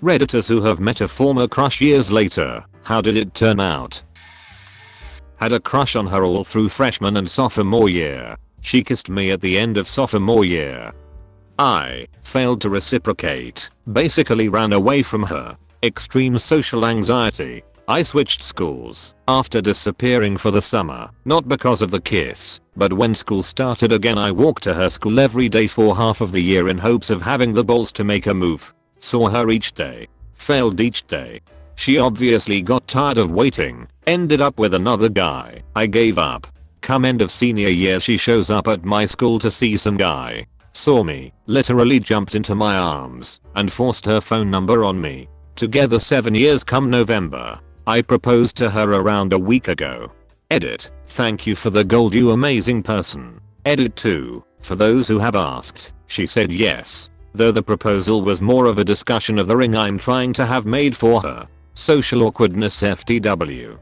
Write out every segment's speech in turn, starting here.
Redditors who have met a former crush years later, how did it turn out? Had a crush on her all through freshman and sophomore year. She kissed me at the end of sophomore year. I failed to reciprocate, basically ran away from her. Extreme social anxiety. I switched schools after disappearing for the summer, not because of the kiss, but when school started again I walked to her school every day for half of the year in hopes of having the balls to make a move. Saw her each day. Failed each day. She obviously got tired of waiting, ended up with another guy. I gave up. Come end of senior year she shows up at my school to see some guy. Saw me, literally jumped into my arms, and forced her phone number on me. Together 7 years come November. I proposed to her around a week ago. Edit. Thank you for the gold, you amazing person. Edit 2. For those who have asked, she said yes. Though the proposal was more of a discussion of the ring I'm trying to have made for her. Social awkwardness FTW.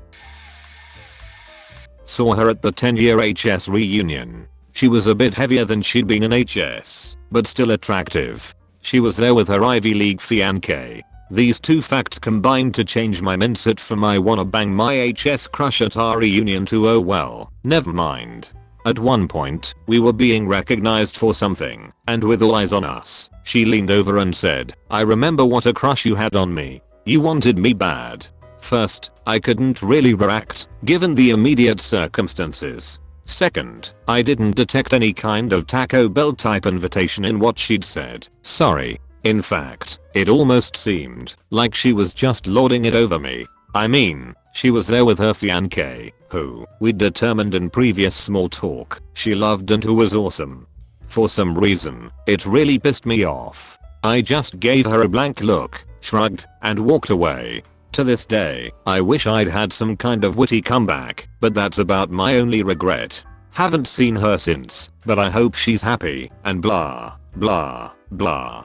Saw her at the 10-year HS reunion. She was a bit heavier than she'd been in HS, but still attractive. She was there with her Ivy League fiancé. These two facts combined to change my mindset from I wanna bang my HS crush at our reunion to oh well, never mind. At one point, we were being recognized for something, and with all eyes on us, she leaned over and said, I remember what a crush you had on me. You wanted me bad. First, I couldn't really react, given the immediate circumstances. Second, I didn't detect any kind of Taco Bell type invitation in what she'd said. Sorry. In fact, it almost seemed like she was just lording it over me. I mean, she was there with her fiancé, who we'd determined in previous small talk she loved and who was awesome. For some reason, it really pissed me off. I just gave her a blank look, shrugged, and walked away. To this day, I wish I'd had some kind of witty comeback, but that's about my only regret. Haven't seen her since, but I hope she's happy, and blah, blah, blah.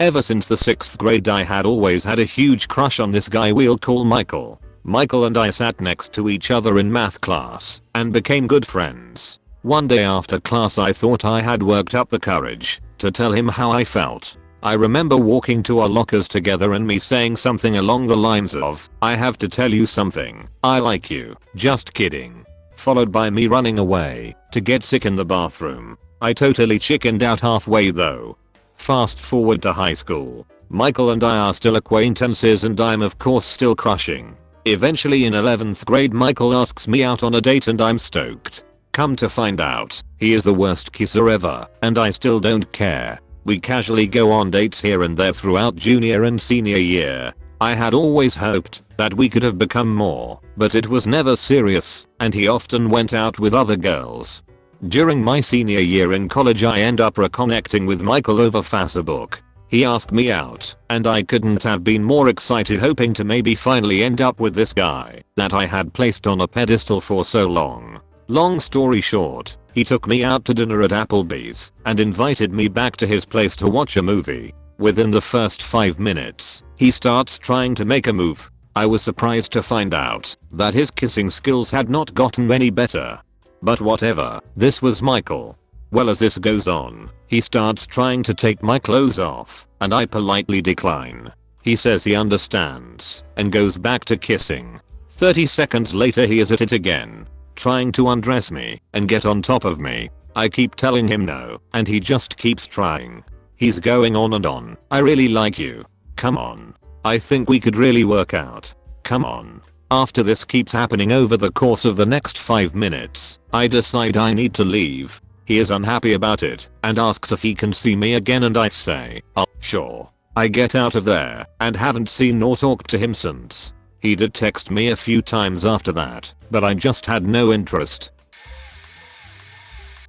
Ever since the 6th grade I had always had a huge crush on this guy we'll call Michael. Michael and I sat next to each other in math class, and became good friends. One day after class I thought I had worked up the courage to tell him how I felt. I remember walking to our lockers together and me saying something along the lines of, I have to tell you something, I like you, just kidding. Followed by me running away to get sick in the bathroom. I totally chickened out halfway though. Fast forward to high school. Michael and I are still acquaintances and I'm of course still crushing. Eventually in 11th grade Michael asks me out on a date and I'm stoked. Come to find out, he is the worst kisser ever, and I still don't care. We casually go on dates here and there throughout junior and senior year. I had always hoped that we could have become more, but it was never serious, and he often went out with other girls. During my senior year in college I end up reconnecting with Michael over Facebook. He asked me out, and I couldn't have been more excited, hoping to maybe finally end up with this guy that I had placed on a pedestal for so long. Long story short, he took me out to dinner at Applebee's and invited me back to his place to watch a movie. Within the first 5 minutes, he starts trying to make a move. I was surprised to find out that his kissing skills had not gotten any better. But whatever, this was Michael. Well, as this goes on, he starts trying to take my clothes off, and I politely decline. He says he understands, and goes back to kissing. 30 seconds later he is at it again, trying to undress me and get on top of me. I keep telling him no, and he just keeps trying. He's going on and on. I really like you. Come on. I think we could really work out. Come on. After this keeps happening over the course of the next 5 minutes, I decide I need to leave. He is unhappy about it and asks if he can see me again and I say, oh, sure. I get out of there and haven't seen nor talked to him since. He did text me a few times after that, but I just had no interest.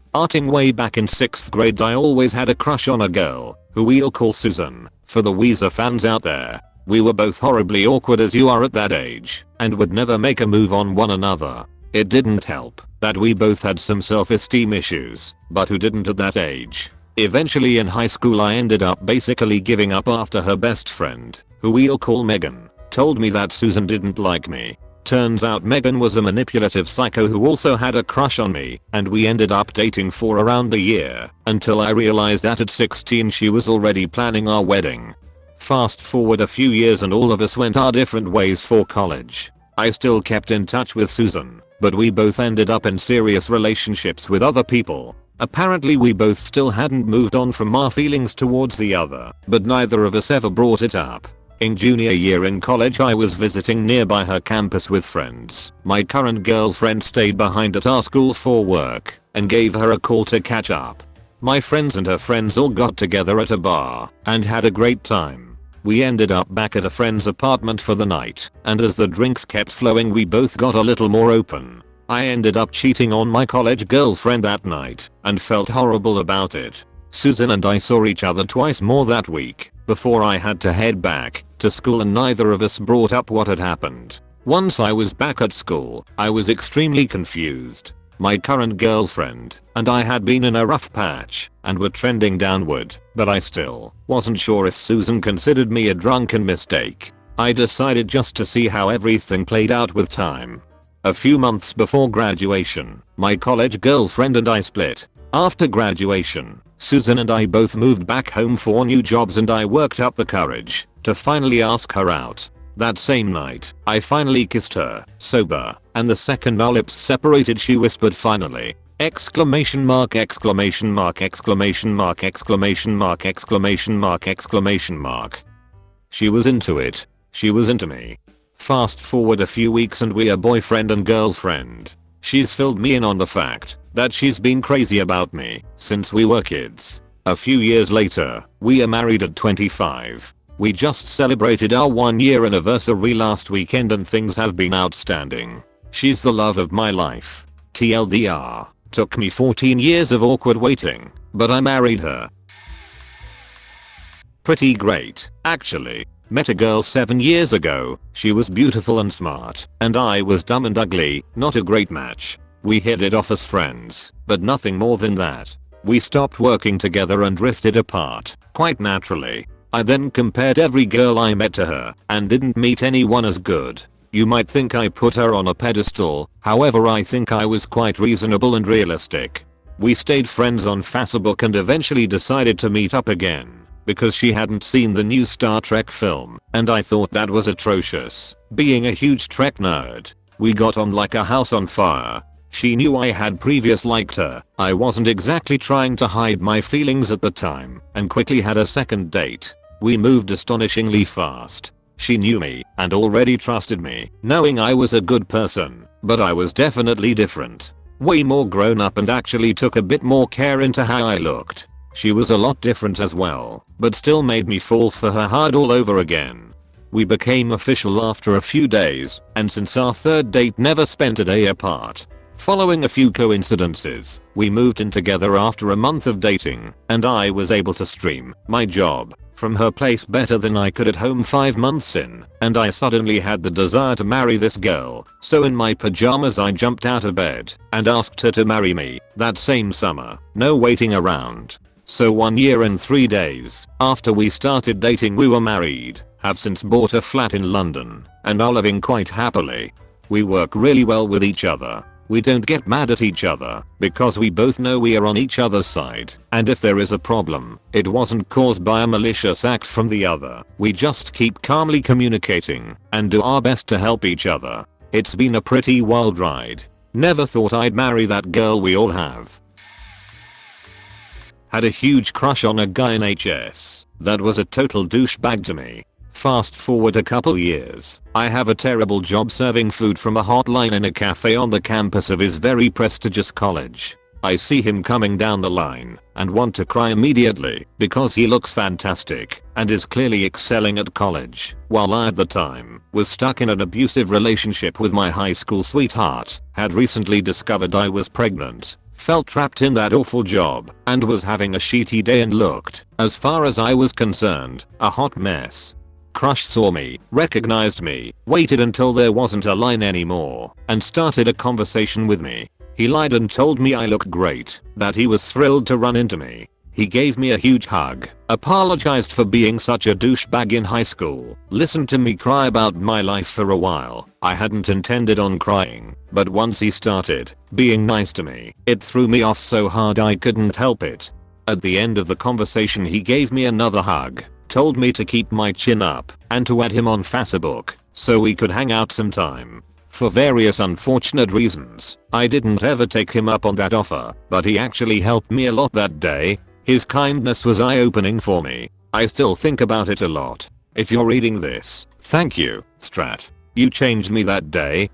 Starting way back in 6th grade I always had a crush on a girl, who we'll call Susan. For the Weezer fans out there, we were both horribly awkward as you are at that age, and would never make a move on one another. It didn't help that we both had some self-esteem issues, but who didn't at that age? Eventually in high school I ended up basically giving up after her best friend, who we'll call Megan, told me that Susan didn't like me. Turns out Megan was a manipulative psycho who also had a crush on me, and we ended up dating for around a year, until I realized that at 16 she was already planning our wedding. Fast forward a few years and all of us went our different ways for college. I still kept in touch with Susan, but we both ended up in serious relationships with other people. Apparently we both still hadn't moved on from our feelings towards the other, but neither of us ever brought it up. In junior year in college I was visiting nearby her campus with friends. My current girlfriend stayed behind at our school for work and gave her a call to catch up. My friends and her friends all got together at a bar and had a great time. We ended up back at a friend's apartment for the night, and as the drinks kept flowing we both got a little more open. I ended up cheating on my college girlfriend that night and felt horrible about it. Susan and I saw each other twice more that week before I had to head back to school, and neither of us brought up what had happened. Once I was back at school, I was extremely confused. My current girlfriend and I had been in a rough patch and were trending downward, but I still wasn't sure if Susan considered me a drunken mistake. I decided just to see how everything played out with time. A few months before graduation, my college girlfriend and I split. After graduation, Susan and I both moved back home for new jobs, and I worked up the courage to finally ask her out. That same night, I finally kissed her, sober, and the second our lips separated she whispered finally! Exclamation mark, exclamation mark, exclamation mark, exclamation mark, exclamation mark, exclamation mark. She was into it. She was into me. Fast forward a few weeks and we are boyfriend and girlfriend. She's filled me in on the fact that she's been crazy about me since we were kids. A few years later, we are married at 25. We just celebrated our 1-year anniversary last weekend and things have been outstanding. She's the love of my life. TLDR. Took me 14 years of awkward waiting, but I married her. Pretty great, actually. Met a girl 7 years ago. She was beautiful and smart, and I was dumb and ugly, not a great match. We hit it off as friends, but nothing more than that. We stopped working together and drifted apart, quite naturally. I then compared every girl I met to her and didn't meet anyone as good. You might think I put her on a pedestal, however I think I was quite reasonable and realistic. We stayed friends on Facebook and eventually decided to meet up again because she hadn't seen the new Star Trek film and I thought that was atrocious. Being a huge Trek nerd, we got on like a house on fire. She knew I had previously liked her. I wasn't exactly trying to hide my feelings at the time and quickly had a second date. We moved astonishingly fast. She knew me and already trusted me, knowing I was a good person, but I was definitely different. Way more grown up and actually took a bit more care into how I looked. She was a lot different as well, but still made me fall for her hard all over again. We became official after a few days, and since our third date never spent a day apart. Following a few coincidences, we moved in together after a month of dating, and I was able to stream my job from her place better than I could at home 5 months in, and I suddenly had the desire to marry this girl, so in my pajamas I jumped out of bed and asked her to marry me that same summer. No waiting around. So 1 year and 3 days after we started dating we were married, have since bought a flat in London, and are living quite happily. We work really well with each other. We don't get mad at each other because we both know we are on each other's side, and if there is a problem, it wasn't caused by a malicious act from the other. We just keep calmly communicating and do our best to help each other. It's been a pretty wild ride. Never thought I'd marry that girl we all have. Had a huge crush on a guy in HS that was a total douchebag to me. Fast forward a couple years, I have a terrible job serving food from a hotline in a cafe on the campus of his very prestigious college. I see him coming down the line and want to cry immediately because he looks fantastic and is clearly excelling at college, while I at the time was stuck in an abusive relationship with my high school sweetheart, had recently discovered I was pregnant, felt trapped in that awful job, and was having a shitty day and looked, as far as I was concerned, a hot mess. Crush saw me, recognized me, waited until there wasn't a line anymore, and started a conversation with me. He lied and told me I looked great, that he was thrilled to run into me. He gave me a huge hug, apologized for being such a douchebag in high school, listened to me cry about my life for a while. I hadn't intended on crying, but once he started being nice to me, it threw me off so hard I couldn't help it. At the end of the conversation he gave me another hug, told me to keep my chin up and to add him on Facebook so we could hang out sometime. For various unfortunate reasons, I didn't ever take him up on that offer, but he actually helped me a lot that day. His kindness was eye-opening for me. I still think about it a lot. If you're reading this, thank you, Strat. You changed me that day.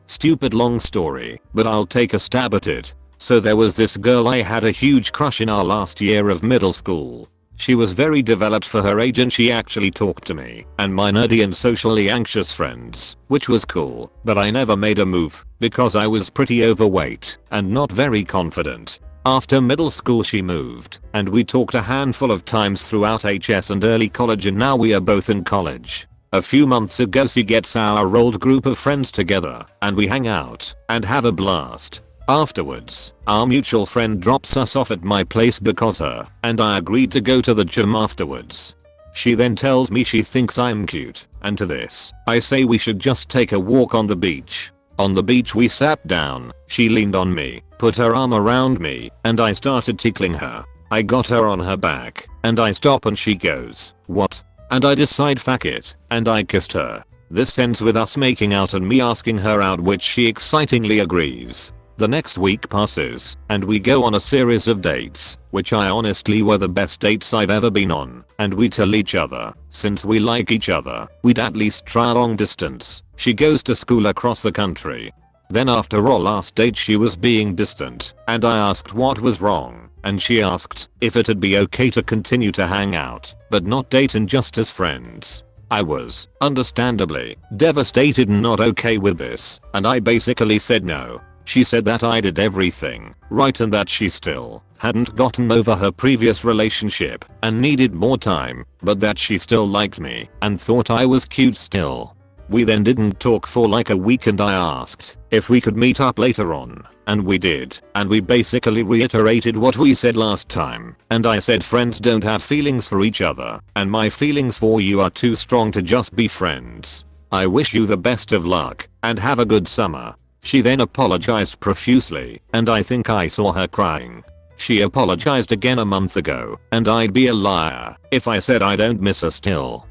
Stupid long story, but I'll take a stab at it. So there was this girl I had a huge crush in our last year of middle school. She was very developed for her age and she actually talked to me and my nerdy and socially anxious friends, which was cool, but I never made a move because I was pretty overweight and not very confident. After middle school she moved and we talked a handful of times throughout HS and early college, and now we are both in college. A few months ago she gets our old group of friends together and we hang out and have a blast. Afterwards, our mutual friend drops us off at my place because her and I agreed to go to the gym afterwards. She then tells me she thinks I'm cute, and to this, I say we should just take a walk on the beach. On the beach we sat down, she leaned on me, put her arm around me, and I started tickling her. I got her on her back, and I stop and she goes, "What?" And I decide fuck it, and I kissed her. This ends with us making out and me asking her out, which she excitingly agrees. The next week passes, and we go on a series of dates, which I honestly were the best dates I've ever been on, and we tell each other, since we like each other, we'd at least try long distance. She goes to school across the country. Then after our last date she was being distant, and I asked what was wrong, and she asked if it'd be okay to continue to hang out, but not date and just as friends. I was, understandably, devastated and not okay with this, and I basically said no. She said that I did everything right and that she still hadn't gotten over her previous relationship and needed more time, but that she still liked me and thought I was cute still. We then didn't talk for like a week and I asked if we could meet up later on, and we did, and we basically reiterated what we said last time, and I said friends don't have feelings for each other, and my feelings for you are too strong to just be friends. I wish you the best of luck, and have a good summer. She then apologized profusely, and I think I saw her crying. She apologized again a month ago, and I'd be a liar if I said I don't miss her still.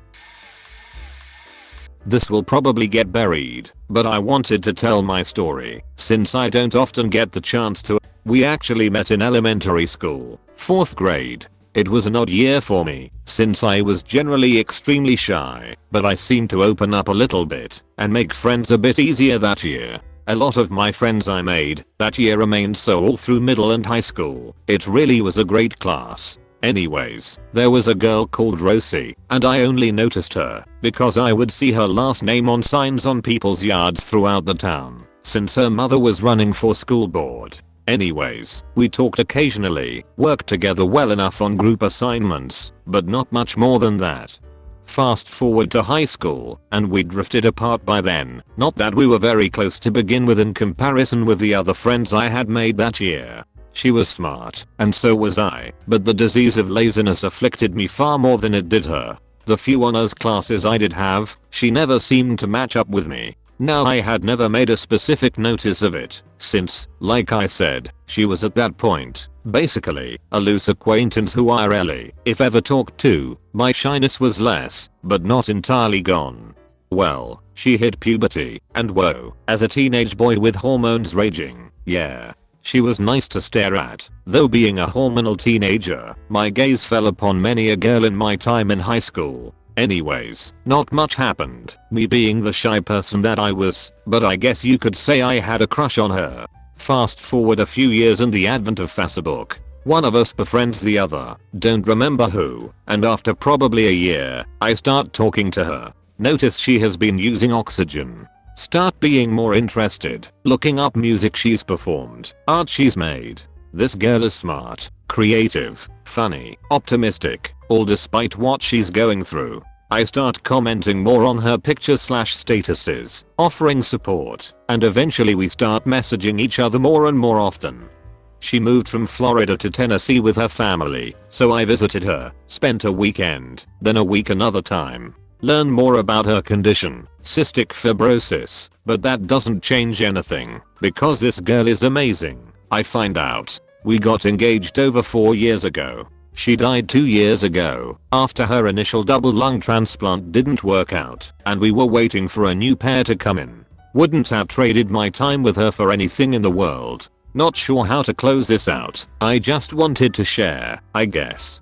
This will probably get buried, but I wanted to tell my story, since I don't often get the chance to. We actually met in elementary school, 4th grade. It was an odd year for me, since I was generally extremely shy, but I seemed to open up a little bit and make friends a bit easier that year. A lot of my friends I made that year remained so all through middle and high school. It really was a great class. Anyways, there was a girl called Rosie, and I only noticed her because I would see her last name on signs on people's yards throughout the town, since her mother was running for school board. Anyways, we talked occasionally, worked together well enough on group assignments, but not much more than that. Fast forward to high school, and we drifted apart by then. Not that we were very close to begin with in comparison with the other friends I had made that year. She was smart, and so was I, but the disease of laziness afflicted me far more than it did her. The few honors classes I did have, she never seemed to match up with me. Now I had never made a specific notice of it, since, like I said, she was at that point basically a loose acquaintance who I rarely, if ever, talked to. My shyness was less, but not entirely gone. Well, she hit puberty, and whoa, as a teenage boy with hormones raging, yeah. She was nice to stare at, though being a hormonal teenager, my gaze fell upon many a girl in my time in high school. Anyways, not much happened, me being the shy person that I was, but I guess you could say I had a crush on her. Fast forward a few years and the advent of Facebook. One of us befriends the other, don't remember who, and after probably a year, I start talking to her. Notice she has been using oxygen. Start being more interested, looking up music she's performed, art she's made. This girl is smart, creative, funny, optimistic, all despite what she's going through. I start commenting more on her pictures/statuses, offering support, and eventually we start messaging each other more and more often. She moved from Florida to Tennessee with her family, so I visited her, spent a weekend, then a week another time. Learn more about her condition, cystic fibrosis, but that doesn't change anything, because this girl is amazing. I find out we got engaged over 4 years ago. She died 2 years ago after her initial double lung transplant didn't work out and we were waiting for a new pair to come in. Wouldn't have traded my time with her for anything in the world. Not sure how to close this out. I just wanted to share, I guess.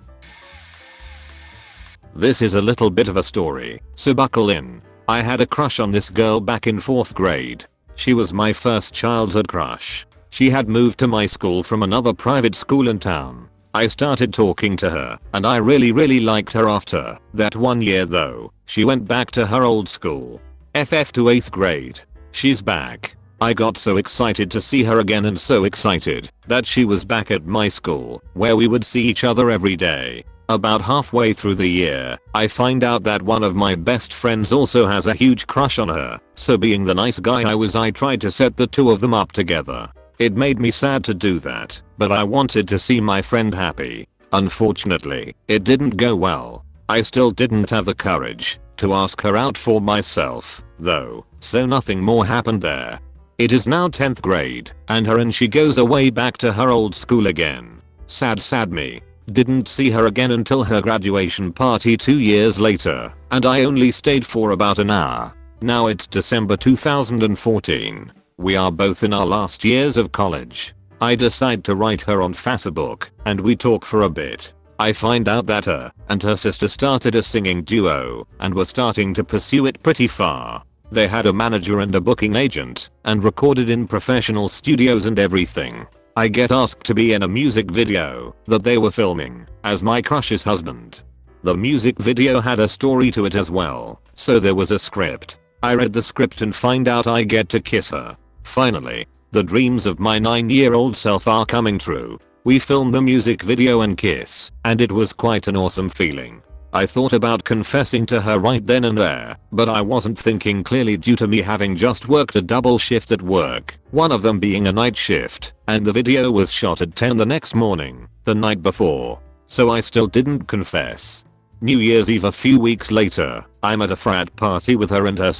This is a little bit of a story, so buckle in. I had a crush on this girl back in 4th grade. She was my first childhood crush. She had moved to my school from another private school in town. I started talking to her and I really liked her after that 1 year though. She went back to her old school. FF to 8th grade. She's back. I got so excited to see her again and so excited that she was back at my school where we would see each other every day. About halfway through the year, I find out that one of my best friends also has a huge crush on her, so being the nice guy I tried to set the two of them up together. It made me sad to do that, but I wanted to see my friend happy. Unfortunately, it didn't go well. I still didn't have the courage to ask her out for myself, though, so nothing more happened there. It is now 10th grade, and she goes away back to her old school again. Sad me. Didn't see her again until her graduation party 2 years later, and I only stayed for about an hour. Now it's December 2014. We are both in our last years of college. I decide to write her on Facebook, and we talk for a bit. I find out that her and her sister started a singing duo, and were starting to pursue it pretty far. They had a manager and a booking agent, and recorded in professional studios and everything. I get asked to be in a music video that they were filming as my crush's husband. The music video had a story to it as well, so there was a script. I read the script and find out I get to kiss her. Finally, the dreams of my 9-year-old self are coming true. We filmed the music video and kiss, and it was quite an awesome feeling. I thought about confessing to her right then and there, but I wasn't thinking clearly due to me having just worked a double shift at work, one of them being a night shift, and the video was shot at 10 the next morning, the night before. So I still didn't confess. New Year's Eve a few weeks later, I'm at a frat party with her and her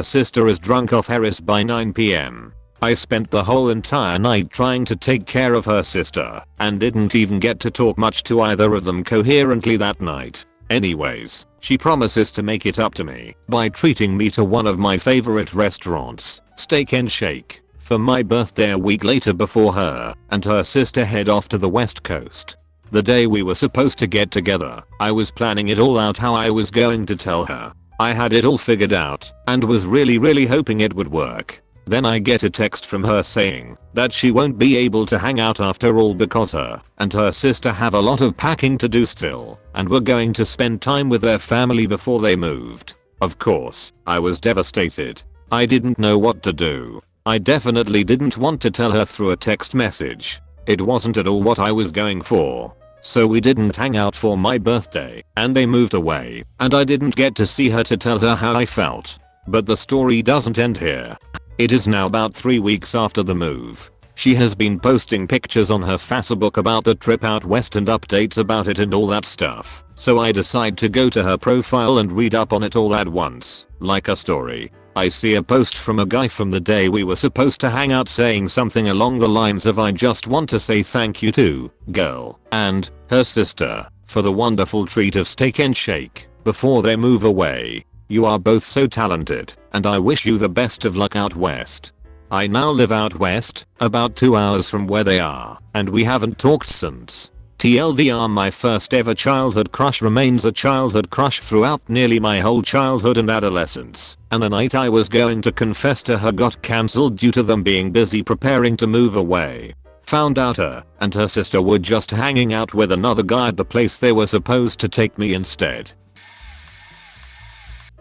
sister is drunk off Harris by 9 PM. I spent the whole entire night trying to take care of her sister, and didn't even get to talk much to either of them coherently that night. Anyways, she promises to make it up to me by treating me to one of my favorite restaurants, Steak and Shake, for my birthday a week later before her and her sister head off to the West Coast. The day we were supposed to get together, I was planning it all out how I was going to tell her. I had it all figured out and was really hoping it would work. Then I get a text from her saying that she won't be able to hang out after all because her and her sister have a lot of packing to do still and were going to spend time with their family before they moved. Of course, I was devastated. I didn't know what to do. I definitely didn't want to tell her through a text message. It wasn't at all what I was going for. So we didn't hang out for my birthday, and they moved away, and I didn't get to see her to tell her how I felt. But the story doesn't end here. It is now about 3 weeks after the move. She has been posting pictures on her Facebook about the trip out west and updates about it and all that stuff. So I decide to go to her profile and read up on it all at once, like a story. I see a post from a guy from the day we were supposed to hang out saying something along the lines of I just want to say thank you to girl and her sister for the wonderful treat of Steak and Shake before they move away. You are both so talented and I wish you the best of luck out west. I now live out west, about 2 hours from where they are, and we haven't talked since. TLDR, my first ever childhood crush remains a childhood crush throughout nearly my whole childhood and adolescence, and the night I was going to confess to her got cancelled due to them being busy preparing to move away. Found out her and her sister were just hanging out with another guy at the place they were supposed to take me instead.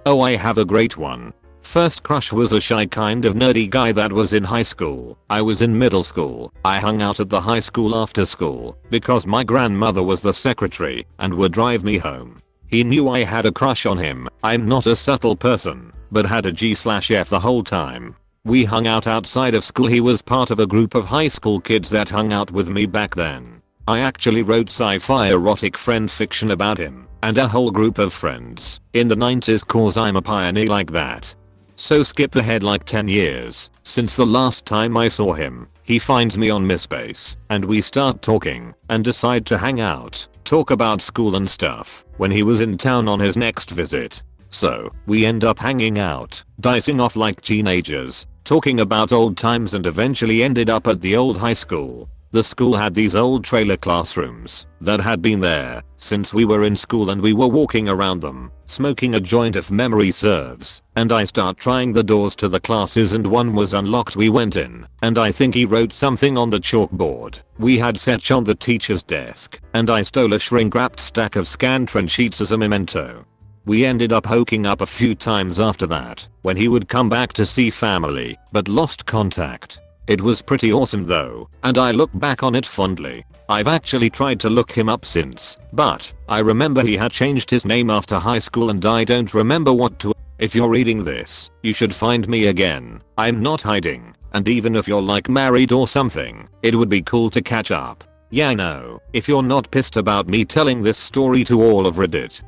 Oh, I have a great one. First crush was a shy kind of nerdy guy that was in high school. I was in middle school. I hung out at the high school after school because my grandmother was the secretary and would drive me home. He knew I had a crush on him. I'm not a subtle person, but had a G/F the whole time. We hung out outside of school. He was part of a group of high school kids that hung out with me back then. I actually wrote sci-fi erotic friend fiction about him and a whole group of friends in the 90s cause I'm a pioneer like that. So skip ahead like 10 years since the last time I saw him. He finds me on MySpace and we start talking and decide to hang out, talk about school and stuff when he was in town on his next visit. So we end up hanging out, dicing off like teenagers, talking about old times, and eventually ended up at the old high school. The school had these old trailer classrooms that had been there since we were in school, and we were walking around them, smoking a joint if memory serves, and I start trying the doors to the classes and one was unlocked. We went in and I think he wrote something on the chalkboard we had set on the teacher's desk, and I stole a shrink wrapped stack of Scantron sheets as a memento. We ended up hooking up a few times after that when he would come back to see family, but lost contact. It was pretty awesome though, and I look back on it fondly. I've actually tried to look him up since, but I remember he had changed his name after high school and I don't remember what to. If you're reading this, you should find me again. I'm not hiding, and even if you're like married or something, it would be cool to catch up. Yeah, no, if you're not pissed about me telling this story to all of Reddit.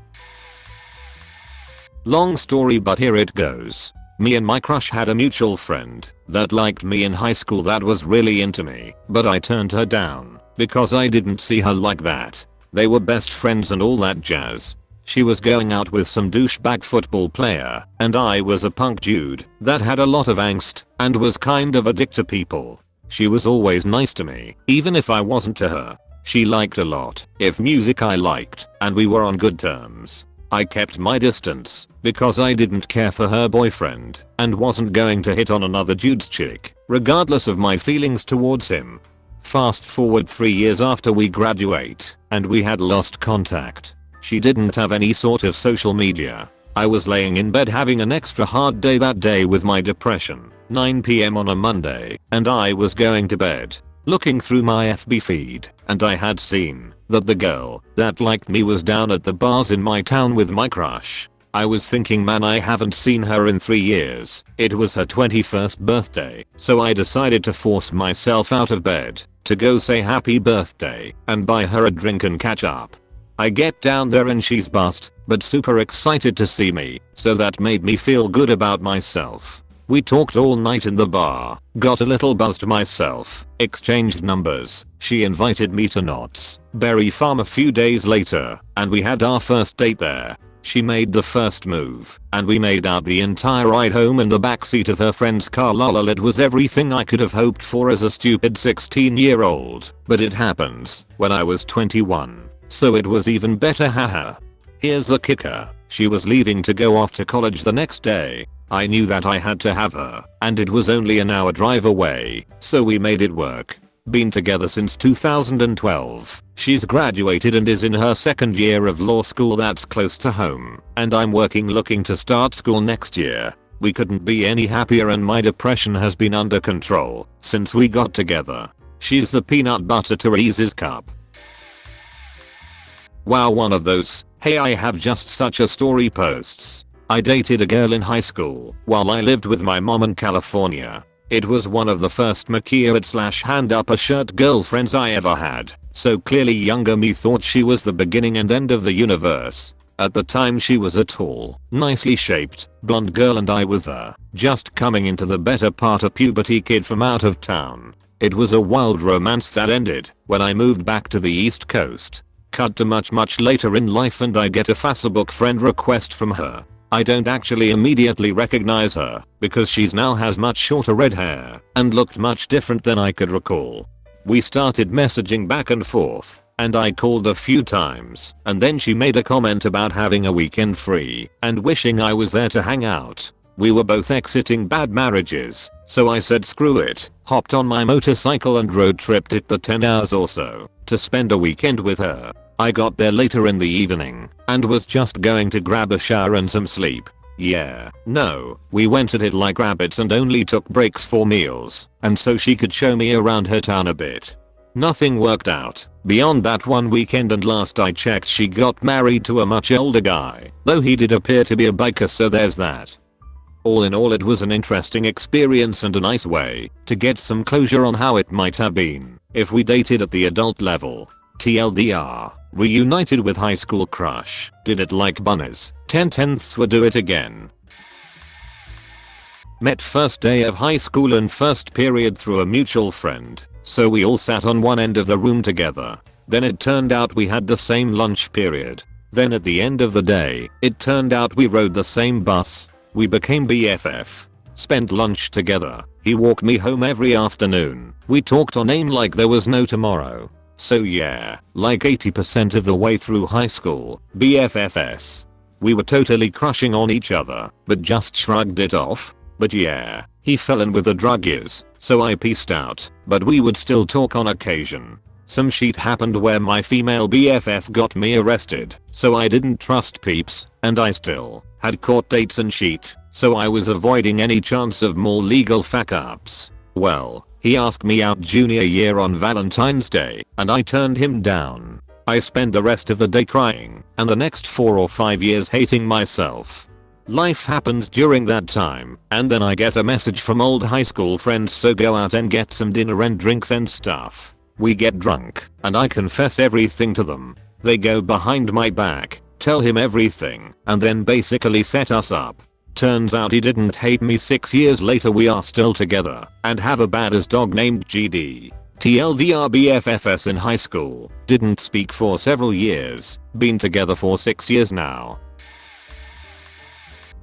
Long story, but here it goes. Me and my crush had a mutual friend that liked me in high school that was really into me, but I turned her down because I didn't see her like that. They were best friends and all that jazz. She was going out with some douchebag football player, and I was a punk dude that had a lot of angst and was kind of a dick to people. She was always nice to me, even if I wasn't to her. She liked a lot of music I liked, and we were on good terms. I kept my distance because I didn't care for her boyfriend and wasn't going to hit on another dude's chick, regardless of my feelings towards him. Fast forward 3 years after we graduate, and we had lost contact. She didn't have any sort of social media. I was laying in bed having an extra hard day that day with my depression, 9 PM on a Monday, and I was going to bed, looking through my FB feed, and I had seen that the girl that liked me was down at the bars in my town with my crush. I was thinking, man, I haven't seen her in 3 years. It was her 21st birthday, so I decided to force myself out of bed to go say happy birthday and buy her a drink and catch up. I get down there and she's buzzed, but super excited to see me, so that made me feel good about myself. We talked all night in the bar, got a little buzzed myself, exchanged numbers. She invited me to Knott's Berry Farm a few days later, and we had our first date there. She made the first move, and we made out the entire ride home in the backseat of her friend's car. Lol, it was everything I could have hoped for as a stupid 16-year-old, but it happens when I was 21, so it was even better, haha. Here's the kicker. She was leaving to go off to college the next day. I knew that I had to have her, and it was only an hour drive away, so we made it work. Been together since 2012. She's graduated and is in her second year of law school that's close to home, and I'm looking to start school next year. We couldn't be any happier, and my depression has been under control since we got together. She's the peanut butter to Reese's cup. Wow, one of those, hey I have just such a story posts. I dated a girl in high school while I lived with my mom in California. It was one of the first maquilled/hand up a shirt girlfriends I ever had, so clearly younger me thought she was the beginning and end of the universe. At the time she was a tall, nicely shaped, blonde girl and I was a just coming into the better part of puberty kid from out of town. It was a wild romance that ended when I moved back to the East Coast. Cut to much later in life and I get a Facebook friend request from her. I don't actually immediately recognize her because she's now has much shorter red hair and looked much different than I could recall. We started messaging back and forth, and I called a few times, and then she made a comment about having a weekend free and wishing I was there to hang out. We were both exiting bad marriages, so I said screw it, hopped on my motorcycle and road tripped it the 10 hours or so to spend a weekend with her. I got there later in the evening and was just going to grab a shower and some sleep. Yeah, no, we went at it like rabbits and only took breaks for meals, and so she could show me around her town a bit. Nothing worked out beyond that one weekend, and last I checked she got married to a much older guy, though he did appear to be a biker, so there's that. All in all, it was an interesting experience and a nice way to get some closure on how it might have been if we dated at the adult level. TLDR, reunited with high school crush, did it like bunnies, 10/10ths would do it again. Met first day of high school and first period through a mutual friend, so we all sat on one end of the room together. Then it turned out we had the same lunch period. Then at the end of the day, it turned out we rode the same bus. We became BFF. Spent lunch together. He walked me home every afternoon. We talked on AIM like there was no tomorrow. So yeah, like 80% of the way through high school, BFFs. We were totally crushing on each other, but just shrugged it off. But yeah, he fell in with the drug use, so I peaced out, but we would still talk on occasion. Some shit happened where my female BFF got me arrested, so I didn't trust peeps, and I still had court dates and shit, so I was avoiding any chance of more legal fuck ups. Well, he asked me out junior year on Valentine's Day, and I turned him down. I spent the rest of the day crying, and the next 4 or 5 years hating myself. Life happened during that time, and then I get a message from old high school friends, so go out and get some dinner and drinks and stuff. We get drunk, and I confess everything to them. They go behind my back, tell him everything, and then basically set us up. Turns out he didn't hate me. 6 years later we are still together, and have a badass dog named GD. TLDR BFFs in high school, didn't speak for several years, been together for 6 years now.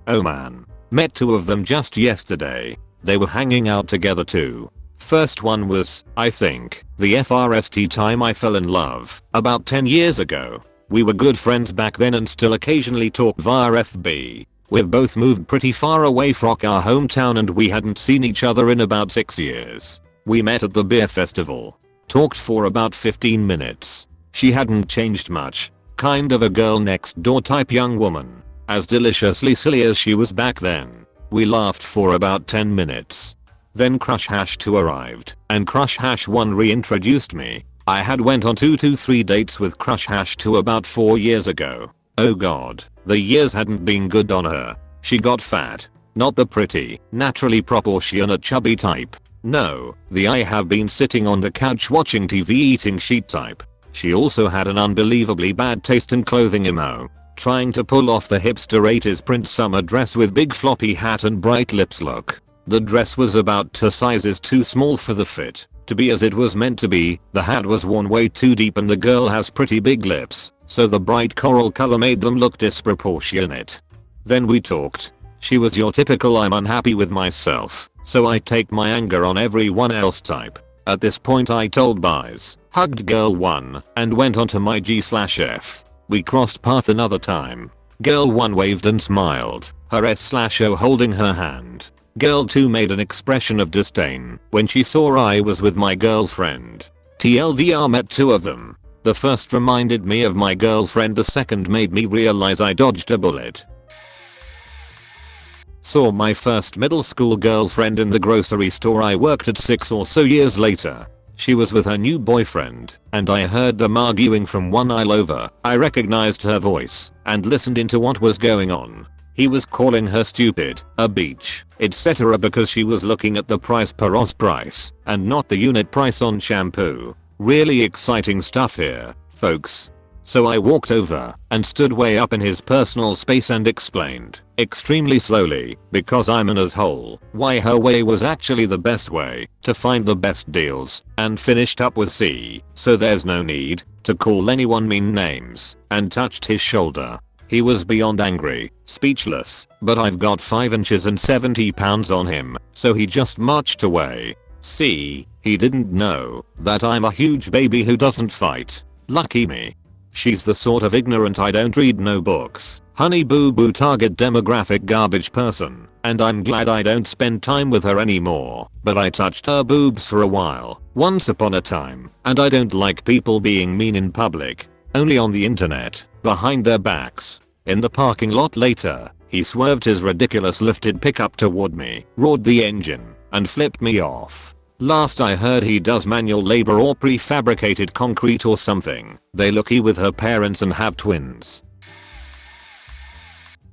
Oh man, met 2 of them just yesterday. They were hanging out together too. First one was, I think, the FRST time I fell in love, about 10 years ago. We were good friends back then and still occasionally talk via FB. We've both moved pretty far away from our hometown and we hadn't seen each other in about 6 years. We met at the beer festival. Talked for about 15 minutes. She hadn't changed much. Kind of a girl next door type young woman. As deliciously silly as she was back then. We laughed for about 10 minutes. Then Crush Hash 2 arrived, and Crush Hash 1 reintroduced me. I had went on 2 to 3 dates with Crush Hash 2 about 4 years ago. Oh god, the years hadn't been good on her. She got fat. Not the pretty, naturally proportionate chubby type. No, the I have been sitting on the couch watching TV eating sheet type. She also had an unbelievably bad taste in clothing emo. Trying to pull off the hipster 80s print summer dress with big floppy hat and bright lips look. The dress was about 2 sizes too small for the fit to be as it was meant to be. The hat was worn way too deep and the girl has pretty big lips, so the bright coral color made them look disproportionate. Then we talked. She was your typical I'm unhappy with myself, so I take my anger on everyone else type. At this point I told byes, hugged girl 1, and went on to my G/F. We crossed path another time. Girl 1 waved and smiled, her S/O holding her hand. Girl 2 made an expression of disdain when she saw I was with my girlfriend. TLDR met 2 of them. The first reminded me of my girlfriend, the second made me realize I dodged a bullet. Saw my first middle school girlfriend in the grocery store I worked at 6 or so years later. She was with her new boyfriend, and I heard them arguing from one aisle over. I recognized her voice and listened into what was going on. He was calling her stupid, a bitch, etc. because she was looking at the price per Oz price and not the unit price on shampoo. Really exciting stuff here, folks. So I walked over and stood way up in his personal space and explained, extremely slowly, because I'm an asshole, why her way was actually the best way to find the best deals, and finished up with C, so there's no need to call anyone mean names, and touched his shoulder. He was beyond angry, speechless, but I've got 5 inches and 70 pounds on him, so he just marched away. See, he didn't know that I'm a huge baby who doesn't fight. Lucky me. She's the sort of ignorant I don't read no books, honey boo boo target demographic garbage person, and I'm glad I don't spend time with her anymore, but I touched her boobs for a while, once upon a time, and I don't like people being mean in public, only on the internet, behind their backs. In the parking lot later, he swerved his ridiculous lifted pickup toward me, roared the engine, and flipped me off. Last I heard he does manual labor or prefabricated concrete or something. They lucky with her parents and have twins.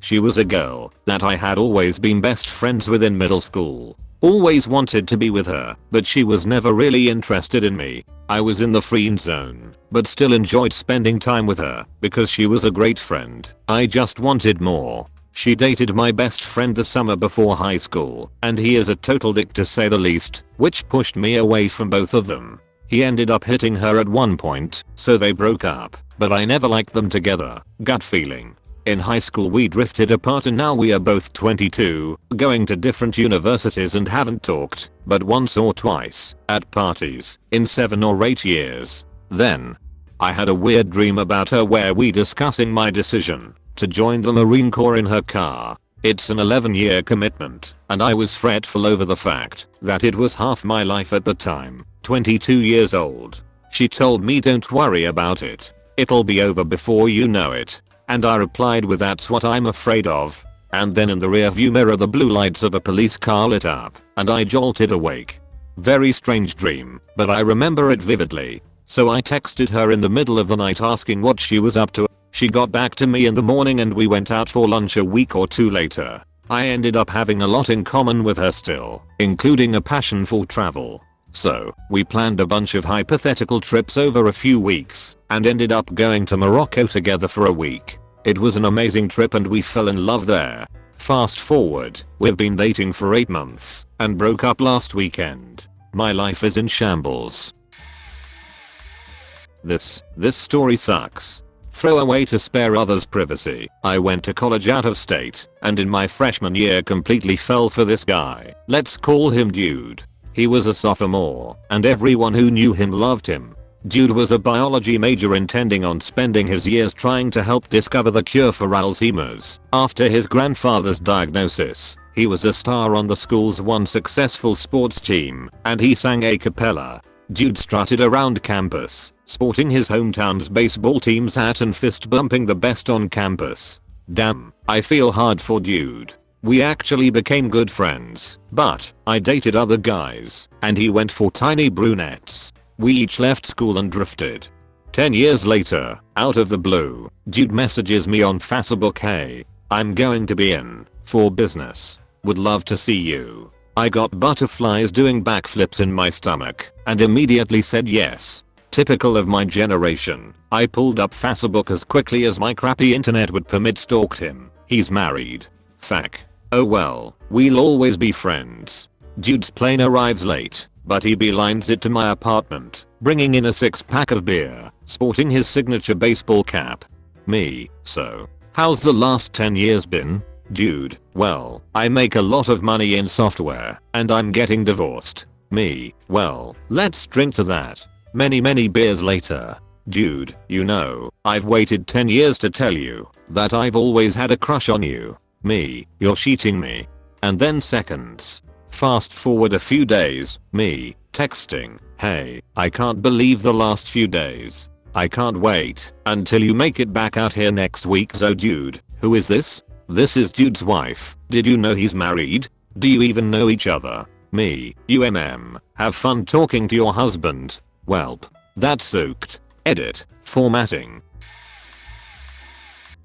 She was a girl that I had always been best friends with in middle school. Always wanted to be with her, but she was never really interested in me. I was in the friend zone, but still enjoyed spending time with her because she was a great friend. I just wanted more. She dated my best friend the summer before high school, and he is a total dick to say the least, which pushed me away from both of them. He ended up hitting her at one point, so they broke up, but I never liked them together. Gut feeling. In high school we drifted apart and now we are both 22, going to different universities and haven't talked, but once or twice, at parties, in 7 or 8 years. Then, I had a weird dream about her where we discussing my decision to join the Marine Corps in her car. It's an 11-year commitment, and I was fretful over the fact that it was half my life at the time, 22 years old. She told me don't worry about it. It'll be over before you know it. And I replied with that's what I'm afraid of. And then in the rearview mirror the blue lights of a police car lit up, and I jolted awake. Very strange dream, but I remember it vividly. So I texted her in the middle of the night asking what she was up to. She got back to me in the morning and we went out for lunch a week or two later. I ended up having a lot in common with her still, including a passion for travel. So, we planned a bunch of hypothetical trips over a few weeks, and ended up going to Morocco together for a week. It was an amazing trip and we fell in love there. Fast forward, we've been dating for 8 months, and broke up last weekend. My life is in shambles. This story sucks. Throw away to spare others' privacy. I went to college out of state, and in my freshman year completely fell for this guy. Let's call him Dude. He was a sophomore, and everyone who knew him loved him. Dude was a biology major intending on spending his years trying to help discover the cure for Alzheimer's. After his grandfather's diagnosis, he was a star on the school's one successful sports team, and he sang a cappella. Dude strutted around campus, sporting his hometown's baseball team's hat and fist bumping the best on campus. Damn, I feel hard for Dude. We actually became good friends, but I dated other guys, and he went for tiny brunettes. We each left school and drifted. 10 years later, out of the blue, Dude messages me on Facebook, hey, I'm going to be in for business. Would love to see you. I got butterflies doing backflips in my stomach, and immediately said yes. Typical of my generation, I pulled up Facebook as quickly as my crappy internet would permit, stalked him. He's married. Fuck. Oh well, we'll always be friends. Dude's plane arrives late, but he beelines it to my apartment, bringing in a 6-pack of beer, sporting his signature baseball cap. Me, so, how's the last 10 years been? Dude, well, I make a lot of money in software, and I'm getting divorced. Me, well, let's drink to that. Many beers later. Dude, you know, I've waited 10 years to tell you that I've always had a crush on you. Me, you're cheating me. And then seconds. Fast forward a few days, me, texting, hey, I can't believe the last few days. I can't wait until you make it back out here next week. So Dude, who is this? This is Dude's wife. Did you know he's married? Do you even know each other? Me, have fun talking to your husband. Welp. That's soaked. Edit. Formatting.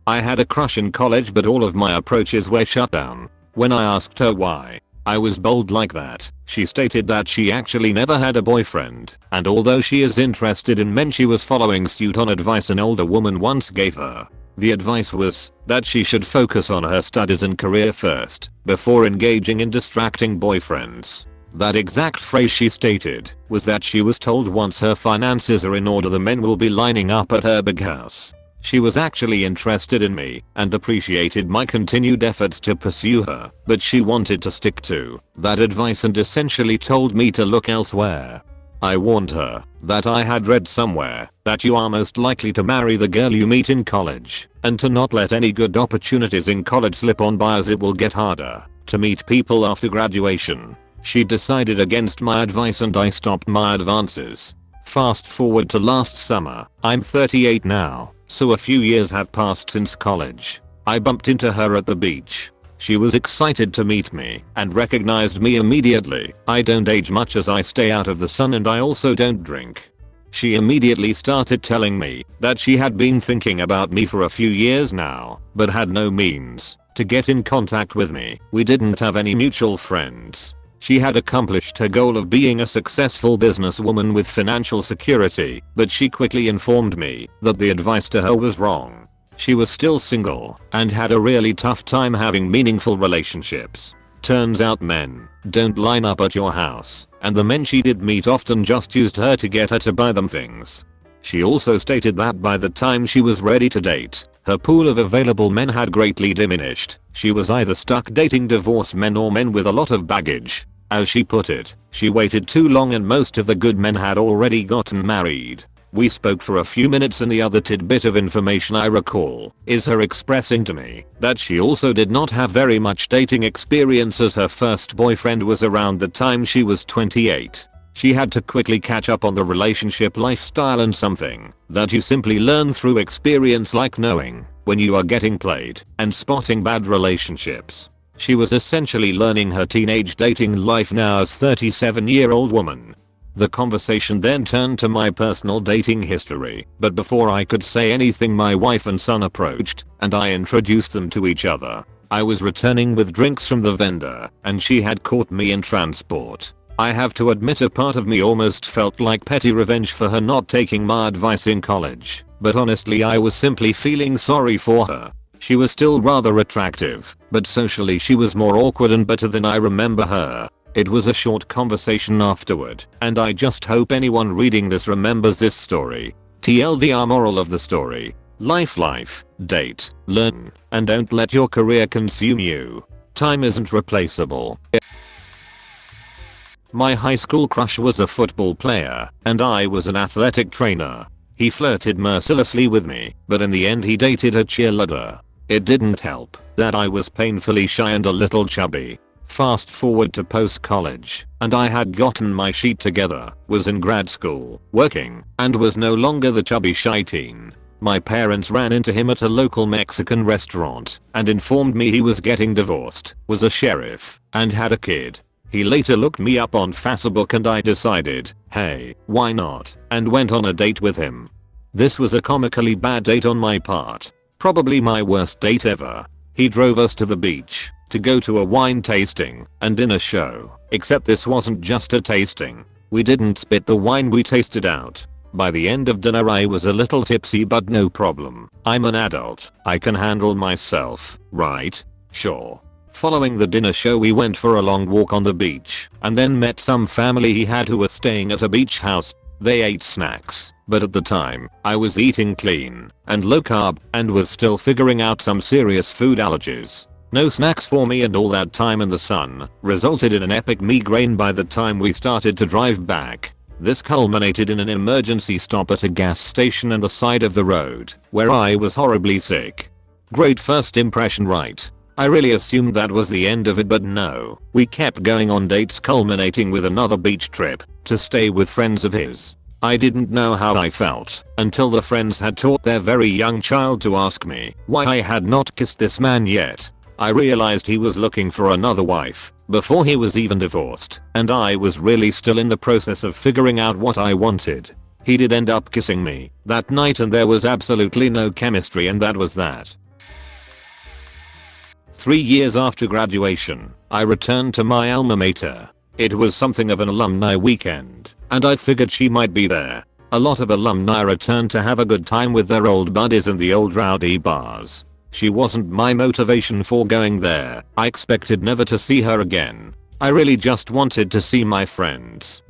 I had a crush in college but all of my approaches were shut down. When I asked her why, I was bold like that. She stated that she actually never had a boyfriend, and although she is interested in men she was following suit on advice an older woman once gave her. The advice was that she should focus on her studies and career first, before engaging in distracting boyfriends. That exact phrase she stated was that she was told once her finances are in order the men will be lining up at her big house. She was actually interested in me and appreciated my continued efforts to pursue her, but she wanted to stick to that advice and essentially told me to look elsewhere. I warned her that I had read somewhere that you are most likely to marry the girl you meet in college, and to not let any good opportunities in college slip on by as it will get harder to meet people after graduation. She decided against my advice and I stopped my advances. Fast forward to last summer, I'm 38 now, so a few years have passed since college. I bumped into her at the beach. She was excited to meet me and recognized me immediately. I don't age much as I stay out of the sun and I also don't drink. She immediately started telling me that she had been thinking about me for a few years now, but had no means to get in contact with me. We didn't have any mutual friends. She had accomplished her goal of being a successful businesswoman with financial security, but she quickly informed me that the advice to her was wrong. She was still single and had a really tough time having meaningful relationships. Turns out men don't line up at your house, and the men she did meet often just used her to get her to buy them things. She also stated that by the time she was ready to date, her pool of available men had greatly diminished. She was either stuck dating divorced men or men with a lot of baggage. As she put it, she waited too long and most of the good men had already gotten married. We spoke for a few minutes and the other tidbit of information I recall is her expressing to me that she also did not have very much dating experience as her first boyfriend was around the time she was 28. She had to quickly catch up on the relationship lifestyle and something that you simply learn through experience, like knowing when you are getting played and spotting bad relationships. She was essentially learning her teenage dating life now as a 37-year-old woman. The conversation then turned to my personal dating history, but before I could say anything my wife and son approached, and I introduced them to each other. I was returning with drinks from the vendor, and she had caught me in transport. I have to admit a part of me almost felt like petty revenge for her not taking my advice in college, but honestly I was simply feeling sorry for her. She was still rather attractive, but socially she was more awkward and bitter than I remember her. It was a short conversation afterward, and I just hope anyone reading this remembers this story. TLDR moral of the story. Life, date, learn, and don't let your career consume you. Time isn't replaceable. My high school crush was a football player, and I was an athletic trainer. He flirted mercilessly with me, but in the end he dated a cheerleader. It didn't help that I was painfully shy and a little chubby. Fast forward to post-college, and I had gotten my sheet together, was in grad school, working, and was no longer the chubby shy teen. My parents ran into him at a local Mexican restaurant and informed me he was getting divorced, was a sheriff, and had a kid. He later looked me up on Facebook and I decided, hey, why not, and went on a date with him. This was a comically bad date on my part. Probably my worst date ever. He drove us to the beach to go to a wine tasting and dinner show, except this wasn't just a tasting. We didn't spit the wine, we tasted out. By the end of dinner I was a little tipsy, but no problem. I'm an adult. I can handle myself, right? Sure. Following the dinner show we went for a long walk on the beach and then met some family he had who were staying at a beach house. They ate snacks, but at the time, I was eating clean and low carb and was still figuring out some serious food allergies. No snacks for me, and all that time in the sun resulted in an epic migraine by the time we started to drive back. This culminated in an emergency stop at a gas station on the side of the road, where I was horribly sick. Great first impression, right? I really assumed that was the end of it, but no. We kept going on dates, culminating with another beach trip to stay with friends of his. I didn't know how I felt until the friends had taught their very young child to ask me why I had not kissed this man yet. I realized he was looking for another wife before he was even divorced, and I was really still in the process of figuring out what I wanted. He did end up kissing me that night, and there was absolutely no chemistry, and that was that. 3 years after graduation, I returned to my alma mater. It was something of an alumni weekend, and I figured she might be there. A lot of alumni returned to have a good time with their old buddies in the old rowdy bars. She wasn't my motivation for going there. I expected never to see her again. I really just wanted to see my friends.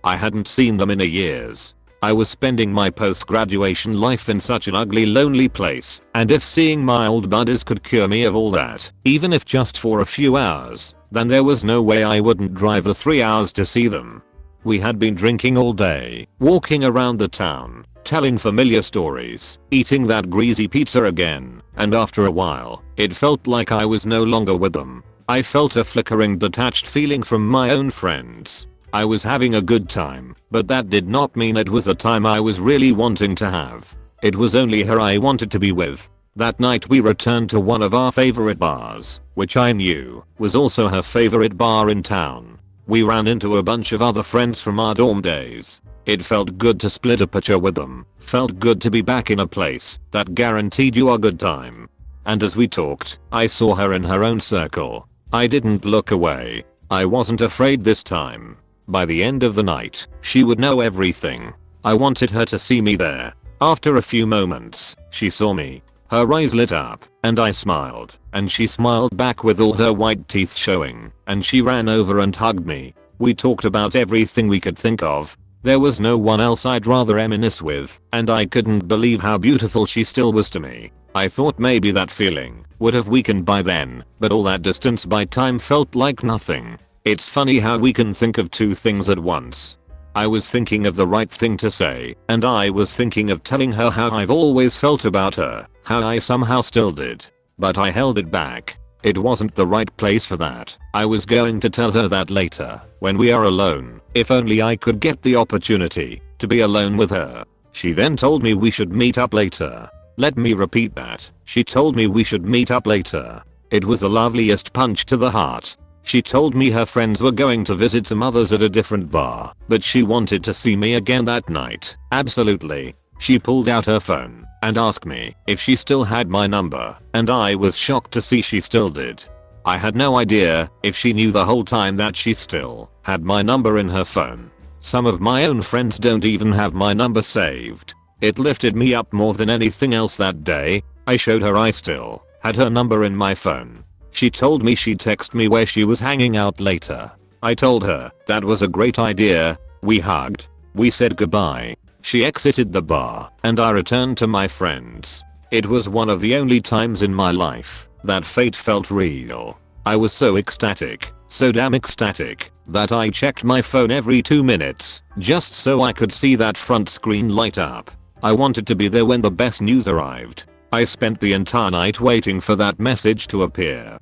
I hadn't seen them in years. I was spending my post-graduation life in such an ugly, lonely place, and if seeing my old buddies could cure me of all that, even if just for a few hours, then there was no way I wouldn't drive the 3 hours to see them. We had been drinking all day, walking around the town, telling familiar stories, eating that greasy pizza again, and after a while, it felt like I was no longer with them. I felt a flickering, detached feeling from my own friends. I was having a good time, but that did not mean it was a time I was really wanting to have. It was only her I wanted to be with. That night we returned to one of our favorite bars, which I knew was also her favorite bar in town. We ran into a bunch of other friends from our dorm days. It felt good to split a picture with them, felt good to be back in a place that guaranteed you a good time. And as we talked, I saw her in her own circle. I didn't look away. I wasn't afraid this time. By the end of the night, she would know everything. I wanted her to see me there. After a few moments, she saw me. Her eyes lit up, and I smiled, and she smiled back with all her white teeth showing, and she ran over and hugged me. We talked about everything we could think of. There was no one else I'd rather reminisce with, and I couldn't believe how beautiful she still was to me. I thought maybe that feeling would have weakened by then, but all that distance by time felt like nothing. It's funny how we can think of two things at once. I was thinking of the right thing to say, and I was thinking of telling her how I've always felt about her, how I somehow still did. But I held it back. It wasn't the right place for that. I was going to tell her that later, when we are alone, if only I could get the opportunity to be alone with her. She then told me we should meet up later. Let me repeat that. She told me we should meet up later. It was the loveliest punch to the heart. She told me her friends were going to visit some others at a different bar, but she wanted to see me again that night. Absolutely. She pulled out her phone and asked me if she still had my number, and I was shocked to see she still did. I had no idea if she knew the whole time that she still had my number in her phone. Some of my own friends don't even have my number saved. It lifted me up more than anything else that day. I showed her I still had her number in my phone. She told me she'd text me where she was hanging out later. I told her that was a great idea. We hugged. We said goodbye. She exited the bar, and I returned to my friends. It was one of the only times in my life that fate felt real. I was so ecstatic, so damn ecstatic, that I checked my phone every 2 minutes, just so I could see that front screen light up. I wanted to be there when the best news arrived. I spent the entire night waiting for that message to appear.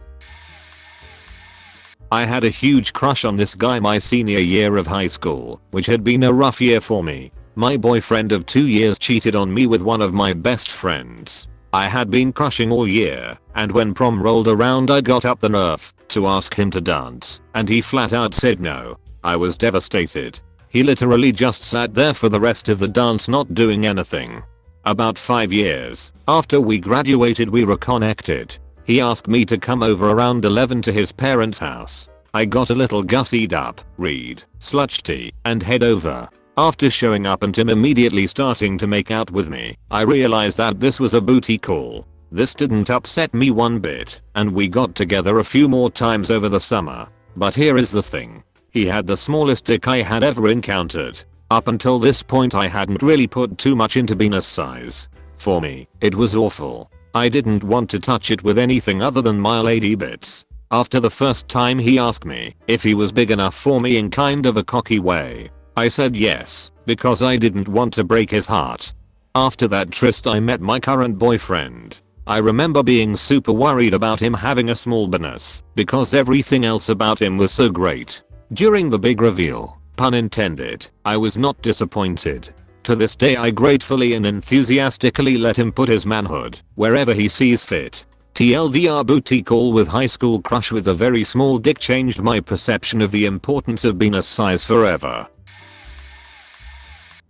I had a huge crush on this guy my senior year of high school, which had been a rough year for me. My boyfriend of 2 years cheated on me with one of my best friends. I had been crushing all year, and when prom rolled around I got up the nerve to ask him to dance, and he flat out said no. I was devastated. He literally just sat there for the rest of the dance not doing anything. About 5 years after we graduated we reconnected. He asked me to come over around 11 to his parents' house. I got a little gussied up, read sludge tea, and head over. After showing up and him immediately starting to make out with me, I realized that this was a booty call. This didn't upset me one bit, and we got together a few more times over the summer. But here is the thing. He had the smallest dick I had ever encountered. Up until this point I hadn't really put too much into penis size. For me, it was awful. I didn't want to touch it with anything other than my lady bits. After the first time he asked me if he was big enough for me in kind of a cocky way. I said yes, because I didn't want to break his heart. After that tryst I met my current boyfriend. I remember being super worried about him having a small penis, because everything else about him was so great. During the big reveal, pun intended, I was not disappointed. To this day I gratefully and enthusiastically let him put his manhood wherever he sees fit. TLDR booty call with high school crush with a very small dick changed my perception of the importance of penis size forever.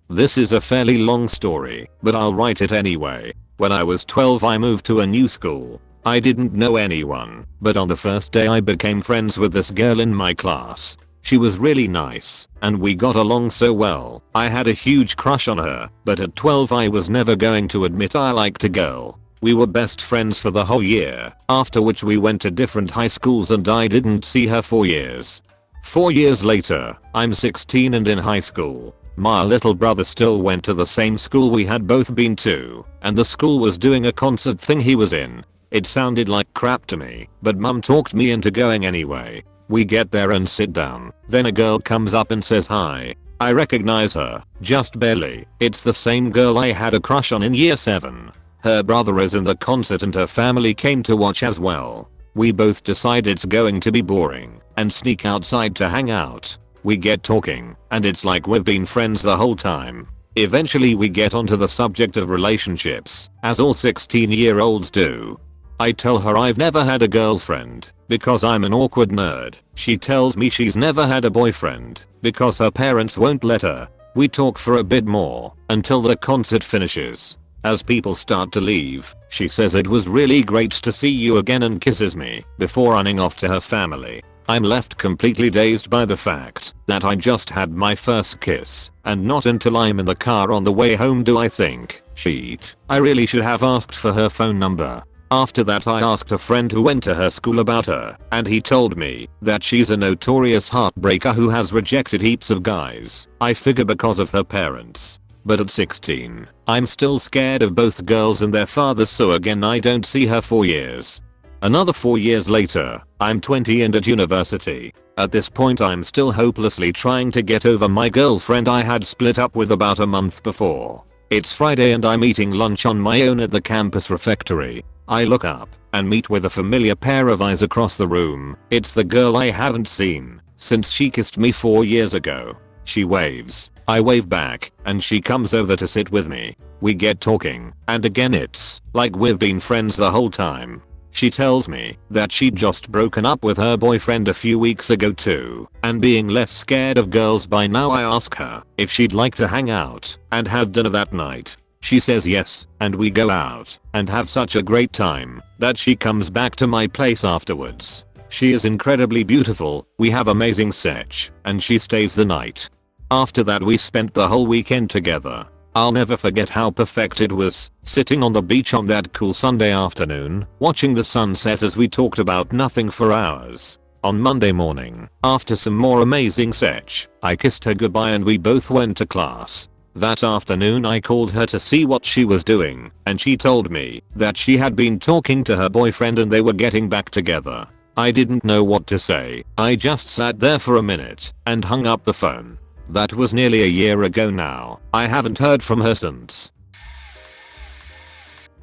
This is a fairly long story, but I'll write it anyway. When I was 12 I moved to a new school. I didn't know anyone, but on the first day I became friends with this girl in my class. She was really nice, and we got along so well. I had a huge crush on her, but at 12 I was never going to admit I liked a girl. We were best friends for the whole year, after which we went to different high schools and I didn't see her for years. 4 years later, I'm 16 and in high school. My little brother still went to the same school we had both been to, and the school was doing a concert thing he was in. It sounded like crap to me, but mum talked me into going anyway. We get there and sit down. Then a girl comes up and says hi. I recognize her, just barely. It's the same girl I had a crush on in year 7. Her brother is in the concert and her family came to watch as well. We both decide it's going to be boring and sneak outside to hang out. We get talking, and it's like we've been friends the whole time. Eventually we get onto the subject of relationships, as all 16-year-olds do. I tell her I've never had a girlfriend, because I'm an awkward nerd. She tells me she's never had a boyfriend, because her parents won't let her. We talk for a bit more, until the concert finishes. As people start to leave, she says it was really great to see you again and kisses me, before running off to her family. I'm left completely dazed by the fact that I just had my first kiss, and not until I'm in the car on the way home do I think, shit, I really should have asked for her phone number. After that I asked a friend who went to her school about her, and he told me that she's a notorious heartbreaker who has rejected heaps of guys. I figure because of her parents. But at 16, I'm still scared of both girls and their fathers, so again I don't see her for years. Another 4 years later, I'm 20 and at university. At this point I'm still hopelessly trying to get over my girlfriend I had split up with about a month before. It's Friday and I'm eating lunch on my own at the campus refectory. I look up and meet with a familiar pair of eyes across the room. It's the girl I haven't seen since she kissed me 4 years ago. She waves, I wave back, and she comes over to sit with me. We get talking, and again it's like we've been friends the whole time. She tells me that she'd just broken up with her boyfriend a few weeks ago too, and being less scared of girls by now I ask her if she'd like to hang out and have dinner that night. She says yes, and we go out and have such a great time that she comes back to my place afterwards. She is incredibly beautiful, we have amazing sex, and she stays the night. After that we spent the whole weekend together. I'll never forget how perfect it was, sitting on the beach on that cool Sunday afternoon, watching the sunset as we talked about nothing for hours. On Monday morning, after some more amazing sex, I kissed her goodbye and we both went to class. That afternoon I called her to see what she was doing, and she told me that she had been talking to her boyfriend and they were getting back together. I didn't know what to say, I just sat there for a minute and hung up the phone. That was nearly a year ago now. I haven't heard from her since.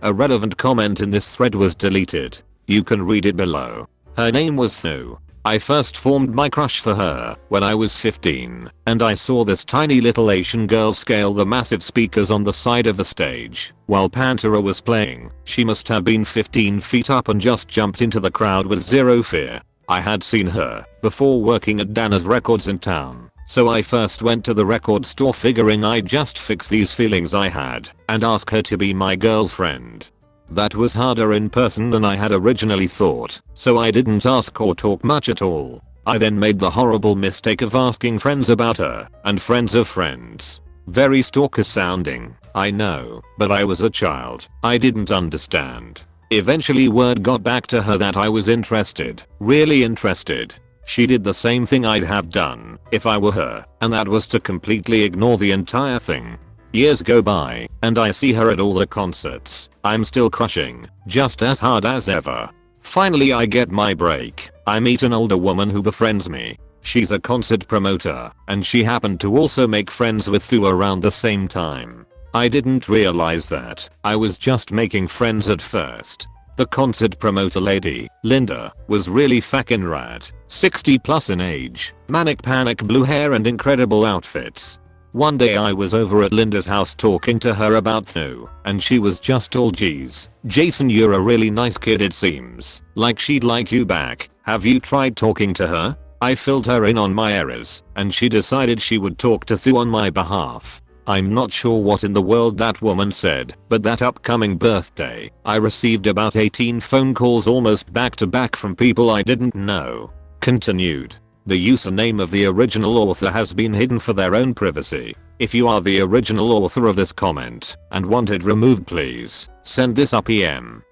A relevant comment in this thread was deleted. You can read it below. Her name was Snu. I first formed my crush for her when I was 15, and I saw this tiny little Asian girl scale the massive speakers on the side of the stage while Pantera was playing. She must have been 15 feet up and just jumped into the crowd with zero fear. I had seen her before working at Dana's Records in town, so I first went to the record store figuring I'd just fix these feelings I had and ask her to be my girlfriend. That was harder in person than I had originally thought, so I didn't ask or talk much at all. I then made the horrible mistake of asking friends about her, and friends of friends. Very stalker sounding, I know, but I was a child. I didn't understand. Eventually word got back to her that I was interested, really interested. She did the same thing I'd have done if I were her, and that was to completely ignore the entire thing. Years go by, and I see her at all the concerts. I'm still crushing, just as hard as ever. Finally I get my break. I meet an older woman who befriends me. She's a concert promoter, and she happened to also make friends with Thu around the same time. I didn't realize that I was just making friends at first. The concert promoter lady, Linda, was really fucking rad. 60 plus in age, manic panic blue hair and incredible outfits. One day I was over at Linda's house talking to her about Thu, and she was just all geez, Jason, you're a really nice kid, it seems like she'd like you back. Have you tried talking to her? I filled her in on my errors, and she decided she would talk to Thu on my behalf. I'm not sure what in the world that woman said, but that upcoming birthday, I received about 18 phone calls almost back to back from people I didn't know. Continued. The username of the original author has been hidden for their own privacy. If you are the original author of this comment and want it removed, please send this a PM.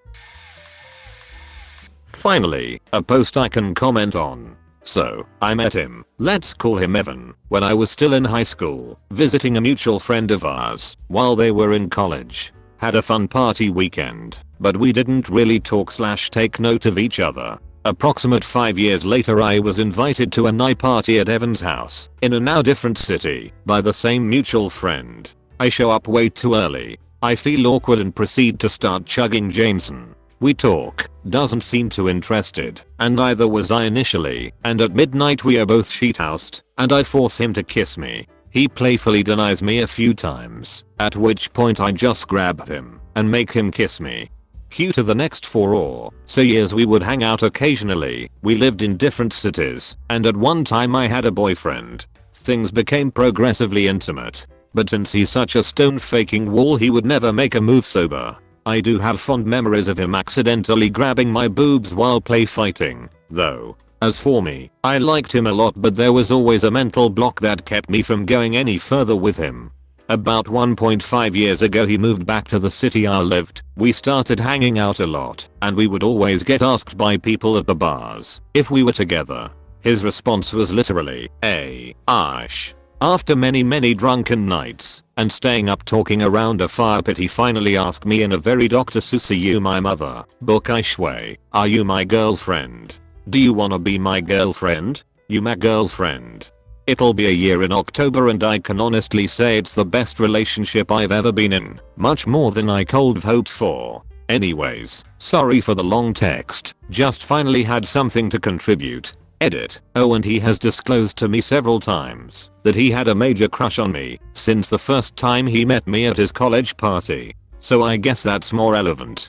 Finally, a post I can comment on. So, I met him, let's call him Evan, when I was still in high school, visiting a mutual friend of ours while they were in college. Had a fun party weekend, but we didn't really talk/take note of each other. Approximate 5 years later I was invited to a night party at Evan's house, in a now different city, by the same mutual friend. I show up way too early. I feel awkward and proceed to start chugging Jameson. We talk, doesn't seem too interested, and neither was I initially, and at midnight we are both sheethoused, and I force him to kiss me. He playfully denies me a few times, at which point I just grab him and make him kiss me. Cue to the next 4 or so years we would hang out occasionally. We lived in different cities, and at one time I had a boyfriend. Things became progressively intimate, but since he's such a stone faking wall he would never make a move sober. I do have fond memories of him accidentally grabbing my boobs while play fighting, though. As for me, I liked him a lot, but there was always a mental block that kept me from going any further with him. About 1.5 years ago he moved back to the city I lived. We started hanging out a lot, and we would always get asked by people at the bars if we were together. His response was literally, "Hey, Ash." After many drunken nights and staying up talking around a fire pit, he finally asked me in a very Dr. Seuss, "Are you my mother? Book Ishway. Are you my girlfriend? Do you wanna be my girlfriend? You my girlfriend?" It'll be a year in October and I can honestly say it's the best relationship I've ever been in. Much more than I could have hoped for. Anyways, sorry for the long text, just finally had something to contribute. Edit. Oh, and he has disclosed to me several times that he had a major crush on me since the first time he met me at his college party. So I guess that's more relevant.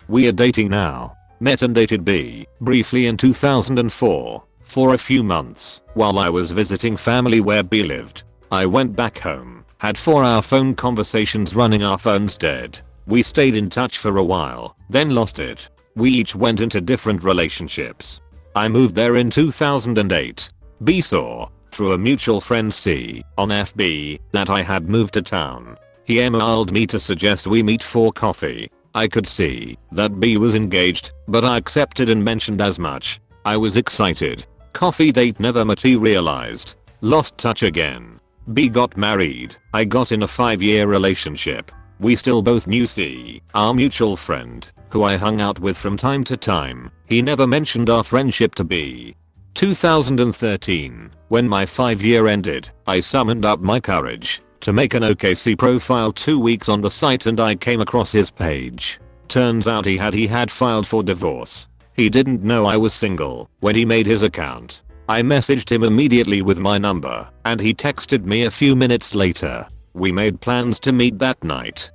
We are dating now. Met and dated B briefly in 2004 for a few months while I was visiting family where B lived. I went back home, had 4-hour phone conversations running our phones dead. We stayed in touch for a while, then lost it. We each went into different relationships. I moved there in 2008. B saw, through a mutual friend C, on FB, that I had moved to town. He emailed me to suggest we meet for coffee. I could see that B was engaged, but I accepted and mentioned as much. I was excited. Coffee date never materialized. Lost touch again. B got married. I got in a 5-year relationship. We still both knew C, our mutual friend, who I hung out with from time to time. He never mentioned our friendship to B. 2013, when my 5-year ended, I summoned up my courage to make an OKC profile 2 weeks on the site and I came across his page. Turns out he had filed for divorce. He didn't know I was single when he made his account. I messaged him immediately with my number and he texted me a few minutes later. We made plans to meet that night.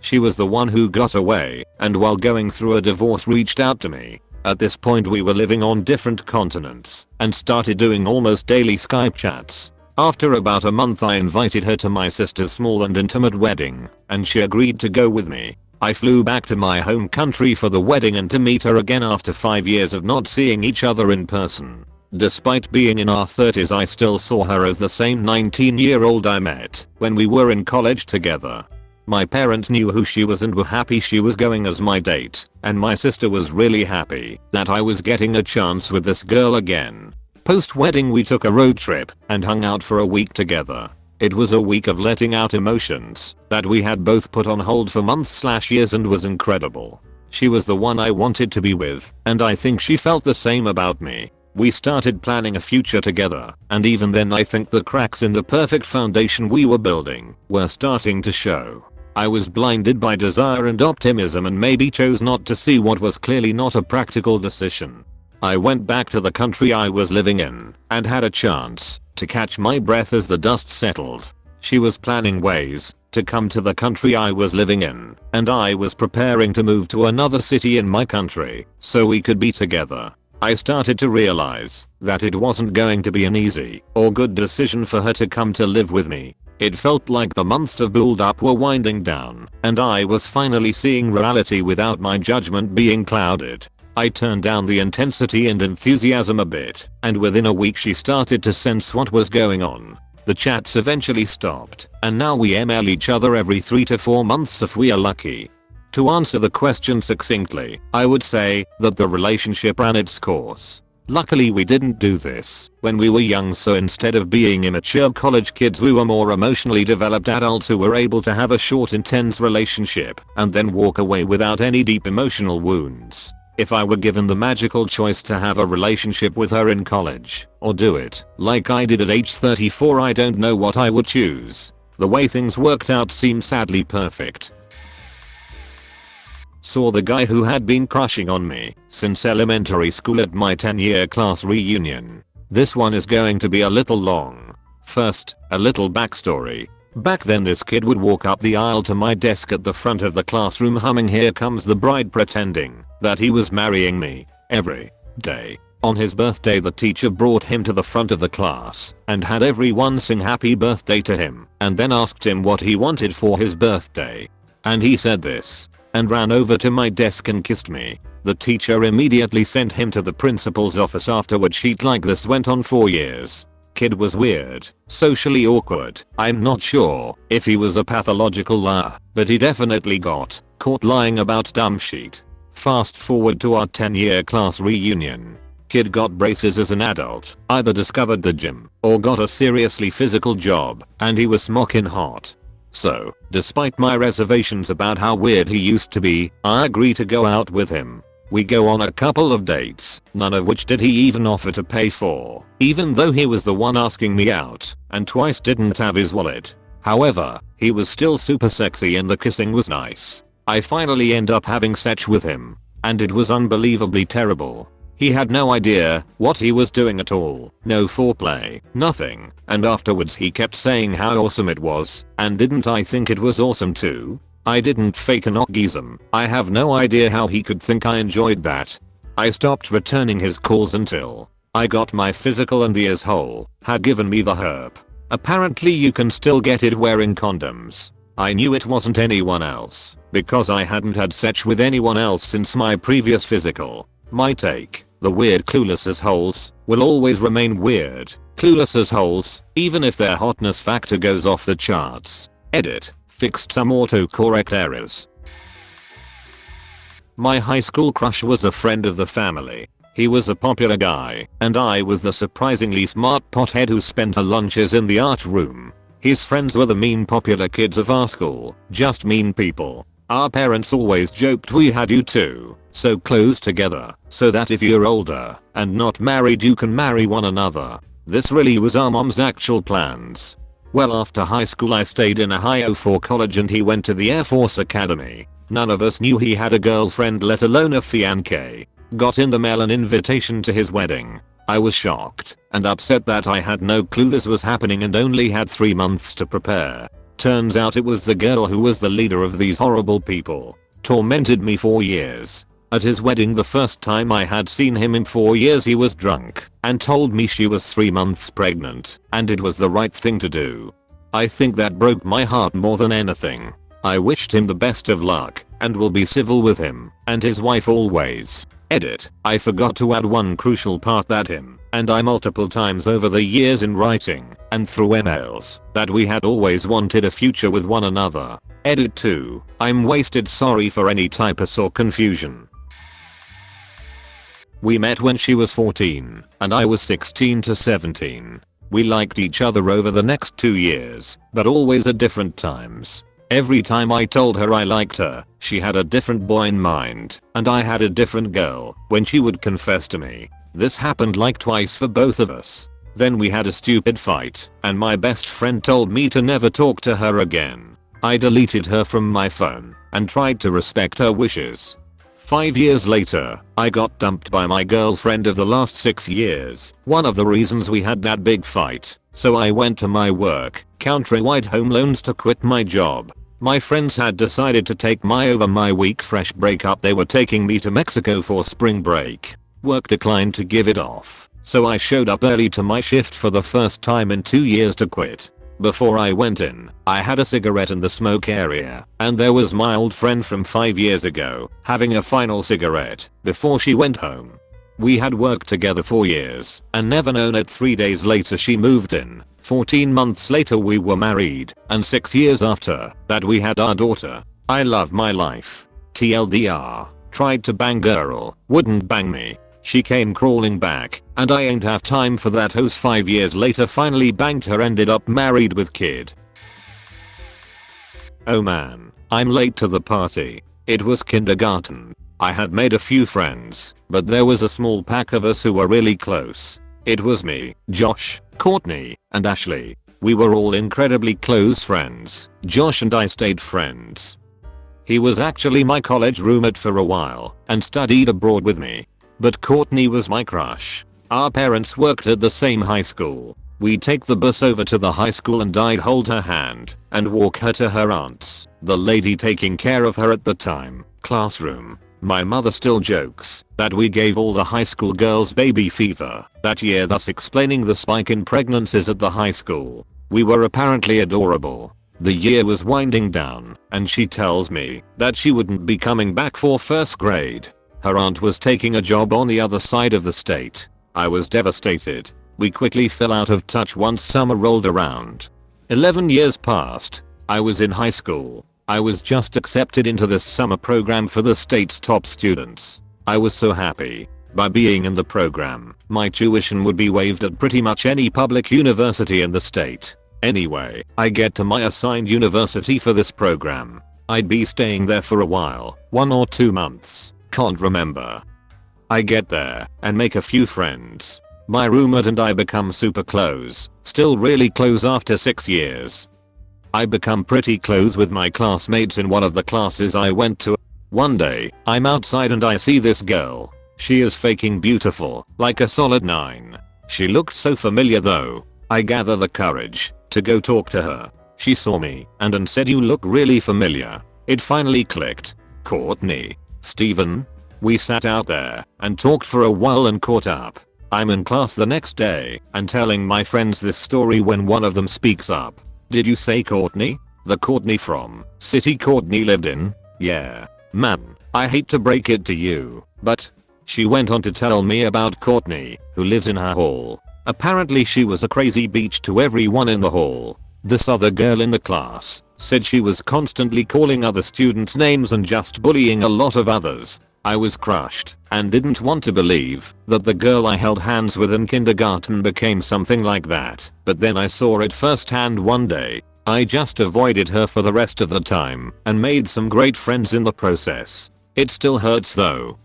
She was the one who got away and while going through a divorce reached out to me. At this point we were living on different continents and started doing almost daily Skype chats. After about a month I invited her to my sister's small and intimate wedding and she agreed to go with me. I flew back to my home country for the wedding and to meet her again after 5 years of not seeing each other in person. Despite being in our 30s I still saw her as the same 19-year-old I met when we were in college together. My parents knew who she was and were happy she was going as my date, and my sister was really happy that I was getting a chance with this girl again. Post-wedding we took a road trip and hung out for a week together. It was a week of letting out emotions that we had both put on hold for months/years and was incredible. She was the one I wanted to be with, and I think she felt the same about me. We started planning a future together, and even then I think the cracks in the perfect foundation we were building were starting to show. I was blinded by desire and optimism and maybe chose not to see what was clearly not a practical decision. I went back to the country I was living in and had a chance to catch my breath as the dust settled. She was planning ways to come to the country I was living in, and I was preparing to move to another city in my country so we could be together. I started to realize that it wasn't going to be an easy or good decision for her to come to live with me. It felt like the months of build up were winding down and I was finally seeing reality without my judgment being clouded. I turned down the intensity and enthusiasm a bit, and within a week she started to sense what was going on. The chats eventually stopped, and now we email each other every 3 to 4 months if we are lucky. To answer the question succinctly, I would say that the relationship ran its course. Luckily we didn't do this when we were young, so instead of being immature college kids we were more emotionally developed adults who were able to have a short intense relationship and then walk away without any deep emotional wounds. If I were given the magical choice to have a relationship with her in college or do it like I did at age 34, I don't know what I would choose. The way things worked out seemed sadly perfect. Saw the guy who had been crushing on me since elementary school at my 10-year class reunion. This one is going to be a little long. First, a little backstory. Back then this kid would walk up the aisle to my desk at the front of the classroom humming "Here Comes the Bride," pretending that he was marrying me every day. On his birthday the teacher brought him to the front of the class and had everyone sing happy birthday to him and then asked him what he wanted for his birthday. And he said this and ran over to my desk and kissed me. The teacher immediately sent him to the principal's office afterward. Shit like this went on for years. Kid was weird, socially awkward. I'm not sure if he was a pathological liar, but he definitely got caught lying about dumb shit. Fast forward to our 10-year class reunion. Kid got braces as an adult, either discovered the gym or got a seriously physical job, and he was smoking hot. So, despite my reservations about how weird he used to be, I agree to go out with him. We go on a couple of dates, none of which did he even offer to pay for, even though he was the one asking me out, and twice didn't have his wallet. However, he was still super sexy and the kissing was nice. I finally end up having sex with him, and it was unbelievably terrible. He had no idea what he was doing at all, no foreplay, nothing, and afterwards he kept saying how awesome it was, and didn't I think it was awesome too? I didn't fake an orgasm. I have no idea how he could think I enjoyed that. I stopped returning his calls until I got my physical and the asshole had given me the herp. Apparently you can still get it wearing condoms. I knew it wasn't anyone else because I hadn't had sex with anyone else since my previous physical. My take, the weird clueless assholes will always remain weird, clueless assholes, even if their hotness factor goes off the charts. Edit. Fixed some autocorrect errors. My high school crush was a friend of the family. He was a popular guy, and I was the surprisingly smart pothead who spent her lunches in the art room. His friends were the mean popular kids of our school, just mean people. Our parents always joked we had you two so close together, so that if you're older and not married you can marry one another. This really was our mom's actual plans. Well, after high school I stayed in Ohio for college and he went to the Air Force Academy. None of us knew he had a girlfriend, let alone a fiancé. Got in the mail an invitation to his wedding. I was shocked and upset that I had no clue this was happening and only had 3 months to prepare. Turns out it was the girl who was the leader of these horrible people. Tormented me for years. At his wedding, the first time I had seen him in 4 years, he was drunk and told me she was 3 months pregnant and it was the right thing to do. I think that broke my heart more than anything. I wished him the best of luck and will be civil with him and his wife always. Edit. I forgot to add one crucial part that him and I multiple times over the years in writing and through emails that we had always wanted a future with one another. Edit 2. I'm wasted, sorry for any typos or confusion. We met when she was 14 and I was 16 to 17. We liked each other over the next 2 years, but always at different times. Every time I told her I liked her, she had a different boy in mind, and I had a different girl when she would confess to me. This happened like twice for both of us. Then we had a stupid fight, and my best friend told me to never talk to her again. I deleted her from my phone and tried to respect her wishes. 5 years later, I got dumped by my girlfriend of the last 6 years, one of the reasons we had that big fight. So I went to my work, countrywide home loans to quit my job. My friends had decided to take my over my week fresh breakup. They were taking me to Mexico for spring break. Work declined to give it off, so I showed up early to my shift for the first time in 2 years to quit. Before I went in, I had a cigarette in the smoke area, and there was my old friend from 5 years ago, having a final cigarette, before she went home. We had worked together for years, and never known it. 3 days later she moved in, 14 months later we were married, and 6 years after that we had our daughter. I love my life. TLDR, tried to bang girl, wouldn't bang me. She came crawling back, and I ain't have time for that hose. 5 years later finally banged her, ended up married with kid. Oh man, I'm late to the party. It was kindergarten. I had made a few friends, but there was a small pack of us who were really close. It was me, Josh, Courtney, and Ashley. We were all incredibly close friends. Josh and I stayed friends. He was actually my college roommate for a while and studied abroad with me. But Courtney was my crush. Our parents worked at the same high school. We'd take the bus over to the high school and I'd hold her hand and walk her to her aunt's, the lady taking care of her at the time, classroom. My mother still jokes that we gave all the high school girls baby fever that year, thus explaining the spike in pregnancies at the high school. We were apparently adorable. The year was winding down and she tells me that she wouldn't be coming back for first grade. Her aunt was taking a job on the other side of the state. I was devastated. We quickly fell out of touch once summer rolled around. 11 years passed. I was in high school. I was just accepted into this summer program for the state's top students. I was so happy. By being in the program, my tuition would be waived at pretty much any public university in the state. Anyway, I get to my assigned university for this program. I'd be staying there for a while, 1 or 2 months, can't remember. I get there and make a few friends. My roommate and I become super close, still really close after 6 years. I become pretty close with my classmates in one of the classes I went to. One day, I'm outside and I see this girl. She is faking beautiful, like a solid 9. She looked so familiar though. I gather the courage to go talk to her. She saw me and said, "You look really familiar." It finally clicked. Courtney. Steven. We sat out there and talked for a while and caught up. I'm in class the next day and telling my friends this story when one of them speaks up. "Did you say Courtney? The Courtney from city Courtney lived in?" "Yeah. Man, I hate to break it to you, but..." She went on to tell me about Courtney, who lives in her hall. Apparently she was a crazy bitch to everyone in the hall. This other girl in the class said she was constantly calling other students names and just bullying a lot of others. I was crushed and didn't want to believe that the girl I held hands with in kindergarten became something like that, but then I saw it firsthand one day. I just avoided her for the rest of the time and made some great friends in the process. It still hurts though.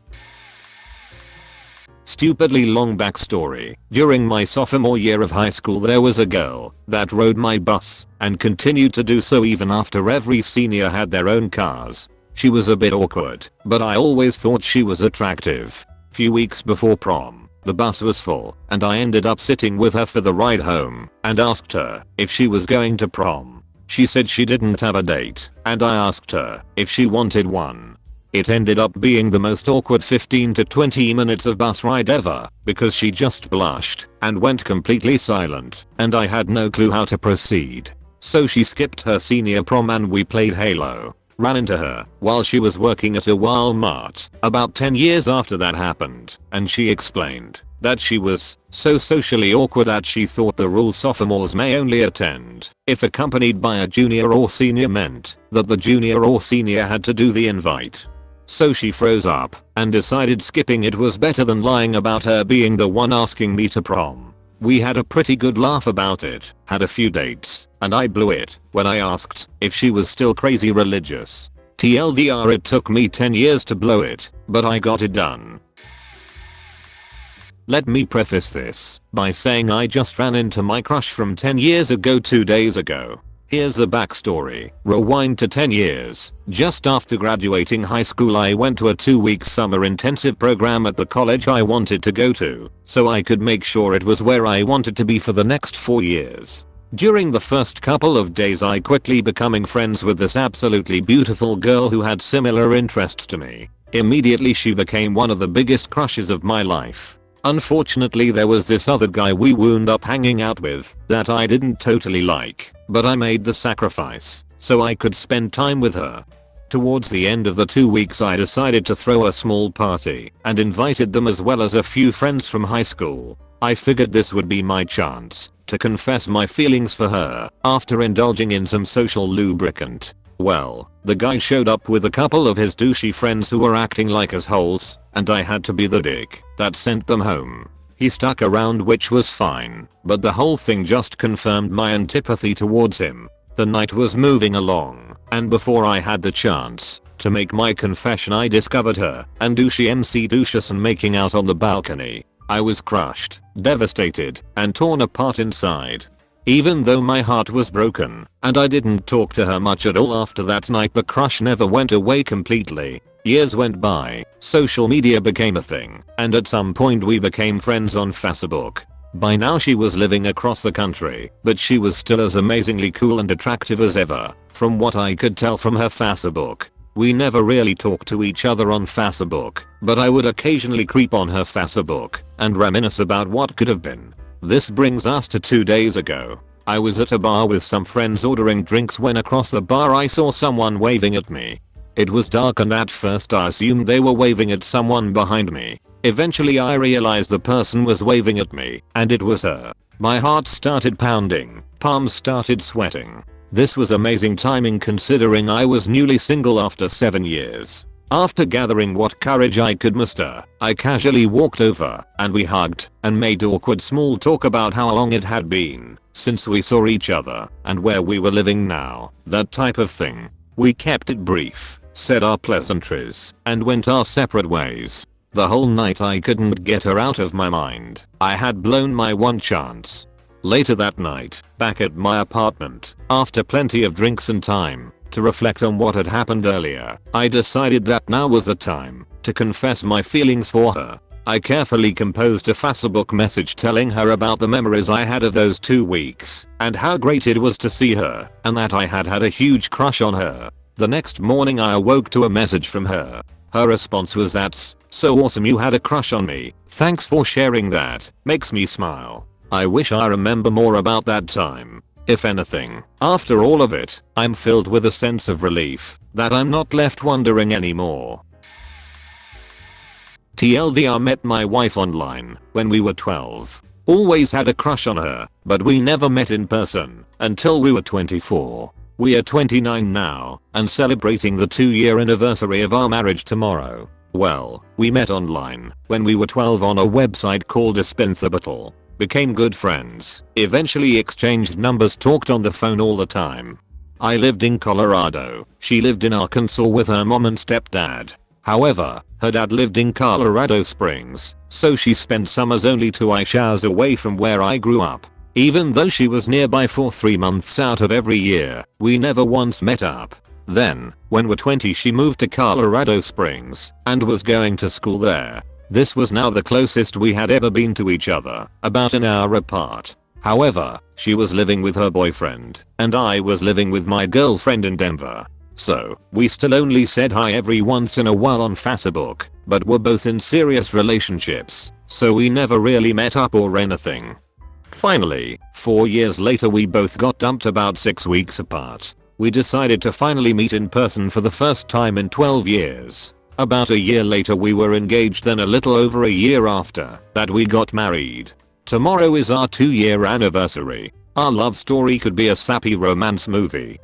Stupidly long backstory. During my sophomore year of high school there was a girl that rode my bus and continued to do so even after every senior had their own cars. She was a bit awkward, but I always thought she was attractive. Few weeks before prom, the bus was full and I ended up sitting with her for the ride home and asked her if she was going to prom. She said she didn't have a date and I asked her if she wanted one. It ended up being the most awkward 15 to 20 minutes of bus ride ever because she just blushed and went completely silent and I had no clue how to proceed. So she skipped her senior prom and we played Halo. Ran into her while she was working at a Walmart about 10 years after that happened and she explained that she was so socially awkward that she thought the rule sophomores may only attend if accompanied by a junior or senior meant that the junior or senior had to do the invite. So she froze up and decided skipping it was better than lying about her being the one asking me to prom. We had a pretty good laugh about it, had a few dates, and I blew it when I asked if she was still crazy religious. TLDR, it took me 10 years to blow it, but I got it done. Let me preface this by saying I just ran into my crush from 10 years ago 2 days ago. Here's the backstory. Rewind to 10 years. Just after graduating high school I went to a 2-week summer intensive program at the college I wanted to go to, so I could make sure it was where I wanted to be for the next 4 years. During the first couple of days I quickly becoming friends with this absolutely beautiful girl who had similar interests to me. Immediately she became one of the biggest crushes of my life. Unfortunately there was this other guy we wound up hanging out with that I didn't totally like, but I made the sacrifice so I could spend time with her. Towards the end of the 2 weeks I decided to throw a small party and invited them as well as a few friends from high school. I figured this would be my chance to confess my feelings for her after indulging in some social lubricant. Well, the guy showed up with a couple of his douchey friends who were acting like assholes, and I had to be the dick that sent them home. He stuck around, which was fine, but the whole thing just confirmed my antipathy towards him. The night was moving along, and before I had the chance to make my confession I discovered her and douchey MC Douchison making out on the balcony. I was crushed, devastated, and torn apart inside. Even though my heart was broken, and I didn't talk to her much at all after that night, the crush never went away completely. Years went by, social media became a thing, and at some point we became friends on Facebook. By now she was living across the country, but she was still as amazingly cool and attractive as ever, from what I could tell from her Facebook. We never really talked to each other on Facebook, but I would occasionally creep on her Facebook and reminisce about what could have been. This brings us to 2 days ago. I was at a bar with some friends ordering drinks when across the bar I saw someone waving at me. It was dark and at first I assumed they were waving at someone behind me. Eventually I realized the person was waving at me, and it was her. My heart started pounding, palms started sweating. This was amazing timing considering I was newly single after 7 years. After gathering what courage I could muster, I casually walked over, and we hugged, and made awkward small talk about how long it had been since we saw each other, and where we were living now, that type of thing. We kept it brief, said our pleasantries, and went our separate ways. The whole night I couldn't get her out of my mind. I had blown my one chance. Later that night, back at my apartment, after plenty of drinks and time to reflect on what had happened earlier, I decided that now was the time to confess my feelings for her. I carefully composed a Facebook message telling her about the memories I had of those 2 weeks, and how great it was to see her, and that I had had a huge crush on her. The next morning I awoke to a message from her. Her response was, "That's so awesome, you had a crush on me. Thanks for sharing that, makes me smile." I wish I remember more about that time. If anything, after all of it, I'm filled with a sense of relief that I'm not left wondering anymore. TLDR, met my wife online when we were 12. Always had a crush on her, but we never met in person until we were 24. We are 29 now and celebrating the 2-year anniversary of our marriage tomorrow. Well, we met online when we were 12 on a website called Espinthorbital. Became good friends, eventually exchanged numbers, talked on the phone all the time. I lived in Colorado, she lived in Arkansas with her mom and stepdad. However, her dad lived in Colorado Springs, so she spent summers only 2 hours away from where I grew up. Even though she was nearby for 3 months out of every year, we never once met up. Then, when we're 20, she moved to Colorado Springs and was going to school there. This was now the closest we had ever been to each other, about an hour apart. However, she was living with her boyfriend, and I was living with my girlfriend in Denver. So, we still only said hi every once in a while on Facebook, but were both in serious relationships, so we never really met up or anything. Finally, 4 years later we both got dumped about 6 weeks apart. We decided to finally meet in person for the first time in 12 years. About a year later we were engaged, then a little over a year after that we got married. Tomorrow is our 2-year anniversary. Our love story could be a sappy romance movie.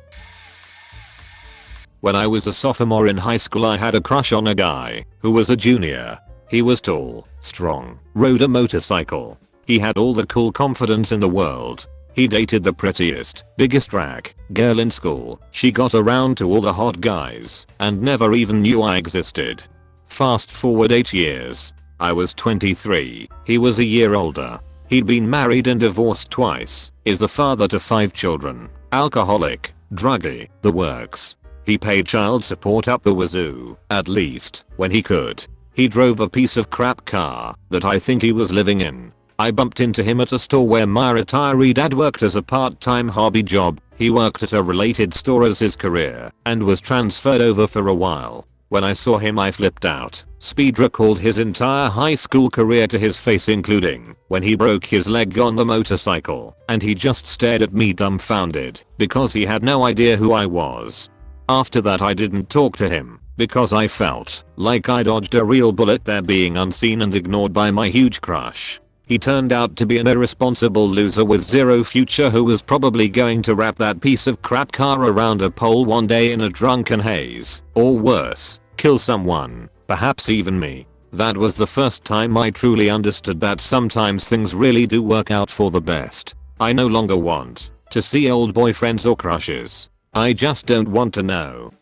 When I was a sophomore in high school I had a crush on a guy who was a junior. He was tall, strong, rode a motorcycle. He had all the cool confidence in the world. He dated the prettiest, biggest rag girl in school. She got around to all the hot guys and never even knew I existed. Fast forward 8 years. I was 23. He was a year older. He'd been married and divorced twice. Is the father to 5 children. Alcoholic, druggy, the works. He paid child support up the wazoo, at least, when he could. He drove a piece of crap car that I think he was living in. I bumped into him at a store where my retiree dad worked as a part-time hobby job. He worked at a related store as his career and was transferred over for a while. When I saw him I flipped out. Speed recalled his entire high school career to his face, including when he broke his leg on the motorcycle, and he just stared at me dumbfounded because he had no idea who I was. After that I didn't talk to him because I felt like I dodged a real bullet there, being unseen and ignored by my huge crush. He turned out to be an irresponsible loser with zero future who was probably going to wrap that piece of crap car around a pole one day in a drunken haze, or worse, kill someone, perhaps even me. That was the first time I truly understood that sometimes things really do work out for the best. I no longer want to see old boyfriends or crushes. I just don't want to know.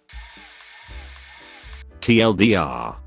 TLDR.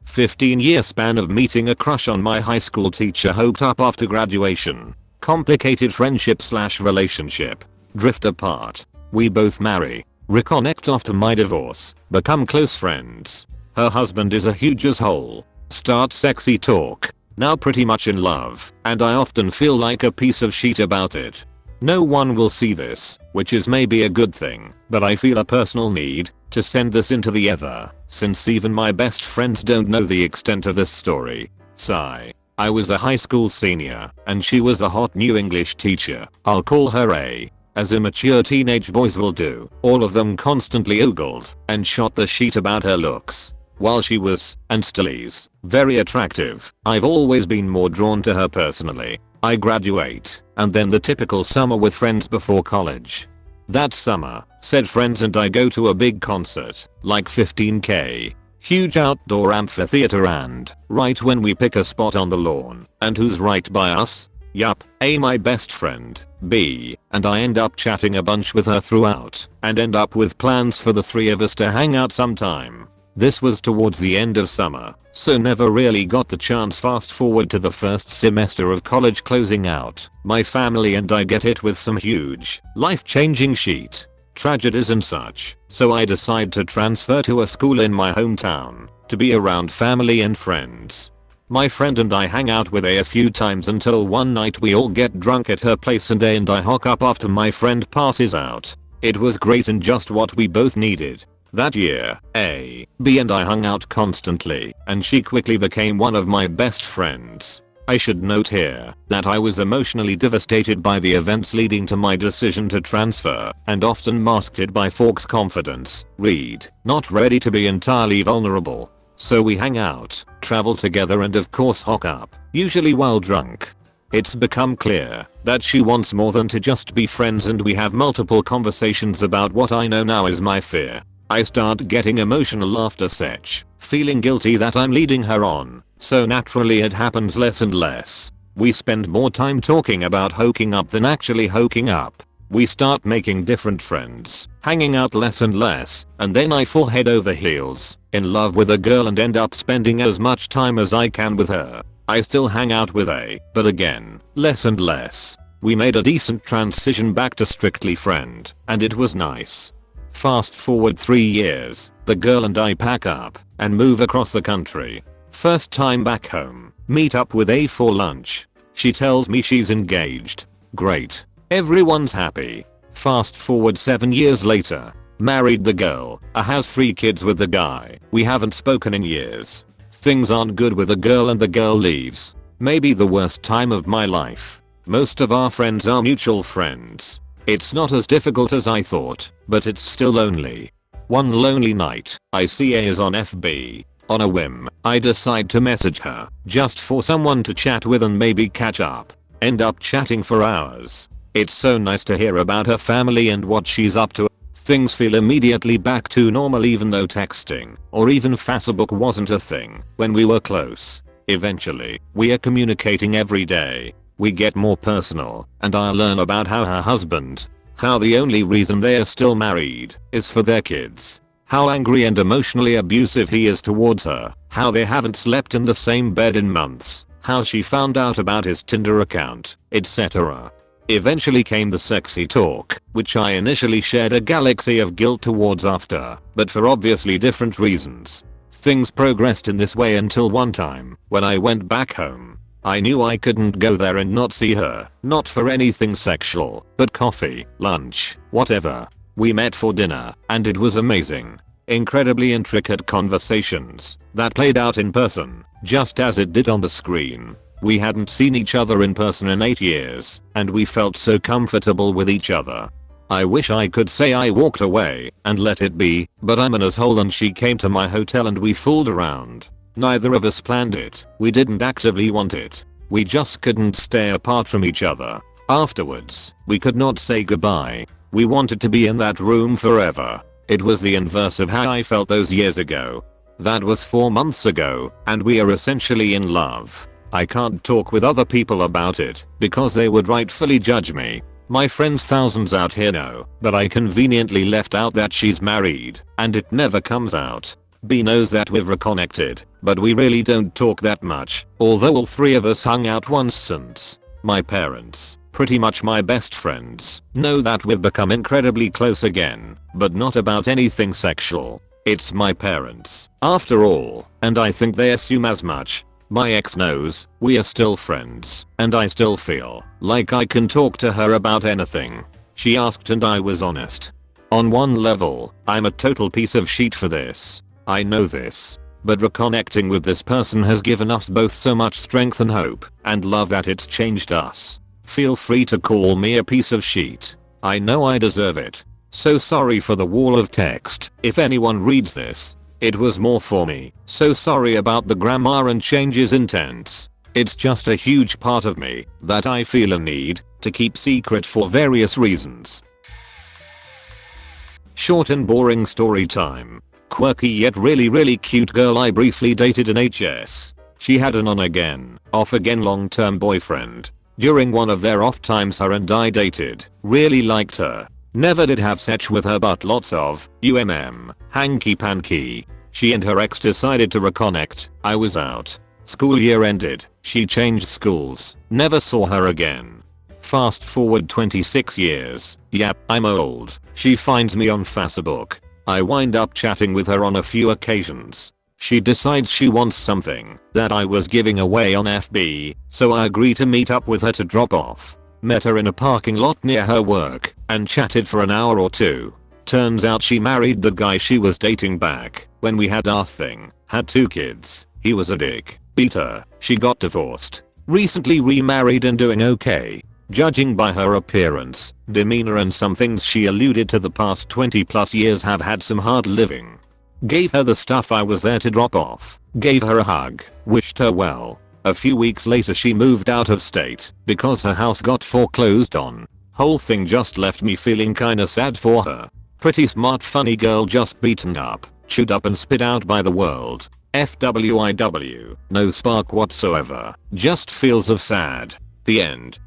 15-year span of meeting a crush on my high school teacher, hooked up after graduation. Complicated friendship/relationship. Drift apart. We both marry. Reconnect after my divorce. Become close friends. Her husband is a huge asshole. Start sexy talk. Now pretty much in love, and I often feel like a piece of shit about it. No one will see this, which is maybe a good thing, but I feel a personal need to send this into the ether, since even my best friends don't know the extent of this story. Sigh. I was a high school senior, and she was a hot new English teacher. I'll call her A. as immature teenage boys will do. All of them constantly ogled and shot the sheet about her looks. While she was, and still is, very attractive, I've always been more drawn to her personally. I graduate, and then the typical summer with friends before college. That summer, said friends and I go to a big concert, like 15k. Huge outdoor amphitheater, and right when we pick a spot on the lawn, and who's right by us? Yup, A, my best friend, B, and I end up chatting a bunch with her throughout, and end up with plans for the three of us to hang out sometime. This was towards the end of summer, so never really got the chance. Fast forward to the first semester of college closing out, my family and I get hit with some huge, life-changing shit, tragedies and such, so I decide to transfer to a school in my hometown, to be around family and friends. My friend and I hang out with A few times until one night we all get drunk at her place and A and I hook up after my friend passes out. It was great and just what we both needed. That year, A, B and I hung out constantly, and she quickly became one of my best friends. I should note here that I was emotionally devastated by the events leading to my decision to transfer, and often masked it by false confidence. Read, not ready to be entirely vulnerable. So we hang out, travel together and of course hook up, usually while drunk. It's become clear that she wants more than to just be friends, and we have multiple conversations about what I know now is my fear. I start getting emotional after such, feeling guilty that I'm leading her on, so naturally it happens less and less. We spend more time talking about hooking up than actually hooking up. We start making different friends, hanging out less and less, and then I fall head over heels in love with a girl and end up spending as much time as I can with her. I still hang out with A, but again, less and less. We made a decent transition back to strictly friend, and it was nice. Fast forward 3 years, the girl and I pack up and move across the country. First time back home, meet up with A for lunch. She tells me she's engaged. Great. Everyone's happy. Fast forward 7 years later, married the girl, has 3 kids with the guy. We haven't spoken in years. Things aren't good with the girl and the girl leaves. Maybe the worst time of my life. Most of our friends are mutual friends. It's not as difficult as I thought, but it's still lonely. One lonely night, I see A is on FB. On a whim, I decide to message her, just for someone to chat with and maybe catch up. End up chatting for hours. It's so nice to hear about her family and what she's up to. Things feel immediately back to normal, even though texting, or even Facebook wasn't a thing when we were close. Eventually, we are communicating every day. We get more personal, and I learn about how her husband, how the only reason they are still married is for their kids, how angry and emotionally abusive he is towards her, how they haven't slept in the same bed in months, how she found out about his Tinder account, etc. Eventually came the sexy talk, which I initially shared a galaxy of guilt towards after, but for obviously different reasons. Things progressed in this way until one time, when I went back home. I knew I couldn't go there and not see her, not for anything sexual, but coffee, lunch, whatever. We met for dinner, and it was amazing. Incredibly intricate conversations that played out in person, just as it did on the screen. We hadn't seen each other in person in 8 years, and we felt so comfortable with each other. I wish I could say I walked away and let it be, but I'm an asshole and she came to my hotel and we fooled around. Neither of us planned it. We didn't actively want it. We just couldn't stay apart from each other. Afterwards, we could not say goodbye. We wanted to be in that room forever. It was the inverse of how I felt those years ago. That was 4 months ago, and we are essentially in love. I can't talk with other people about it, because they would rightfully judge me. My friends thousands out here know, but I conveniently left out that she's married, and it never comes out. B knows that we've reconnected, but we really don't talk that much, although all 3 of us hung out once since. My parents, pretty much my best friends, know that we've become incredibly close again, but not about anything sexual. It's my parents, after all, and I think they assume as much. My ex knows we are still friends, and I still feel like I can talk to her about anything. She asked and I was honest. On one level, I'm a total piece of shit for this. I know this. But reconnecting with this person has given us both so much strength and hope and love that it's changed us. Feel free to call me a piece of shit. I know I deserve it. So sorry for the wall of text if anyone reads this. It was more for me. So sorry about the grammar and changes in tense. It's just a huge part of me that I feel a need to keep secret for various reasons. Short and boring story time. Quirky yet really cute girl I briefly dated in HS. She had an on again, off again long-term boyfriend. During one of their off times her and I dated. Really liked her. Never did have sex with her but lots of hanky panky. She and her ex decided to reconnect. I was out. School year ended. She changed schools. Never saw her again. Fast forward 26 years. Yep, I'm old. She finds me on Facebook. I wind up chatting with her on a few occasions. She decides she wants something that I was giving away on FB, so I agree to meet up with her to drop off. Met her in a parking lot near her work and chatted for an hour or two. Turns out she married the guy she was dating back when we had our thing. Had 2 kids. He was a dick. Beat her. She got divorced. Recently remarried and doing okay. Judging by her appearance, demeanor and some things she alluded to the past 20+ years have had some hard living. Gave her the stuff I was there to drop off. Gave her a hug. Wished her well. A few weeks later she moved out of state because her house got foreclosed on. Whole thing just left me feeling kinda sad for her. Pretty smart funny girl just beaten up, chewed up and spit out by the world. FWIW. No spark whatsoever. Just feels of sad. The end.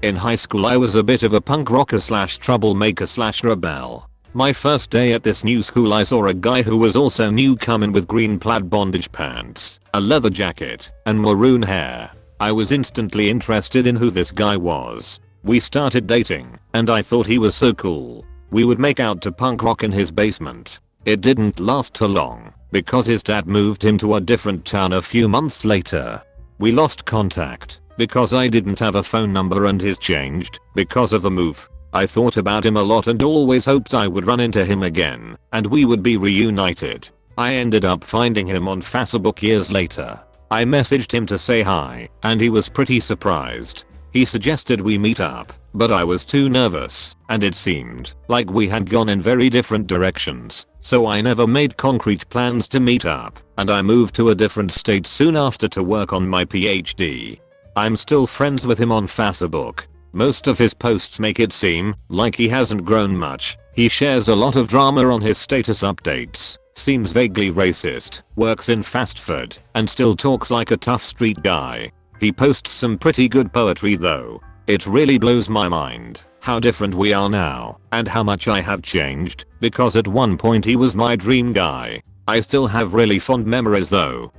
In high school I was a bit of a punk rocker / troublemaker / rebel. My first day at this new school I saw a guy who was also new coming with green plaid bondage pants, a leather jacket, and maroon hair. I was instantly interested in who this guy was. We started dating, and I thought he was so cool. We would make out to punk rock in his basement. It didn't last too long, because his dad moved him to a different town a few months later. We lost contact, because I didn't have a phone number and his changed, because of the move. I thought about him a lot and always hoped I would run into him again, and we would be reunited. I ended up finding him on Facebook years later. I messaged him to say hi, and he was pretty surprised. He suggested we meet up, but I was too nervous, and it seemed like we had gone in very different directions, so I never made concrete plans to meet up, and I moved to a different state soon after to work on my PhD. I'm still friends with him on Facebook. Most of his posts make it seem like he hasn't grown much. He shares a lot of drama on his status updates, seems vaguely racist, works in fast food, and still talks like a tough street guy. He posts some pretty good poetry though. It really blows my mind how different we are now and how much I have changed, because at one point he was my dream guy. I still have really fond memories though.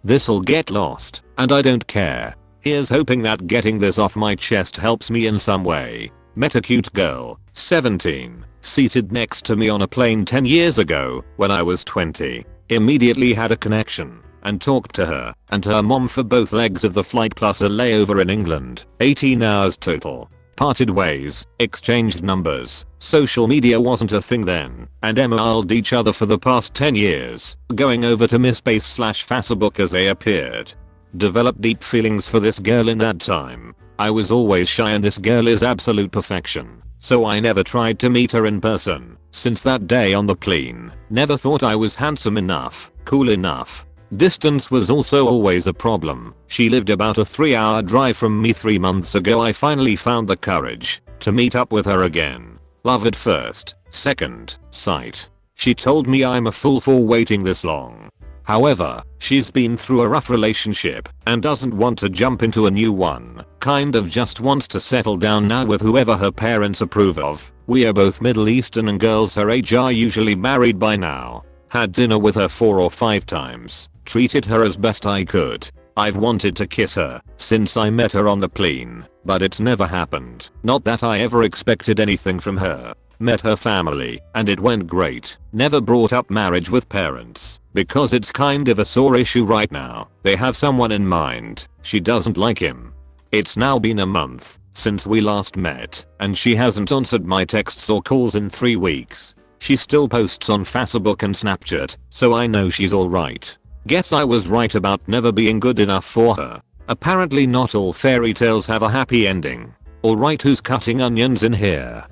This'll get lost, and I don't care. Here's hoping that getting this off my chest helps me in some way. Met a cute girl, 17, seated next to me on a plane 10 years ago when I was 20. Immediately had a connection and talked to her and her mom for both legs of the flight plus a layover in England. 18 hours total. Parted ways, exchanged numbers. Social media wasn't a thing then, and emailed each other for the past 10 years, going over to MySpace / Facebook as they appeared. Developed deep feelings for this girl in that time. I was always shy and this girl is absolute perfection, so I never tried to meet her in person. Since that day on the plane, never thought I was handsome enough, cool enough. Distance was also always a problem. She lived about a 3-hour drive from me. 3 months ago I finally found the courage to meet up with her again. Love at first, second sight. She told me I'm a fool for waiting this long. However, she's been through a rough relationship and doesn't want to jump into a new one. Kind of just wants to settle down now with whoever her parents approve of. We are both Middle Eastern and girls her age are usually married by now. Had dinner with her 4 or 5 times. Treated her as best I could. I've wanted to kiss her since I met her on the plane, but it's never happened. Not that I ever expected anything from her. Met her family and it went great. Never brought up marriage with parents because it's kind of a sore issue right now. They have someone in mind. She doesn't like him. It's now been a month since we last met and she hasn't answered my texts or calls in 3 weeks. She still posts on Facebook and Snapchat, so I know she's alright. Guess I was right about never being good enough for her. Apparently not all fairy tales have a happy ending. Alright, who's cutting onions in here?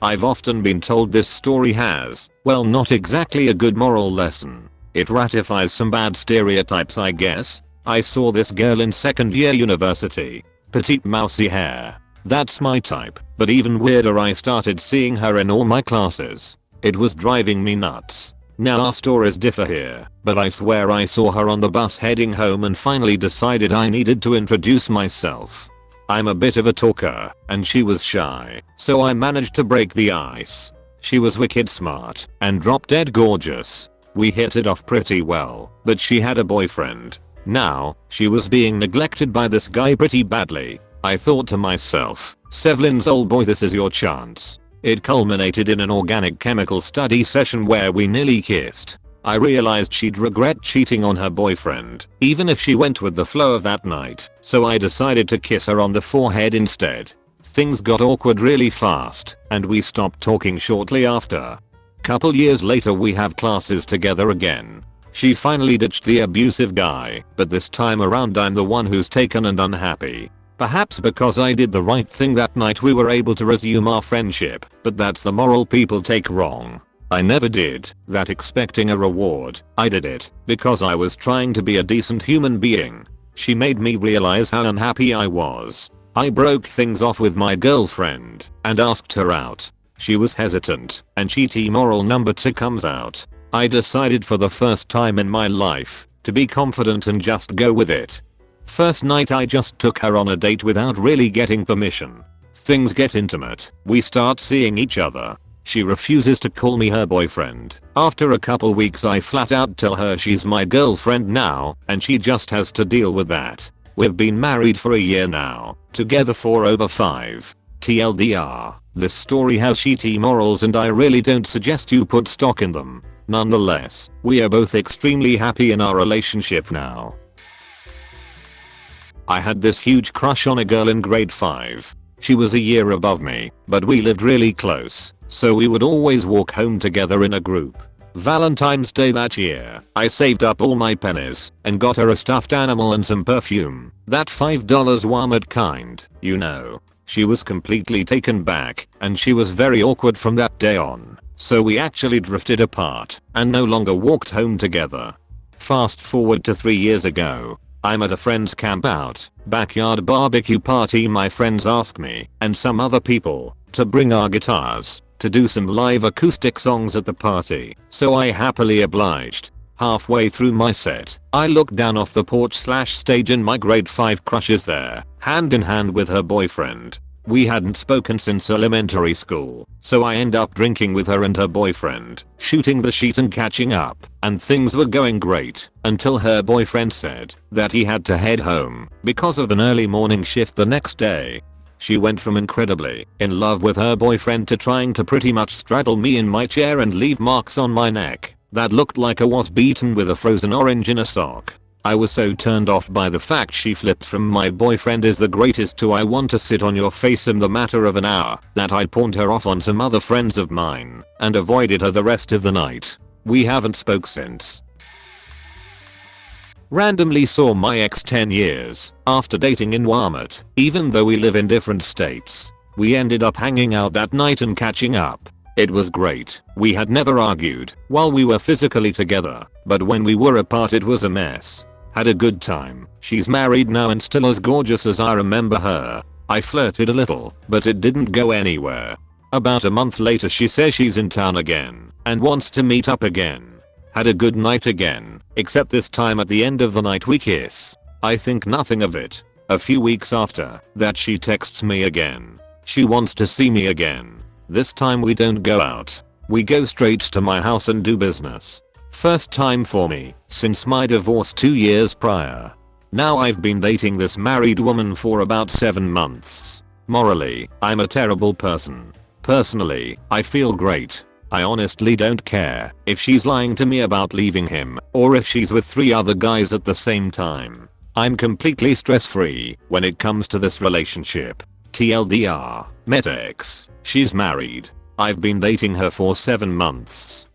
I've often been told this story has, well, not exactly a good moral lesson. It ratifies some bad stereotypes, I guess. I saw this girl in second year university. Petite mousy hair. That's my type, but even weirder, I started seeing her in all my classes. It was driving me nuts. Now our stories differ here, but I swear I saw her on the bus heading home and finally decided I needed to introduce myself. I'm a bit of a talker, and she was shy, so I managed to break the ice. She was wicked smart, and drop dead gorgeous. We hit it off pretty well, but she had a boyfriend. Now, she was being neglected by this guy pretty badly. I thought to myself, Sevlin's old boy, this is your chance. It culminated in an organic chemical study session where we nearly kissed. I realized she'd regret cheating on her boyfriend, even if she went with the flow of that night, so I decided to kiss her on the forehead instead. Things got awkward really fast, and we stopped talking shortly after. Couple years later we have classes together again. She finally ditched the abusive guy, but this time around I'm the one who's taken and unhappy. Perhaps because I did the right thing that night we were able to resume our friendship, but that's the moral people take wrong. I never did that expecting a reward. I did it because I was trying to be a decent human being. She made me realize how unhappy I was. I broke things off with my girlfriend and asked her out. She was hesitant, and cheaty moral number 2 comes out. I decided for the first time in my life to be confident and just go with it. First night I just took her on a date without really getting permission. Things get intimate. We start seeing each other. She refuses to call me her boyfriend. After a couple weeks I flat out tell her she's my girlfriend now, and she just has to deal with that. We've been married for a year now, together for over 5. TLDR, this story has shitty morals and I really don't suggest you put stock in them. Nonetheless, we are both extremely happy in our relationship now. I had this huge crush on a girl in grade 5. She was a year above me, but we lived really close, so we would always walk home together in a group. Valentine's Day that year, I saved up all my pennies and got her a stuffed animal and some perfume. That $5 Walmart kind, you know. She was completely taken back, and she was very awkward from that day on. So we actually drifted apart and no longer walked home together. Fast forward to 3 years ago. I'm at a friend's camp out, backyard barbecue party. My friends ask me, and some other people, to bring our guitars, to do some live acoustic songs at the party, so I happily obliged. Halfway through my set, I look down off the porch/stage and my grade 5 crush is there, hand in hand with her boyfriend. We hadn't spoken since elementary school, so I end up drinking with her and her boyfriend, shooting the shit and catching up, and things were going great until her boyfriend said that he had to head home because of an early morning shift the next day. She went from incredibly in love with her boyfriend to trying to pretty much straddle me in my chair and leave marks on my neck that looked like I was beaten with a frozen orange in a sock. I was so turned off by the fact she flipped from my boyfriend is the greatest to I want to sit on your face in the matter of an hour that I pawned her off on some other friends of mine and avoided her the rest of the night. We haven't spoke since. Randomly saw my ex 10 years after dating in Walmart, even though we live in different states. We ended up hanging out that night and catching up. It was great. We had never argued while we were physically together, but when we were apart it was a mess. Had a good time. She's married now and still as gorgeous as I remember her. I flirted a little, but it didn't go anywhere. About a month later she says she's in town again and wants to meet up again. Had a good night again, except this time at the end of the night we kiss. I think nothing of it. A few weeks after that she texts me again. She wants to see me again. This time we don't go out. We go straight to my house and do business. First time for me since my divorce 2 years prior. Now I've been dating this married woman for about 7 months. Morally, I'm a terrible person. Personally, I feel great. I honestly don't care if she's lying to me about leaving him or if she's with 3 other guys at the same time. I'm completely stress free when it comes to this relationship. TLDR, Metax, she's married. I've been dating her for 7 months.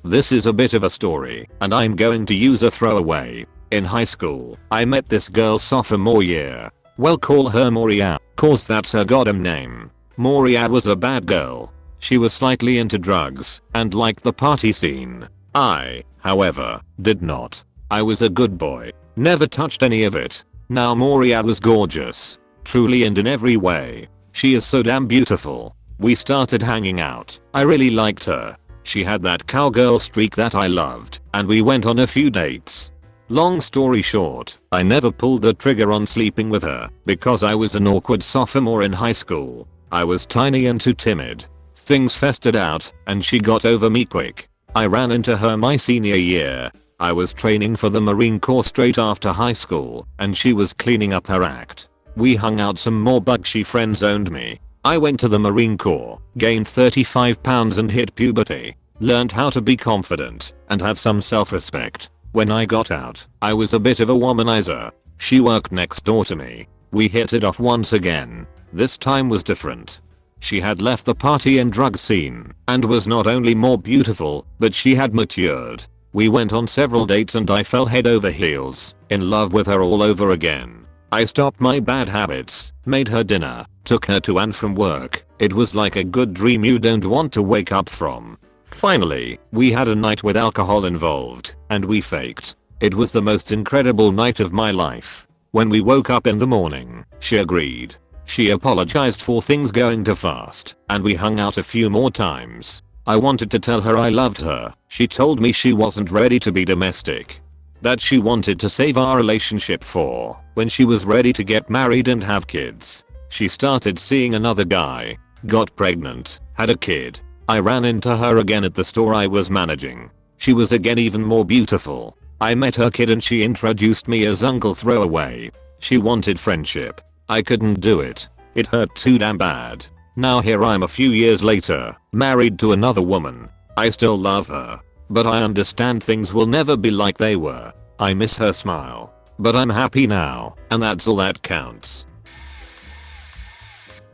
This is a bit of a story, and I'm going to use a throwaway. In high school, I met this girl sophomore year. We'll call her Moria, cause that's her goddamn name. Moria was a bad girl. She was slightly into drugs and liked the party scene. I, however, did not. I was a good boy. Never touched any of it. Now Moria was gorgeous. Truly and in every way. She is so damn beautiful. We started hanging out. I really liked her. She had that cowgirl streak that I loved, and we went on a few dates. Long story short, I never pulled the trigger on sleeping with her because I was an awkward sophomore in high school. I was tiny and too timid. Things festered out, and she got over me quick. I ran into her my senior year. I was training for the Marine Corps straight after high school, and she was cleaning up her act. We hung out some more but she friend-zoned me. I went to the Marine Corps, gained 35 pounds and hit puberty. Learned how to be confident and have some self-respect. When I got out, I was a bit of a womanizer. She worked next door to me. We hit it off once again. This time was different. She had left the party and drug scene and was not only more beautiful, but she had matured. We went on several dates and I fell head over heels in love with her all over again. I stopped my bad habits, made her dinner, took her to and from work. It was like a good dream you don't want to wake up from. Finally, we had a night with alcohol involved, and we faked. It was the most incredible night of my life. When we woke up in the morning, she agreed. She apologized for things going too fast, and we hung out a few more times. I wanted to tell her I loved her. She told me she wasn't ready to be domestic. That she wanted to save our relationship for when she was ready to get married and have kids. She started seeing another guy, got pregnant, had a kid. I ran into her again at the store I was managing. She was again even more beautiful. I met her kid and she introduced me as Uncle Throwaway. She wanted friendship. I couldn't do it. It hurt too damn bad. Now here I'm a few years later, married to another woman. I still love her. But I understand things will never be like they were. I miss her smile. But I'm happy now, and that's all that counts.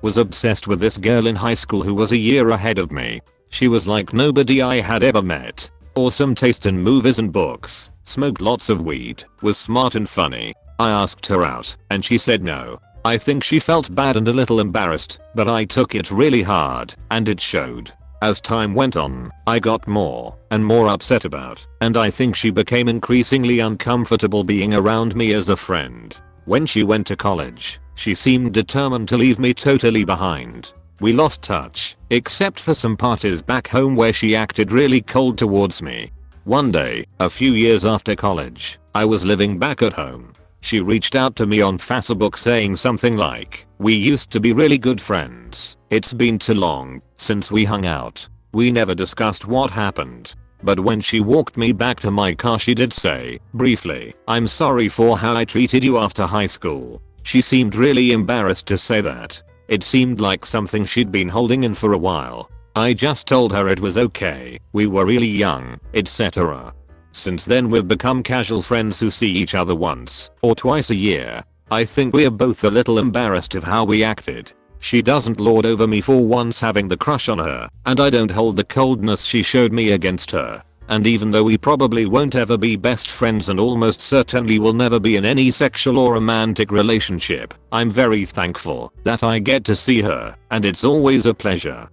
Was obsessed with this girl in high school who was a year ahead of me. She was like nobody I had ever met. Awesome taste in movies and books, smoked lots of weed, was smart and funny. I asked her out, and she said no. I think she felt bad and a little embarrassed, but I took it really hard, and it showed. As time went on, I got more and more upset about, and I think she became increasingly uncomfortable being around me as a friend. When she went to college, she seemed determined to leave me totally behind. We lost touch, except for some parties back home where she acted really cold towards me. One day, a few years after college, I was living back at home. She reached out to me on Facebook saying something like, "We used to be really good friends. It's been too long since we hung out." We never discussed what happened. But when she walked me back to my car she did say, briefly, "I'm sorry for how I treated you after high school." She seemed really embarrassed to say that. It seemed like something she'd been holding in for a while. I just told her it was okay, we were really young, etc. Since then we've become casual friends who see each other once or twice a year. I think we're both a little embarrassed of how we acted. She doesn't lord over me for once having the crush on her, and I don't hold the coldness she showed me against her. And even though we probably won't ever be best friends and almost certainly will never be in any sexual or romantic relationship, I'm very thankful that I get to see her, and it's always a pleasure.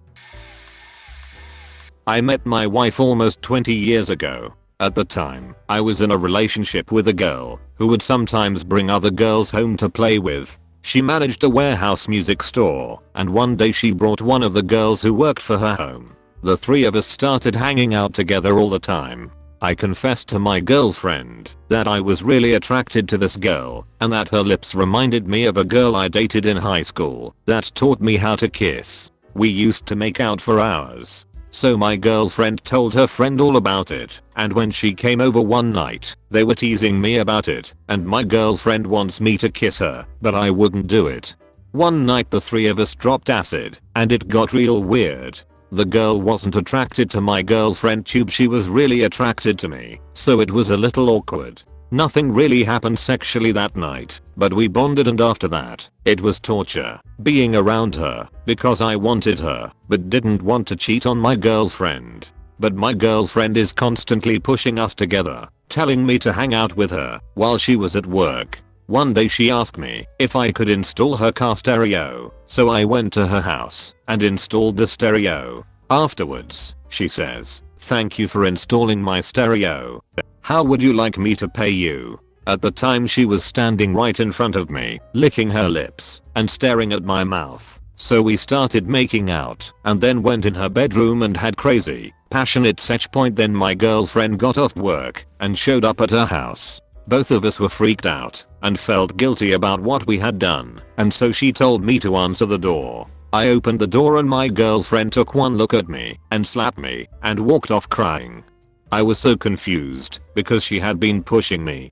I met my wife almost 20 years ago. At the time, I was in a relationship with a girl who would sometimes bring other girls home to play with. She managed a warehouse music store, and one day she brought one of the girls who worked for her home. The three of us started hanging out together all the time. I confessed to my girlfriend that I was really attracted to this girl, and that her lips reminded me of a girl I dated in high school that taught me how to kiss. We used to make out for hours. So my girlfriend told her friend all about it, and when she came over one night, they were teasing me about it, and my girlfriend wants me to kiss her, but I wouldn't do it. One night the three of us dropped acid, and it got real weird. The girl wasn't attracted to my girlfriend tube, she was really attracted to me, so it was a little awkward. Nothing really happened sexually that night, but we bonded, and after that, it was torture being around her because I wanted her but didn't want to cheat on my girlfriend. but my girlfriend is constantly pushing us together, telling me to hang out with her while she was at work. One day she asked me if I could install her car stereo, so I went to her house and installed the stereo. Afterwards, she says, "Thank you for installing my stereo. How would you like me to pay you?" At the time she was standing right in front of me, licking her lips and staring at my mouth. So we started making out and then went in her bedroom and had crazy, passionate sex. Then my girlfriend got off work and showed up at her house. Both of us were freaked out and felt guilty about what we had done, and so she told me to answer the door. I opened the door and my girlfriend took one look at me and slapped me and walked off crying. I was so confused because she had been pushing me,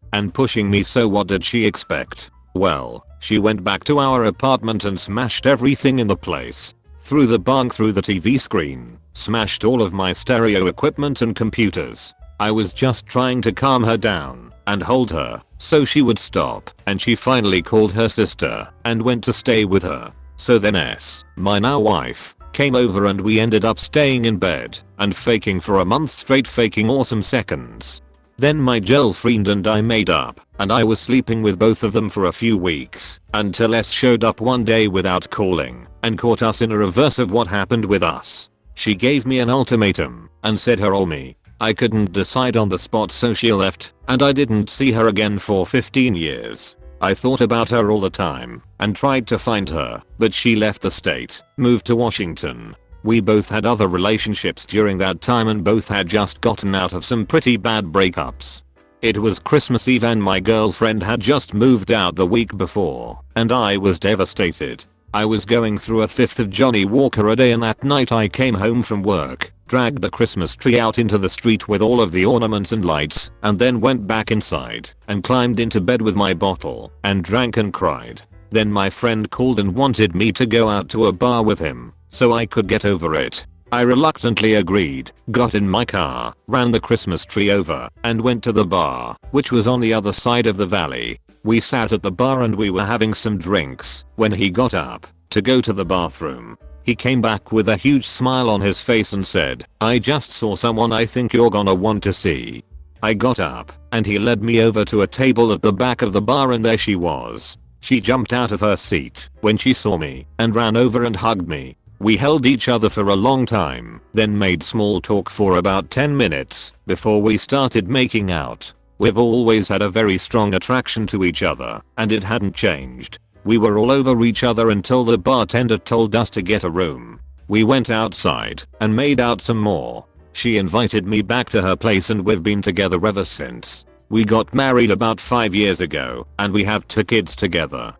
so what did she expect? Well, she went back to our apartment and smashed everything in the place. Threw the bunk through the TV screen, smashed all of my stereo equipment and computers. I was just trying to calm her down and hold her so she would stop, and she finally called her sister and went to stay with her. So then my now wife, came over and we ended up staying in bed and faking for a month straight, faking awesome seconds. Then my girlfriend and I made up, and I was sleeping with both of them for a few weeks until S showed up one day without calling and caught us in a reverse of what happened with us. She gave me an ultimatum and said her or me. I couldn't decide on the spot, so she left and I didn't see her again for 15 years. I thought about her all the time and tried to find her, but she left the state, moved to Washington. We both had other relationships during that time and both had just gotten out of some pretty bad breakups. It was Christmas Eve and my girlfriend had just moved out the week before, and I was devastated. I was going through a fifth of Johnny Walker a day, and that night I came home from work, dragged the Christmas tree out into the street with all of the ornaments and lights, and then went back inside and climbed into bed with my bottle and drank and cried. Then my friend called and wanted me to go out to a bar with him so I could get over it. I reluctantly agreed, got in my car, ran the Christmas tree over, and went to the bar, which was on the other side of the valley. We sat at the bar and we were having some drinks when he got up to go to the bathroom. He came back with a huge smile on his face and said, "I just saw someone I think you're gonna want to see." I got up and he led me over to a table at the back of the bar, and there she was. She jumped out of her seat when she saw me and ran over and hugged me. We held each other for a long time, then made small talk for about 10 minutes before we started making out. We've always had a very strong attraction to each other, and it hadn't changed. We were all over each other until the bartender told us to get a room. We went outside and made out some more. She invited me back to her place and we've been together ever since. We got married about 5 years ago and we have 2 kids together.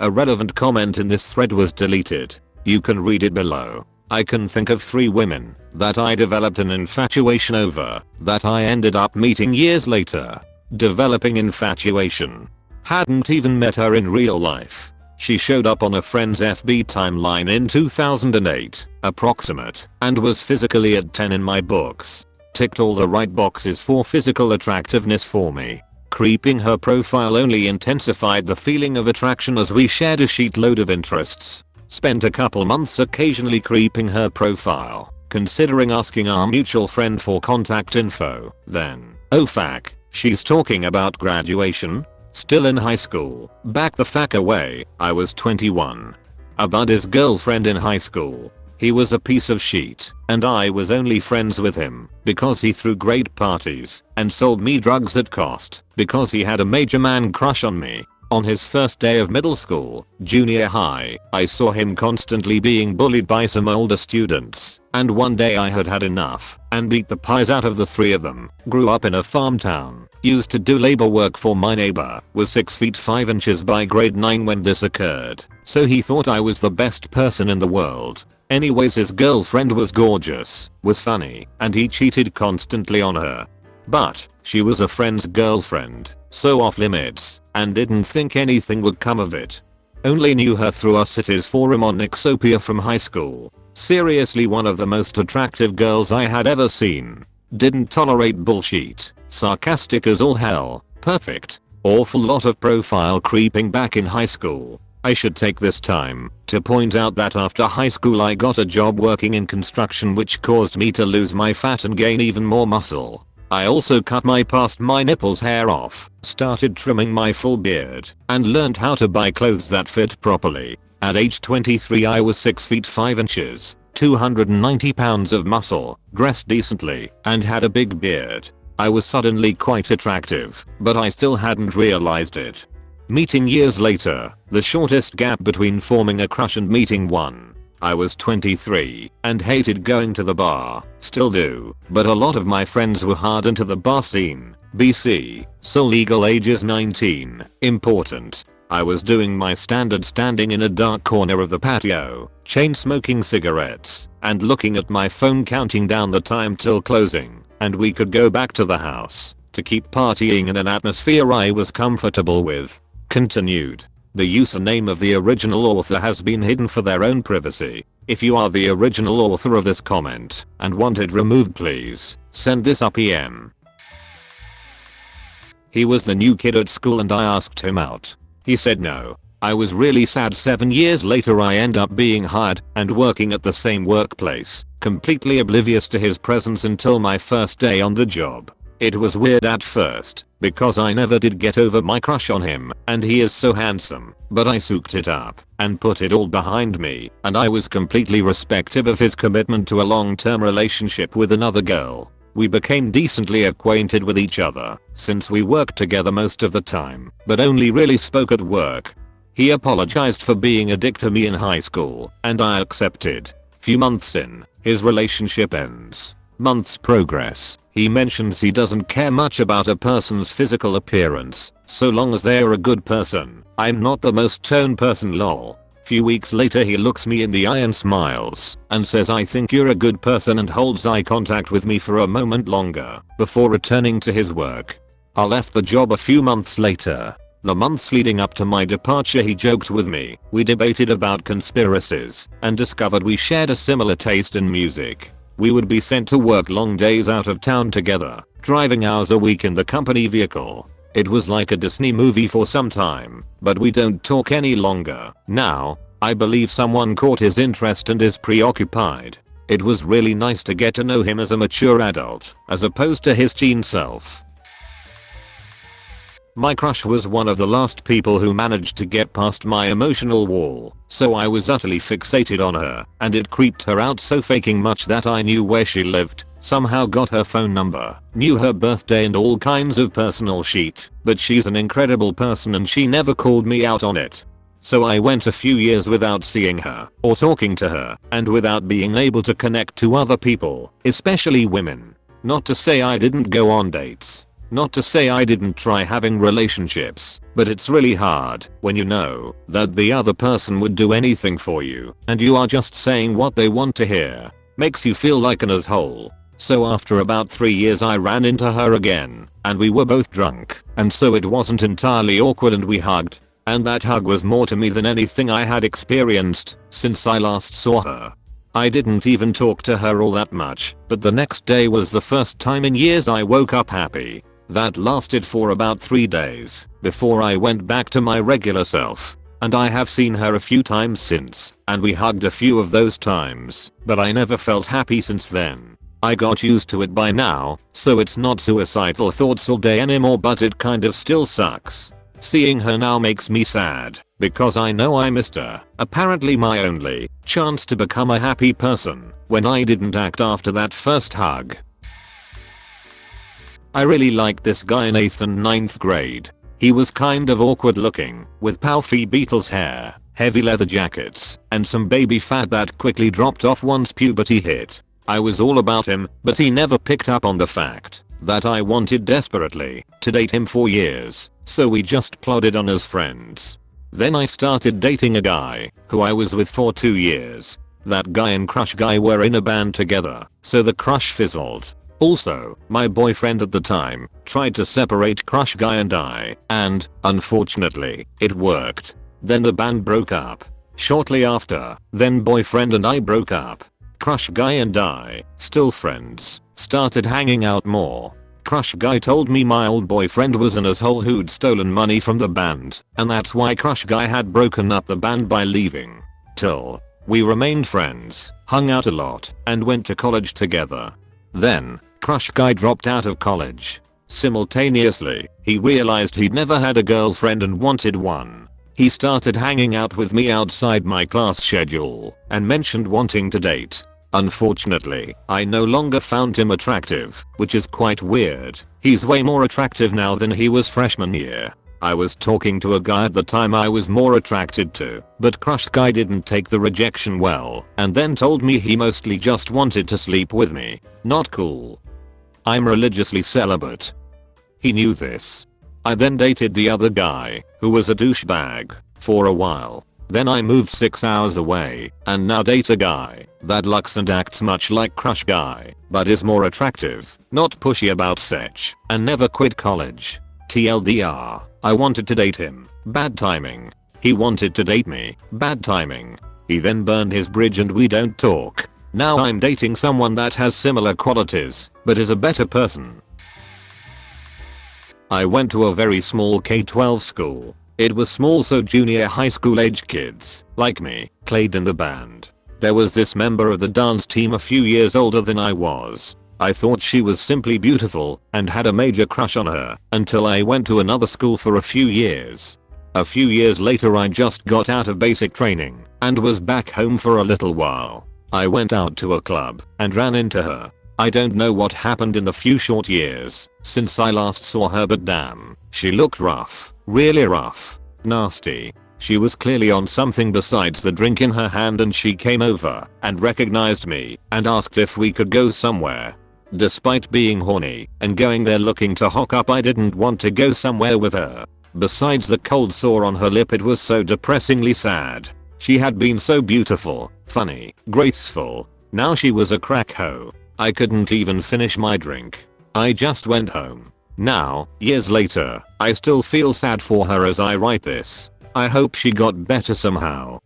A relevant comment in this thread was deleted. You can read it below. I can think of 3 women that I developed an infatuation over that I ended up meeting years later. Developing infatuation. Hadn't even met her in real life. She showed up on a friend's FB timeline in 2008, approximate, and was physically at 10 in my books. Ticked all the right boxes for physical attractiveness for me. Creeping her profile only intensified the feeling of attraction as we shared a sheetload of interests. Spent a couple months occasionally creeping her profile, considering asking our mutual friend for contact info. Then, oh fuck, she's talking about graduation? Still in high school. Back the fuck away, I was 21. A buddy's girlfriend in high school. He was a piece of shit, and I was only friends with him because he threw great parties and sold me drugs at cost because he had a major man crush on me. On his first day of middle school, junior high, I saw him constantly being bullied by some older students, and one day I had had enough and beat the pies out of the 3 of them. Grew up in a farm town, used to do labor work for my neighbor, was 6 feet 5 inches by grade 9 when this occurred, so he thought I was the best person in the world. Anyways, his girlfriend was gorgeous, was funny, and he cheated constantly on her. But she was a friend's girlfriend, so off limits, and didn't think anything would come of it. Only knew her through our city's forum on Nixopia from high school. Seriously, one of the most attractive girls I had ever seen. Didn't tolerate bullshit, sarcastic as all hell, perfect. Awful lot of profile creeping back in high school. I should take this time to point out that after high school I got a job working in construction, which caused me to lose my fat and gain even more muscle. I also cut my past my nipples hair off, started trimming my full beard, and learned how to buy clothes that fit properly. At age 23 I was 6 feet 5 inches, 290 pounds of muscle, dressed decently, and had a big beard. I was suddenly quite attractive, but I still hadn't realized it. Meeting years later, the shortest gap between forming a crush and meeting one. I was 23 and hated going to the bar, still do, but a lot of my friends were hard into the bar scene. BC, so legal age is 19, important. I was doing my standard standing in a dark corner of the patio, chain smoking cigarettes, and looking at my phone counting down the time till closing, and we could go back to the house to keep partying in an atmosphere I was comfortable with. Continued. The username of the original author has been hidden for their own privacy. If you are the original author of this comment and want it removed, please send this a PM. He was the new kid at school and I asked him out. He said no. I was really sad. 7 years later I end up being hired and working at the same workplace, completely oblivious to his presence until my first day on the job. It was weird at first, because I never did get over my crush on him, and he is so handsome, but I soaked it up and put it all behind me, and I was completely respectful of his commitment to a long-term relationship with another girl. We became decently acquainted with each other, since we worked together most of the time, but only really spoke at work. He apologized for being a dick to me in high school, and I accepted. Few months in, his relationship ends. Months progress. He mentions he doesn't care much about a person's physical appearance, so long as they're a good person. I'm not the most toned person, lol. Few weeks later he looks me in the eye and smiles, and says I think you're a good person, and holds eye contact with me for a moment longer, before returning to his work. I left the job a few months later. The months leading up to my departure he joked with me, we debated about conspiracies, and discovered we shared a similar taste in music. We would be sent to work long days out of town together, driving hours a week in the company vehicle. It was like a Disney movie for some time, but we don't talk any longer. Now, I believe someone caught his interest and is preoccupied. It was really nice to get to know him as a mature adult, as opposed to his teen self. My crush was one of the last people who managed to get past my emotional wall, so I was utterly fixated on her, and it creeped her out so faking much that I knew where she lived, somehow got her phone number, knew her birthday and all kinds of personal shit, but she's an incredible person and she never called me out on it. So I went a few years without seeing her, or talking to her, and without being able to connect to other people, especially women. Not to say I didn't go on dates. Not to say I didn't try having relationships, but it's really hard when you know that the other person would do anything for you and you are just saying what they want to hear. Makes you feel like an asshole. So after about 3 years I ran into her again, and we were both drunk, and so it wasn't entirely awkward and we hugged. And that hug was more to me than anything I had experienced since I last saw her. I didn't even talk to her all that much, but the next day was the first time in years I woke up happy. That lasted for about 3 days before I went back to my regular self, and I have seen her a few times since, and we hugged a few of those times, but I never felt happy since then. I got used to it by now, so it's not suicidal thoughts all day anymore, but it kind of still sucks. Seeing her now makes me sad, because I know I missed her, apparently my only chance to become a happy person, when I didn't act after that first hug. I really liked this guy in 8th and 9th grade. He was kind of awkward looking, with puffy Beatles hair, heavy leather jackets, and some baby fat that quickly dropped off once puberty hit. I was all about him, but he never picked up on the fact that I wanted desperately to date him for years, so we just plodded on as friends. Then I started dating a guy who I was with for 2 years. That guy and crush guy were in a band together, so the crush fizzled. Also, my boyfriend at the time tried to separate crush guy and I, and, unfortunately, it worked. Then the band broke up. Shortly after, then boyfriend and I broke up. Crush guy and I, still friends, started hanging out more. Crush guy told me my old boyfriend was an asshole who'd stolen money from the band, and that's why crush guy had broken up the band by leaving. Till we remained friends, hung out a lot, and went to college together. Then, crush guy dropped out of college. Simultaneously, he realized he'd never had a girlfriend and wanted one. He started hanging out with me outside my class schedule and mentioned wanting to date. Unfortunately, I no longer found him attractive, which is quite weird. He's way more attractive now than he was freshman year. I was talking to a guy at the time I was more attracted to, but crush guy didn't take the rejection well and then told me he mostly just wanted to sleep with me. Not cool. I'm religiously celibate. He knew this. I then dated the other guy, who was a douchebag, for a while. Then I moved 6 hours away, and now date a guy that looks and acts much like crush guy, but is more attractive, not pushy about sex, and never quit college. TLDR, I wanted to date him. Bad timing. He wanted to date me. Bad timing. He then burned his bridge and we don't talk. Now I'm dating someone that has similar qualities, but is a better person. I went to a very small K-12 school. It was small so junior high school aged kids, like me, played in the band. There was this member of the dance team a few years older than I was. I thought she was simply beautiful and had a major crush on her until I went to another school for a few years. A few years later I just got out of basic training and was back home for a little while. I went out to a club and ran into her. I don't know what happened in the few short years since I last saw her, but damn, she looked rough. Really rough. Nasty. She was clearly on something besides the drink in her hand, and she came over and recognized me and asked if we could go somewhere. Despite being horny and going there looking to hook up, I didn't want to go somewhere with her. Besides the cold sore on her lip, it was so depressingly sad. She had been so beautiful, funny, graceful. Now she was a crack hoe. I couldn't even finish my drink. I just went home. Now, years later, I still feel sad for her as I write this. I hope she got better somehow.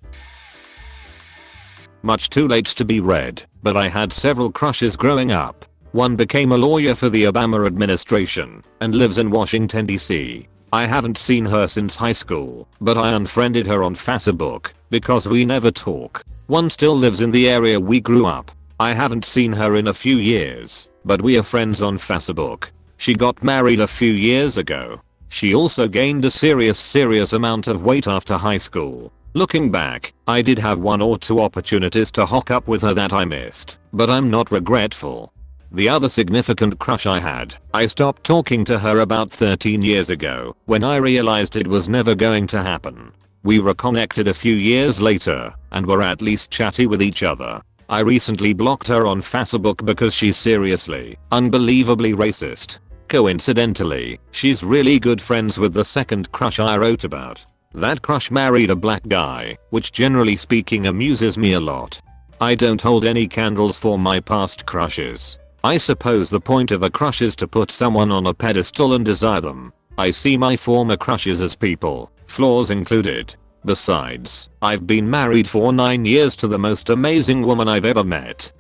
Much too late to be read, but I had several crushes growing up. One became a lawyer for the Obama administration and lives in Washington, D.C. I haven't seen her since high school, but I unfriended her on Facebook because we never talk. One still lives in the area we grew up. I haven't seen her in a few years, but we are friends on Facebook. She got married a few years ago. She also gained a serious amount of weight after high school. Looking back, I did have one or two opportunities to hook up with her that I missed, but I'm not regretful. The other significant crush I had, I stopped talking to her about 13 years ago when I realized it was never going to happen. We reconnected a few years later and were at least chatty with each other. I recently blocked her on Facebook because she's seriously, unbelievably racist. Coincidentally, she's really good friends with the second crush I wrote about. That crush married a black guy, which generally speaking amuses me a lot. I don't hold any candles for my past crushes. I suppose the point of a crush is to put someone on a pedestal and desire them. I see my former crushes as people, flaws included. Besides, I've been married for 9 years to the most amazing woman I've ever met.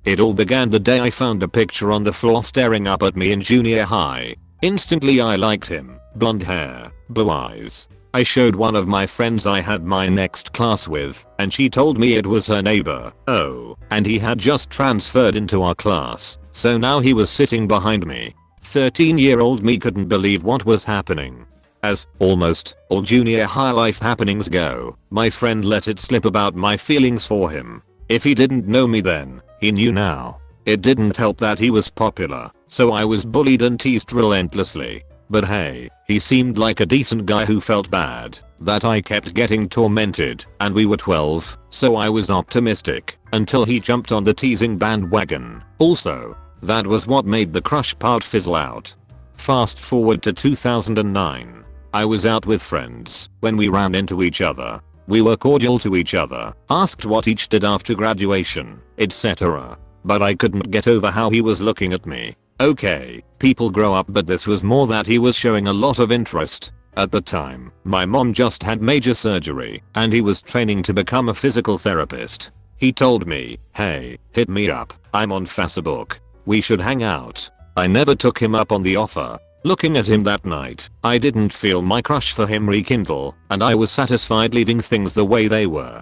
It all began the day I found a picture on the floor staring up at me in junior high. Instantly I liked him. Blonde hair, blue eyes. I showed one of my friends I had my next class with, and she told me it was her neighbor. Oh, and he had just transferred into our class, so now he was sitting behind me. 13-year-old me couldn't believe what was happening. As almost all junior high life happenings go, my friend let it slip about my feelings for him. If he didn't know me then, he knew now. It didn't help that he was popular, so I was bullied and teased relentlessly. But hey, he seemed like a decent guy who felt bad that I kept getting tormented, and we were 12, so I was optimistic until he jumped on the teasing bandwagon. Also, that was what made the crush part fizzle out. Fast forward to 2009. I was out with friends when we ran into each other. We were cordial to each other, asked what each did after graduation, etc. But I couldn't get over how he was looking at me. Okay, people grow up, but this was more that he was showing a lot of interest. At the time, my mom just had major surgery and he was training to become a physical therapist. He told me, hey, hit me up, I'm on Facebook. We should hang out. I never took him up on the offer. Looking at him that night, I didn't feel my crush for him rekindle, and I was satisfied leaving things the way they were.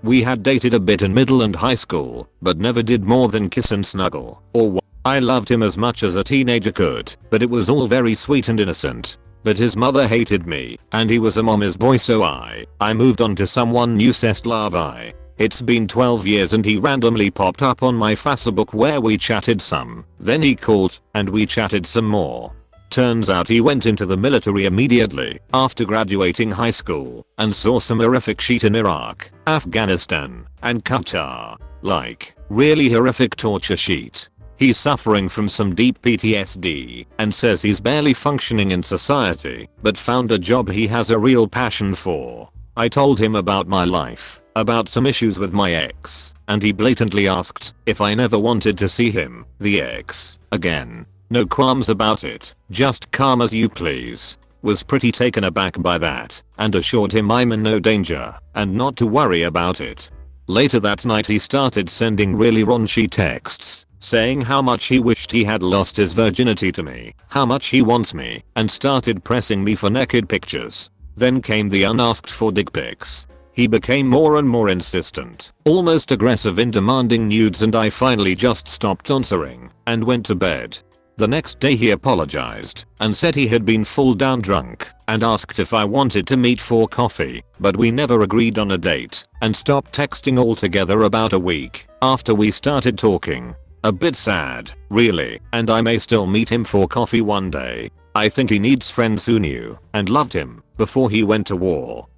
We had dated a bit in middle and high school, but never did more than kiss and snuggle, or what. I loved him as much as a teenager could, but it was all very sweet and innocent. But his mother hated me, and he was a mama's boy, so I moved on to someone new. C'est la vie. It's been 12 years and he randomly popped up on my Facebook where we chatted some, then he called, and we chatted some more. Turns out he went into the military immediately after graduating high school and saw some horrific shit in Iraq, Afghanistan, and Qatar. Like, really horrific torture shit. He's suffering from some deep PTSD and says he's barely functioning in society, but found a job he has a real passion for. I told him about my life, about some issues with my ex, and he blatantly asked if I never wanted to see him, the ex, again. No qualms about it, just calm as you please. Was pretty taken aback by that, and assured him I'm in no danger, and not to worry about it. Later that night he started sending really raunchy texts, saying how much he wished he had lost his virginity to me, how much he wants me, and started pressing me for naked pictures. Then came the unasked for dick pics. He became more and more insistent, almost aggressive in demanding nudes, and I finally just stopped answering and went to bed. The next day he apologized and said he had been full down drunk and asked if I wanted to meet for coffee, but we never agreed on a date and stopped texting altogether about a week after we started talking. A bit sad, really, and I may still meet him for coffee one day. I think he needs friends who knew and loved him before he went to war.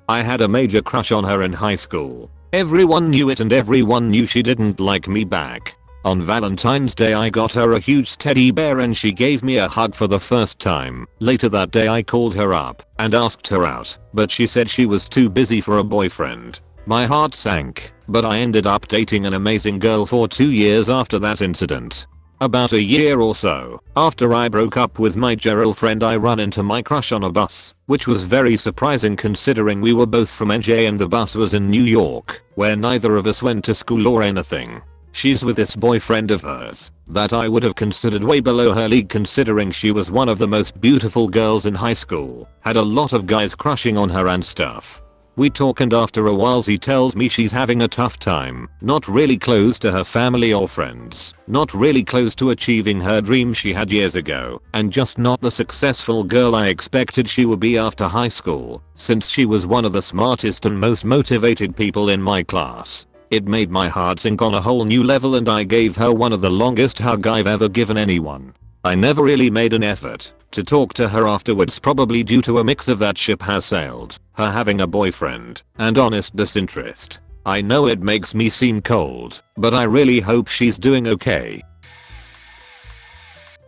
I had a major crush on her in high school. Everyone knew it and everyone knew she didn't like me back. On Valentine's Day I got her a huge teddy bear and she gave me a hug for the first time. Later that day I called her up and asked her out, but she said she was too busy for a boyfriend. My heart sank, but I ended up dating an amazing girl for 2 years after that incident. About a year or so after I broke up with my girlfriend I ran into my crush on a bus, which was very surprising considering we were both from NJ and the bus was in New York, where neither of us went to school or anything. She's with this boyfriend of hers that I would have considered way below her league considering she was one of the most beautiful girls in high school, had a lot of guys crushing on her and stuff. We talk and after a while she tells me she's having a tough time, not really close to her family or friends, not really close to achieving her dream she had years ago, and just not the successful girl I expected she would be after high school, since she was one of the smartest and most motivated people in my class. It made my heart sink on a whole new level and I gave her one of the longest hugs I've ever given anyone. I never really made an effort to talk to her afterwards, probably due to a mix of that ship has sailed, her having a boyfriend, and honest disinterest. I know it makes me seem cold, but I really hope she's doing okay.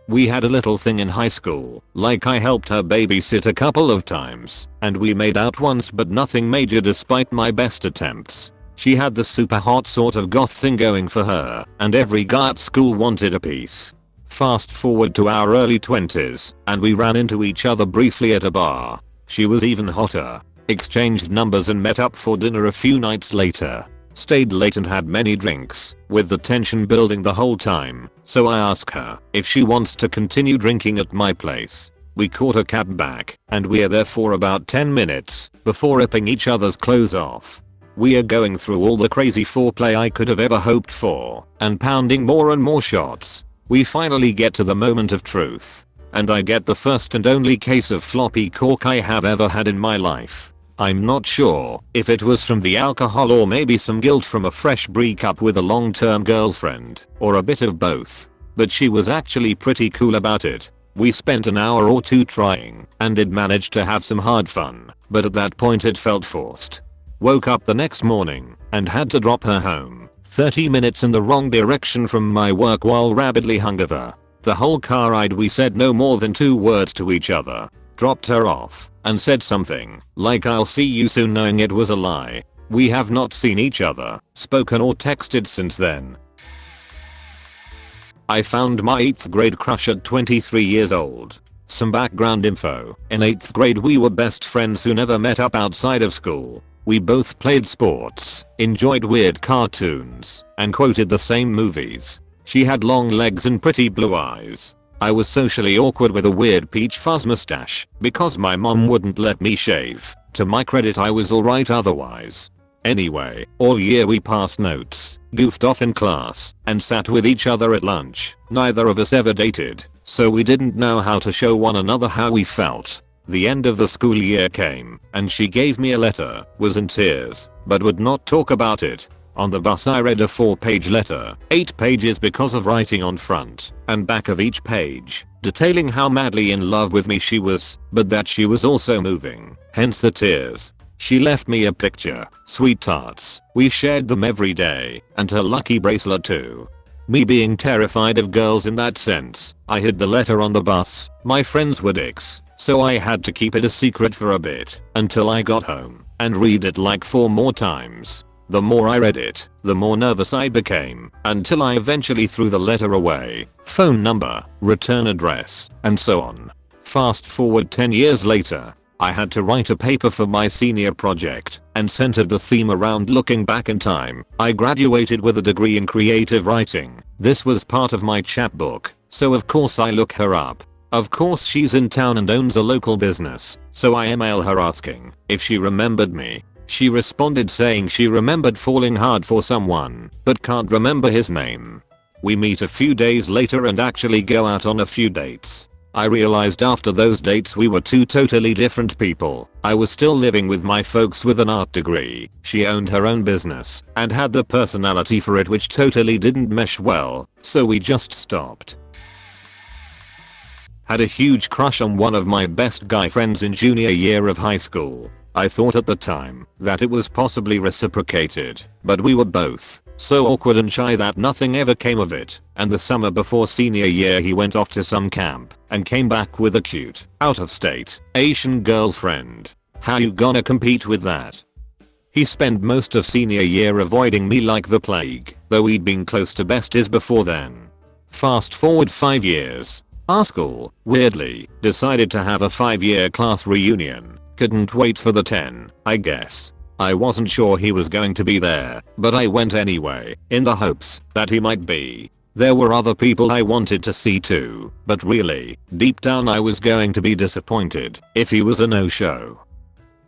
We had a little thing in high school, like I helped her babysit a couple of times, and we made out once but nothing major despite my best attempts. She had the super hot sort of goth thing going for her, and every guy at school wanted a piece. Fast forward to our early 20s, and we ran into each other briefly at a bar. She was even hotter. Exchanged numbers and met up for dinner a few nights later. Stayed late and had many drinks, with the tension building the whole time, so I ask her if she wants to continue drinking at my place. We caught a cab back, and we're there for about 10 minutes, before ripping each other's clothes off. We are going through all the crazy foreplay I could have ever hoped for, and pounding more and more shots. We finally get to the moment of truth, and I get the first and only case of floppy cork I have ever had in my life. I'm not sure if it was from the alcohol or maybe some guilt from a fresh breakup with a long-term girlfriend, or a bit of both, but she was actually pretty cool about it. We spent an hour or two trying, and did manage to have some hard fun, but at that point it felt forced. Woke up the next morning, and had to drop her home. 30 minutes in the wrong direction from my work while rabidly hungover. The whole car ride we said no more than 2 words to each other. Dropped her off and said something like I'll see you soon, knowing it was a lie. We have not seen each other, spoken or texted since then. I found my 8th grade crush at 23 years old. Some background info. In 8th grade we were best friends who never met up outside of school. We both played sports, enjoyed weird cartoons, and quoted the same movies. She had long legs and pretty blue eyes. I was socially awkward with a weird peach fuzz mustache because my mom wouldn't let me shave. To my credit, I was alright otherwise. Anyway, all year we passed notes, goofed off in class, and sat with each other at lunch. Neither of us ever dated, so we didn't know how to show one another how we felt. The end of the school year came, and she gave me a letter, was in tears, but would not talk about it. On the bus I read a 4-page letter, 8 pages because of writing on front and back of each page, detailing how madly in love with me she was, but that she was also moving, hence the tears. She left me a picture, sweethearts, we shared them every day, and her lucky bracelet too. Me being terrified of girls in that sense, I hid the letter on the bus. My friends were dicks, so I had to keep it a secret for a bit, until I got home, and read it like 4 more times. The more I read it, the more nervous I became, until I eventually threw the letter away. Phone number, return address, and so on. Fast forward 10 years later, I had to write a paper for my senior project, and centered the theme around looking back in time. I graduated with a degree in creative writing. This was part of my chapbook, so of course I look her up. Of course she's in town and owns a local business, so I email her asking if she remembered me. She responded saying she remembered falling hard for someone, but can't remember his name. We meet a few days later and actually go out on a few dates. I realized after those dates we were 2 totally different people. I was still living with my folks with an art degree. She owned her own business and had the personality for it, which totally didn't mesh well, so we just stopped. Had a huge crush on one of my best guy friends in junior year of high school. I thought at the time that it was possibly reciprocated, but we were both so awkward and shy that nothing ever came of it, and the summer before senior year he went off to some camp and came back with a cute, out-of-state, Asian girlfriend. How you gonna compete with that? He spent most of senior year avoiding me like the plague, though we'd been close to besties before then. Fast forward 5 years. Our school, weirdly, decided to have a 5-year class reunion. Couldn't wait for the 10, I guess. I wasn't sure he was going to be there, but I went anyway, in the hopes that he might be. There were other people I wanted to see too, but really, deep down I was going to be disappointed if he was a no-show.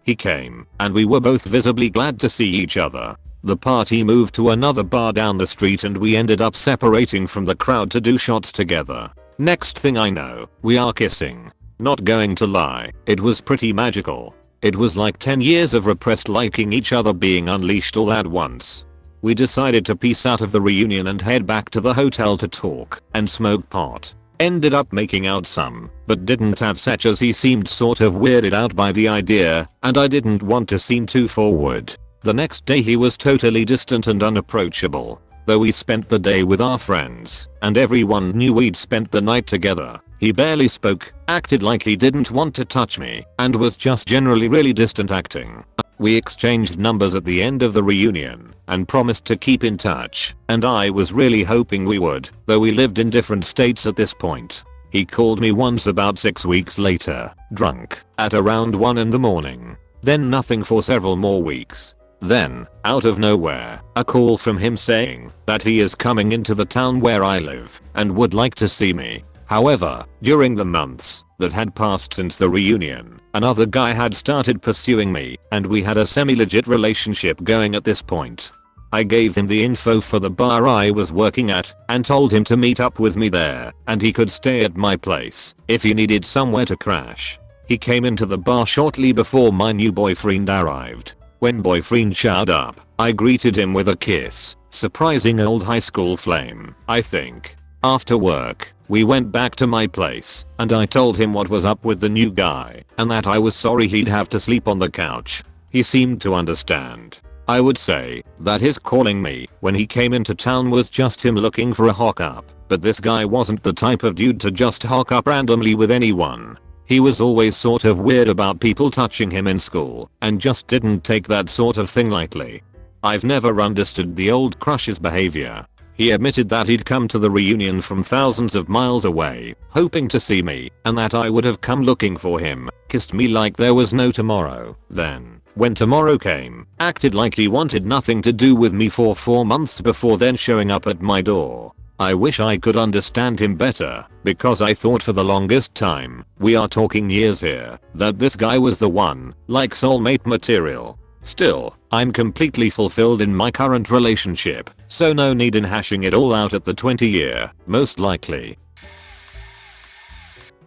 He came, and we were both visibly glad to see each other. The party moved to another bar down the street and we ended up separating from the crowd to do shots together. Next thing I know, we are kissing. Not going to lie, it was pretty magical. It was like 10 years of repressed liking each other being unleashed all at once. We decided to peace out of the reunion and head back to the hotel to talk and smoke pot. Ended up making out some, but didn't have sex as he seemed sort of weirded out by the idea, and I didn't want to seem too forward. The next day he was totally distant and unapproachable. Though we spent the day with our friends, and everyone knew we'd spent the night together, he barely spoke, acted like he didn't want to touch me, and was just generally really distant acting. We exchanged numbers at the end of the reunion, and promised to keep in touch, and I was really hoping we would, though we lived in different states at this point. He called me once about 6 weeks later, drunk, at around 1 in the morning. Then nothing for several more weeks. Then, out of nowhere, a call from him saying that he is coming into the town where I live and would like to see me. However, during the months that had passed since the reunion, another guy had started pursuing me and we had a semi-legit relationship going at this point. I gave him the info for the bar I was working at and told him to meet up with me there and he could stay at my place if he needed somewhere to crash. He came into the bar shortly before my new boyfriend arrived. When boyfriend showed up, I greeted him with a kiss, surprising old high school flame, I think. After work, we went back to my place, and I told him what was up with the new guy, and that I was sorry he'd have to sleep on the couch. He seemed to understand. I would say that his calling me when he came into town was just him looking for a hookup, but this guy wasn't the type of dude to just hook up randomly with anyone. He was always sort of weird about people touching him in school and just didn't take that sort of thing lightly. I've never understood the old crush's behavior. He admitted that he'd come to the reunion from thousands of miles away, hoping to see me, and that I would have come looking for him, kissed me like there was no tomorrow, then When tomorrow came, acted like he wanted nothing to do with me for 4 months before then showing up at my door. I wish I could understand him better, because I thought for the longest time, we are talking years here, that this guy was the one, like soulmate material. Still, I'm completely fulfilled in my current relationship, so no need in hashing it all out at the 20-year, most likely.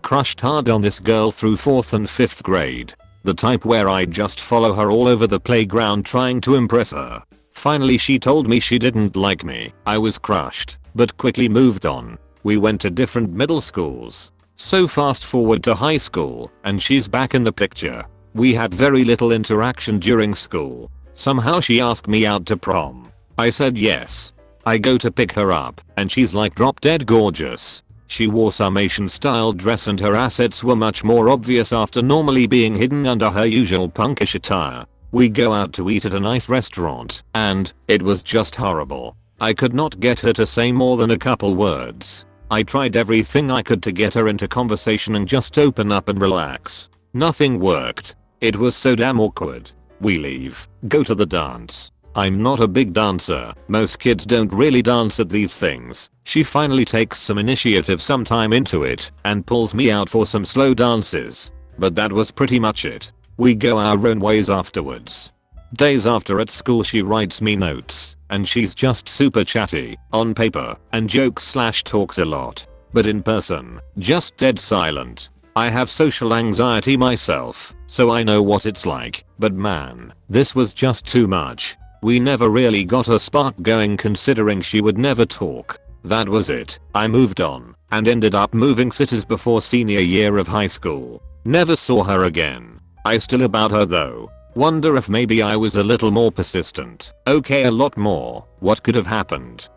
Crushed hard on this girl through 4th and 5th grade. The type where I'd just follow her all over the playground trying to impress her. Finally she told me she didn't like me. I was crushed, but quickly moved on. We went to different middle schools. So fast forward to high school, and she's back in the picture. We had very little interaction during school. Somehow she asked me out to prom. I said yes. I go to pick her up, and she's like drop dead gorgeous. She wore some Asian style dress and her assets were much more obvious after normally being hidden under her usual punkish attire. We go out to eat at a nice restaurant, and it was just horrible. I could not get her to say more than a couple words. I tried everything I could to get her into conversation and just open up and relax. Nothing worked. It was so damn awkward. We leave, go to the dance. I'm not a big dancer, most kids don't really dance at these things. She finally takes some initiative sometime into it and pulls me out for some slow dances. But that was pretty much it. We go our own ways afterwards. Days after at school she writes me notes, and she's just super chatty, on paper, and jokes/talks a lot. But in person, just dead silent. I have social anxiety myself, so I know what it's like, but man, this was just too much. We never really got a spark going considering she would never talk. That was it. I moved on, and ended up moving cities before senior year of high school. Never saw her again. I still about her though. Wonder if maybe I was a little more persistent. Okay, a lot more. What could have happened?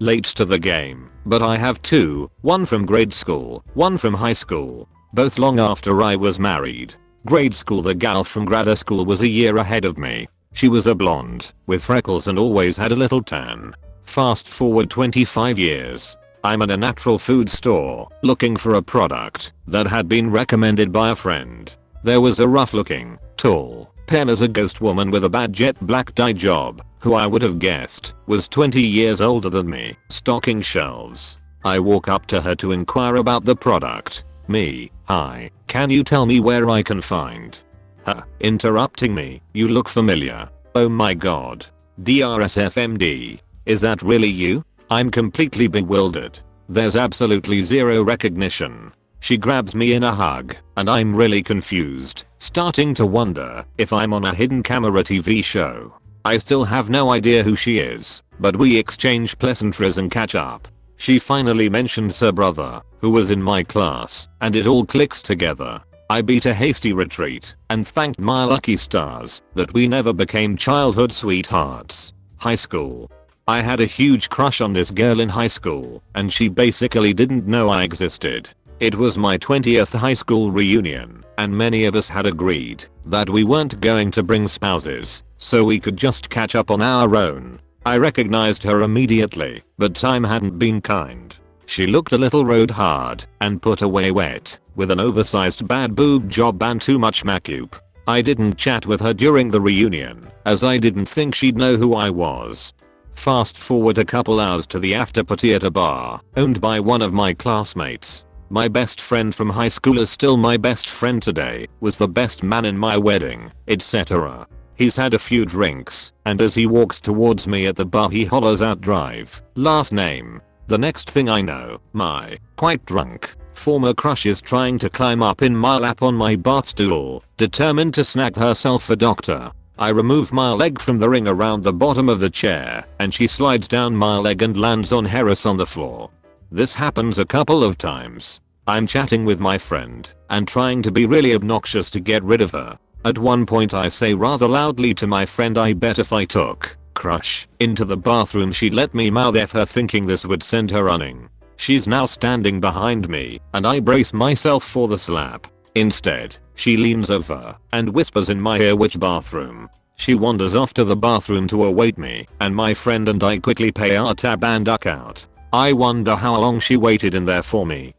Late to the game, but I have two, one from grade school, one from high school, both long after I was married. Grade school, the gal from grad school was a year ahead of me. She was a blonde, with freckles and always had a little tan. Fast forward 25 years. I'm in a natural food store, looking for a product that had been recommended by a friend. There was a rough looking, tall, pale as a ghost woman with a bad jet black dye job, who I would have guessed was 20 years older than me, stocking shelves. I walk up to her to inquire about the product. Me, hi, can you tell me where I can find? Her, interrupting me, you look familiar. Oh my god. DRSFMD. Is that really you? I'm completely bewildered. There's absolutely zero recognition. She grabs me in a hug, and I'm really confused, starting to wonder if I'm on a hidden camera TV show. I still have no idea who she is, but we exchange pleasantries and catch up. She finally mentions her brother, who was in my class, and it all clicks together. I beat a hasty retreat and thanked my lucky stars that we never became childhood sweethearts. High school. I had a huge crush on this girl in high school, and she basically didn't know I existed. It was my 20th high school reunion, and many of us had agreed that we weren't going to bring spouses, so we could just catch up on our own. I recognized her immediately, but time hadn't been kind. She looked a little rode hard and put away wet, with an oversized bad boob job and too much makeup. I didn't chat with her during the reunion, as I didn't think she'd know who I was. Fast forward a couple hours to the after party at a bar, owned by one of my classmates. My best friend from high school is still my best friend today, was the best man in my wedding, etc. He's had a few drinks, and as he walks towards me at the bar he hollers out drive, last name. The next thing I know, my, quite drunk, former crush is trying to climb up in my lap on my bar stool, determined to snag herself a doctor. I remove my leg from the ring around the bottom of the chair, and she slides down my leg and lands on Harris on the floor. This happens a couple of times. I'm chatting with my friend and trying to be really obnoxious to get rid of her. At one point I say rather loudly to my friend, I bet if I took crush into the bathroom she'd let me mouth F her, thinking this would send her running. She's now standing behind me and I brace myself for the slap. Instead, she leans over and whispers in my ear which bathroom. She wanders off to the bathroom to await me, and my friend and I quickly pay our tab and duck out. I wonder how long she waited in there for me.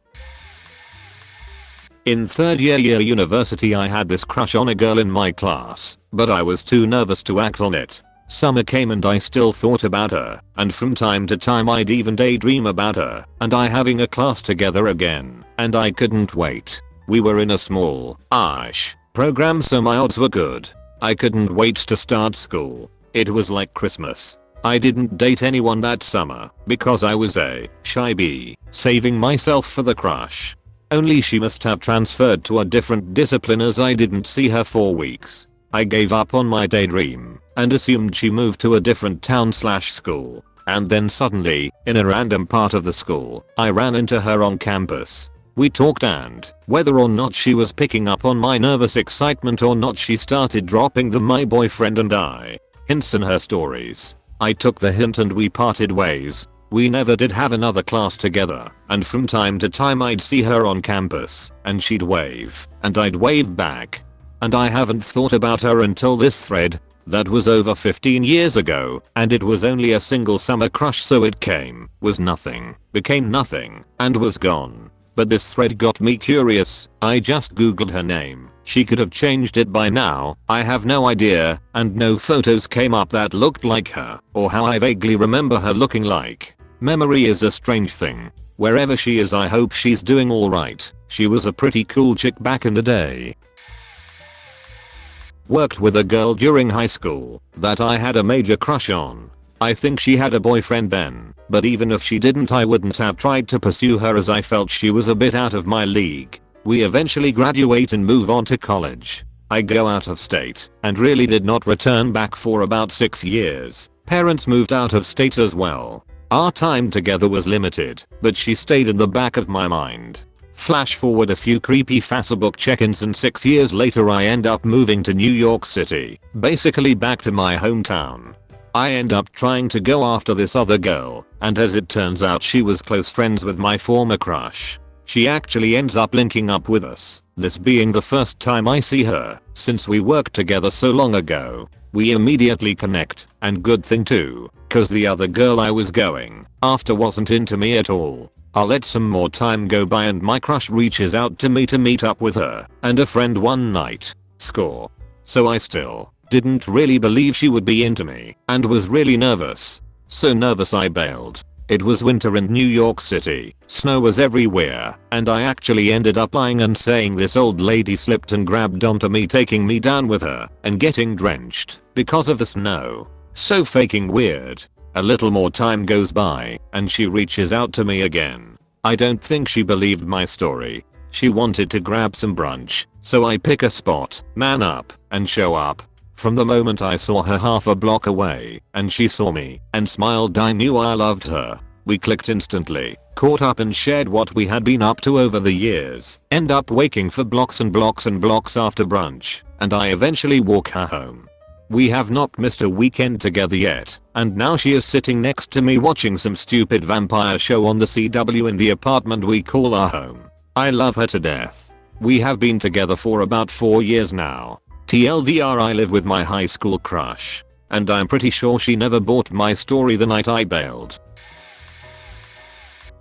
In third year university I had this crush on a girl in my class, but I was too nervous to act on it. Summer came and I still thought about her, and from time to time I'd even daydream about her, and I having a class together again, and I couldn't wait. We were in a small-ish program so my odds were good. I couldn't wait to start school. It was like Christmas. I didn't date anyone that summer, because I was a shy bee, saving myself for the crush. Only she must have transferred to a different discipline as I didn't see her for weeks. I gave up on my daydream and assumed she moved to a different town/school. And then suddenly, in a random part of the school, I ran into her on campus. We talked and, whether or not she was picking up on my nervous excitement or not, she started dropping the "my boyfriend and I" hints in her stories. I took the hint and we parted ways. We never did have another class together, and from time to time I'd see her on campus, and she'd wave, and I'd wave back. And I haven't thought about her until this thread. That was over 15 years ago, and it was only a single summer crush, so it was nothing, became nothing, and was gone. But this thread got me curious. I just googled her name. She could have changed it by now, I have no idea, and no photos came up that looked like her, or how I vaguely remember her looking like. Memory is a strange thing. Wherever she is, I hope she's doing alright. She was a pretty cool chick back in the day. Worked with a girl during high school that I had a major crush on. I think she had a boyfriend then, but even if she didn't I wouldn't have tried to pursue her as I felt she was a bit out of my league. We eventually graduate and move on to college. I go out of state and really did not return back for about 6 years. Parents moved out of state as well. Our time together was limited, but she stayed in the back of my mind. Flash forward a few creepy Facebook check-ins and 6 years later I end up moving to New York City, basically back to my hometown. I end up trying to go after this other girl, and as it turns out she was close friends with my former crush. She actually ends up linking up with us, this being the first time I see her since we worked together so long ago. We immediately connect, and good thing too, cause the other girl I was going after wasn't into me at all. I'll let some more time go by and my crush reaches out to me to meet up with her and a friend one night. Score. So I still didn't really believe she would be into me and was really nervous. So nervous I bailed. It was winter in New York City, snow was everywhere, and I actually ended up lying and saying this old lady slipped and grabbed onto me, taking me down with her and getting drenched because of the snow. So faking weird. A little more time goes by and she reaches out to me again. I don't think she believed my story. She wanted to grab some brunch, so I pick a spot, man up, and show up. From the moment I saw her half a block away and she saw me and smiled, I knew I loved her. We clicked instantly, caught up and shared what we had been up to over the years. End up waking for blocks and blocks and blocks after brunch, and I eventually walk her home. We have not missed a weekend together yet, and now she is sitting next to me watching some stupid vampire show on the CW in the apartment we call our home. I love her to death. We have been together for about 4 years now. TLDR, I live with my high school crush, and I'm pretty sure she never bought my story the night I bailed.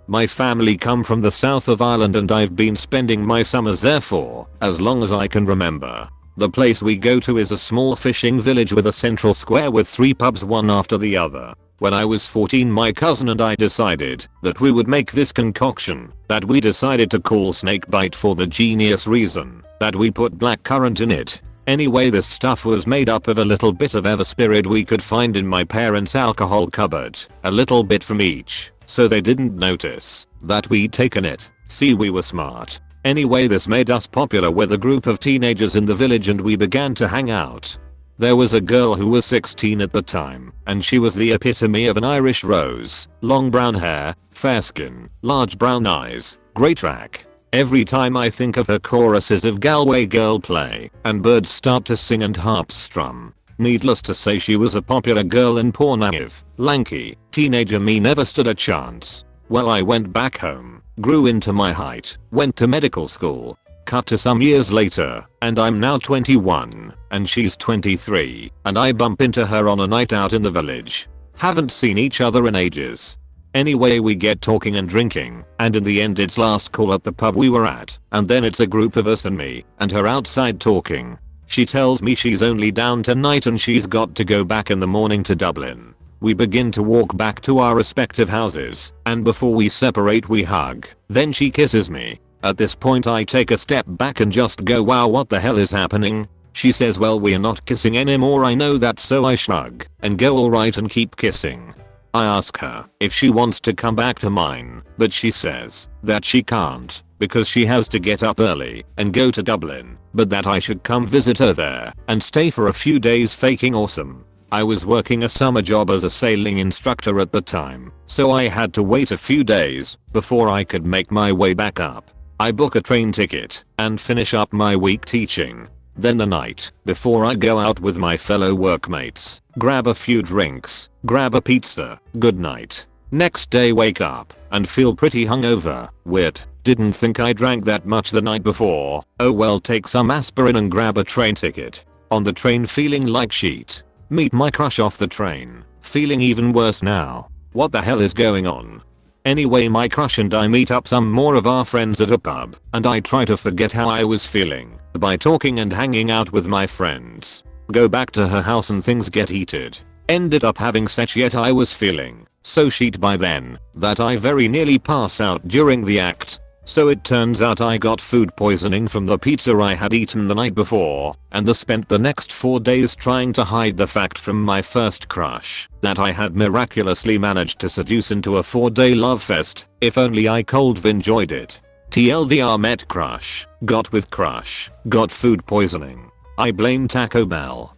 My family come from the south of Ireland and I've been spending my summers there for as long as I can remember. The place we go to is a small fishing village with a central square with 3 pubs, one after the other. When I was 14, my cousin and I decided that we would make this concoction that we decided to call snakebite for the genius reason that we put blackcurrant in it. Anyway, this stuff was made up of a little bit of ever spirit we could find in my parents' alcohol cupboard, a little bit from each, so they didn't notice that we'd taken it. See, we were smart. Anyway, this made us popular with a group of teenagers in the village and we began to hang out. There was a girl who was 16 at the time, and she was the epitome of an Irish rose. Long brown hair, fair skin, large brown eyes, great track. Every time I think of her, choruses of Galway Girl play, and birds start to sing and harps strum. Needless to say, she was a popular girl, and poor naive, lanky, teenager me never stood a chance. Well, I went back home, grew into my height, went to medical school. Cut to some years later, and I'm now 21, and she's 23, and I bump into her on a night out in the village. Haven't seen each other in ages. Anyway, we get talking and drinking, and in the end it's last call at the pub we were at, and then it's a group of us and me and her outside talking. She tells me she's only down tonight and she's got to go back in the morning to Dublin. We begin to walk back to our respective houses, and before we separate we hug, then she kisses me. At this point I take a step back and just go, wow, what the hell is happening? She says, well, we're not kissing anymore. I know that, so I shrug and go, alright, and keep kissing. I ask her if she wants to come back to mine, but she says that she can't because she has to get up early and go to Dublin, but that I should come visit her there and stay for a few days. Faking awesome. I was working a summer job as a sailing instructor at the time, so I had to wait a few days before I could make my way back up. I book a train ticket and finish up my week teaching. Then the night before I go out with my fellow workmates, grab a few drinks, grab a pizza, good night. Next day wake up and feel pretty hungover. Weird, didn't think I drank that much the night before. Oh well, take some aspirin and grab a train ticket. On the train feeling like shit. Meet my crush off the train, feeling even worse now. What the hell is going on? Anyway, my crush and I meet up some more of our friends at a pub, and I try to forget how I was feeling by talking and hanging out with my friends. Go back to her house and things get heated. Ended up having sex, yet I was feeling so shit by then that I very nearly pass out during the act. So it turns out I got food poisoning from the pizza I had eaten the night before, and spent the next 4 days trying to hide the fact from my first crush that I had miraculously managed to seduce into a 4-day love fest. If only I could've enjoyed it. TLDR, met crush, got with crush, got food poisoning. I blame Taco Bell.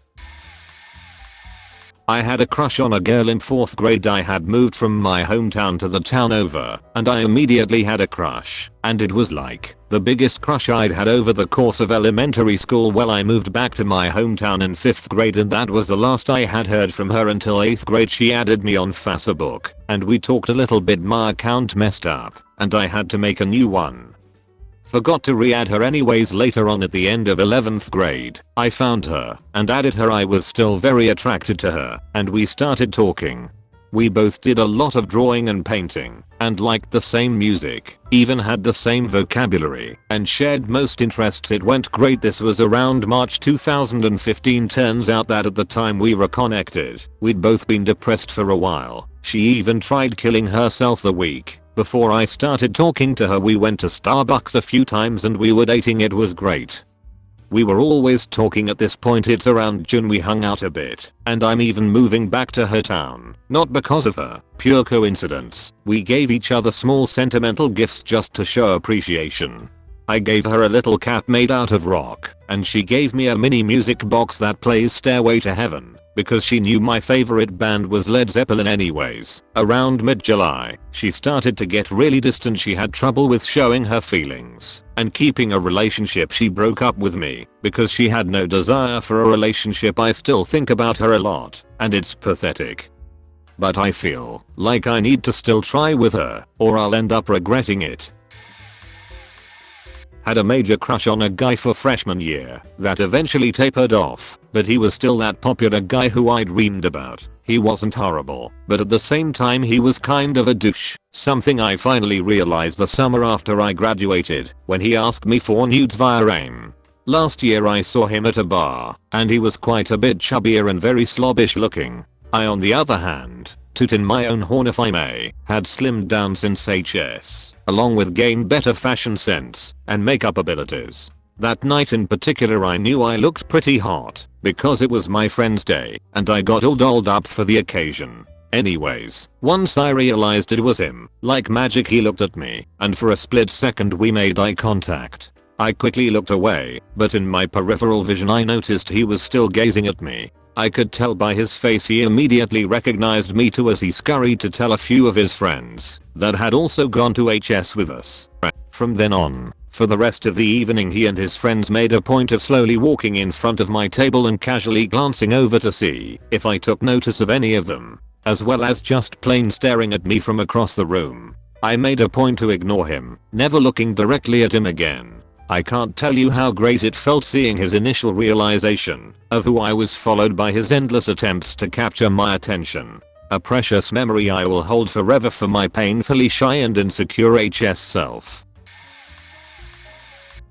I had a crush on a girl in 4th grade. I had moved from my hometown to the town over, and I immediately had a crush, and it was like the biggest crush I'd had over the course of elementary school. Well, I moved back to my hometown in 5th grade, and that was the last I had heard from her until 8th grade. She added me on Facebook, and we talked a little bit. My account messed up, and I had to make a new one. Forgot to re-add her anyways. Later on at the end of 11th grade, I found her and added her. I was still very attracted to her, and we started talking. We both did a lot of drawing and painting, and liked the same music, even had the same vocabulary, and shared most interests. It went great. This was around March 2015. Turns out that at the time we reconnected, we'd both been depressed for a while. She even tried killing herself the week before I started talking to her. We went to Starbucks a few times and we were dating. It was great. We were always talking. At this point it's around June. We hung out a bit, and I'm even moving back to her town. Not because of her, pure coincidence. We gave each other small sentimental gifts just to show appreciation. I gave her a little cat made out of rock, and she gave me a mini music box that plays Stairway to Heaven, because she knew my favorite band was Led Zeppelin. Anyways, around mid-July, she started to get really distant. She had trouble with showing her feelings and keeping a relationship. She broke up with me because she had no desire for a relationship. I still think about her a lot, and it's pathetic. But I feel like I need to still try with her, or I'll end up regretting it. Had a major crush on a guy for freshman year that eventually tapered off, but he was still that popular guy who I dreamed about. He wasn't horrible, but at the same time he was kind of a douche, something I finally realized the summer after I graduated, when he asked me for nudes via AIM. Last year I saw him at a bar, and he was quite a bit chubbier and very slobbish looking. I, on the other hand, toot in my own horn if I may, had slimmed down since HS, along with gained better fashion sense and makeup abilities. That night in particular I knew I looked pretty hot, because it was my friend's day, and I got all dolled up for the occasion. Anyways, once I realized it was him, like magic he looked at me, and for a split second we made eye contact. I quickly looked away, but in my peripheral vision I noticed he was still gazing at me. I could tell by his face he immediately recognized me too, as he scurried to tell a few of his friends that had also gone to HS with us. From then on, for the rest of the evening he and his friends made a point of slowly walking in front of my table and casually glancing over to see if I took notice of any of them, as well as just plain staring at me from across the room. I made a point to ignore him, never looking directly at him again. I can't tell you how great it felt seeing his initial realization of who I was, followed by his endless attempts to capture my attention. A precious memory I will hold forever for my painfully shy and insecure HS self.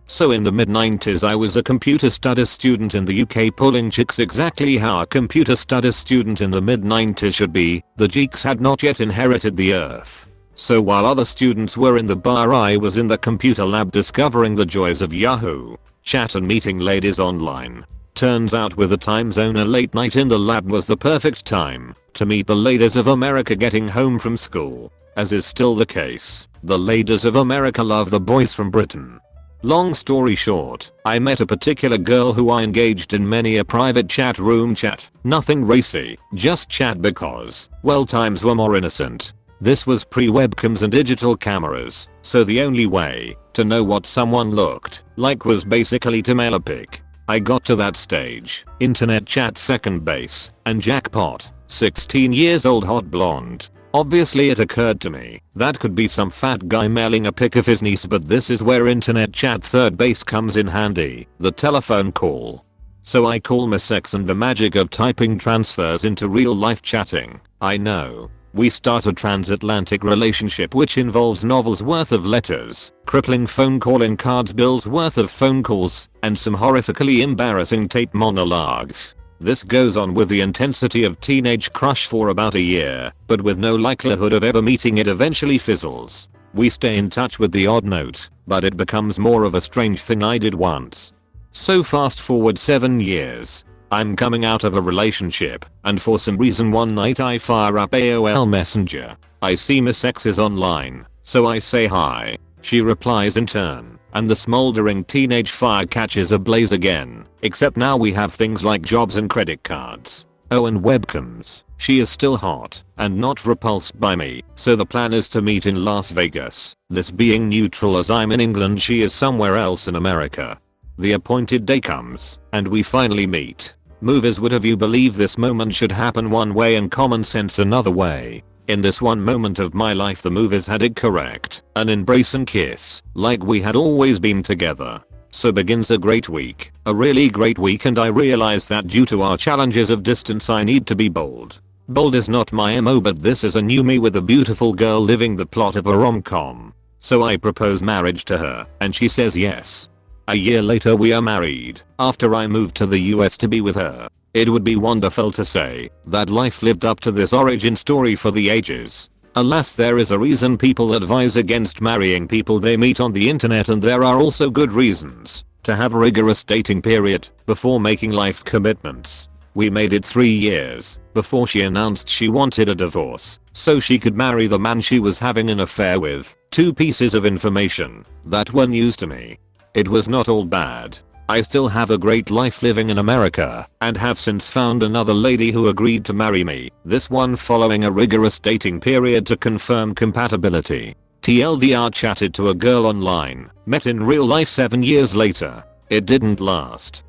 So in the mid-90s I was a computer studies student in the UK pulling chicks exactly how a computer studies student in the mid-90s should be. The geeks had not yet inherited the earth. So while other students were in the bar, I was in the computer lab discovering the joys of Yahoo chat and meeting ladies online. Turns out with the time zone, a late night in the lab was the perfect time to meet the ladies of America getting home from school. As is still the case, the ladies of America love the boys from Britain. Long story short, I met a particular girl who I engaged in many a private chat room chat. Nothing racy, just chat because, well, times were more innocent. This was pre-webcams and digital cameras, so the only way to know what someone looked like was basically to mail a pic. I got to that stage, internet chat second base, and jackpot, 16 years old hot blonde. Obviously it occurred to me that could be some fat guy mailing a pic of his niece, but this is where internet chat third base comes in handy, the telephone call. So I call Miss X and the magic of typing transfers into real life chatting. I know. We start a transatlantic relationship which involves novels worth of letters, crippling phone calling cards, bills worth of phone calls, and some horrifically embarrassing tape monologues. This goes on with the intensity of teenage crush for about a year, but with no likelihood of ever meeting. It eventually fizzles. We stay in touch with the odd note, but it becomes more of a strange thing I did once. So fast forward 7 years. I'm coming out of a relationship, and for some reason one night I fire up AOL Messenger. I see Miss X is online, so I say hi. She replies in turn, and the smoldering teenage fire catches ablaze again, except now we have things like jobs and credit cards. Oh, and webcams. She is still hot, and not repulsed by me, so the plan is to meet in Las Vegas, this being neutral as I'm in England, she is somewhere else in America. The appointed day comes, and we finally meet. Movies would have you believe this moment should happen one way and common sense another way. In this one moment of my life the movies had it correct, an embrace and kiss, like we had always been together. So begins a great week, a really great week, and I realize that due to our challenges of distance I need to be bold. Bold is not my MO, but this is a new me with a beautiful girl living the plot of a rom-com. So I propose marriage to her, and she says yes. A year later we are married, after I moved to the US to be with her. It would be wonderful to say that life lived up to this origin story for the ages. Alas, there is a reason people advise against marrying people they meet on the internet, and there are also good reasons to have a rigorous dating period before making life commitments. We made it 3 years before she announced she wanted a divorce so she could marry the man she was having an affair with. 2 pieces of information that were news to me. It was not all bad. I still have a great life living in America and have since found another lady who agreed to marry me, this one following a rigorous dating period to confirm compatibility. TLDR, chatted to a girl online, met in real life 7 years later. It didn't last.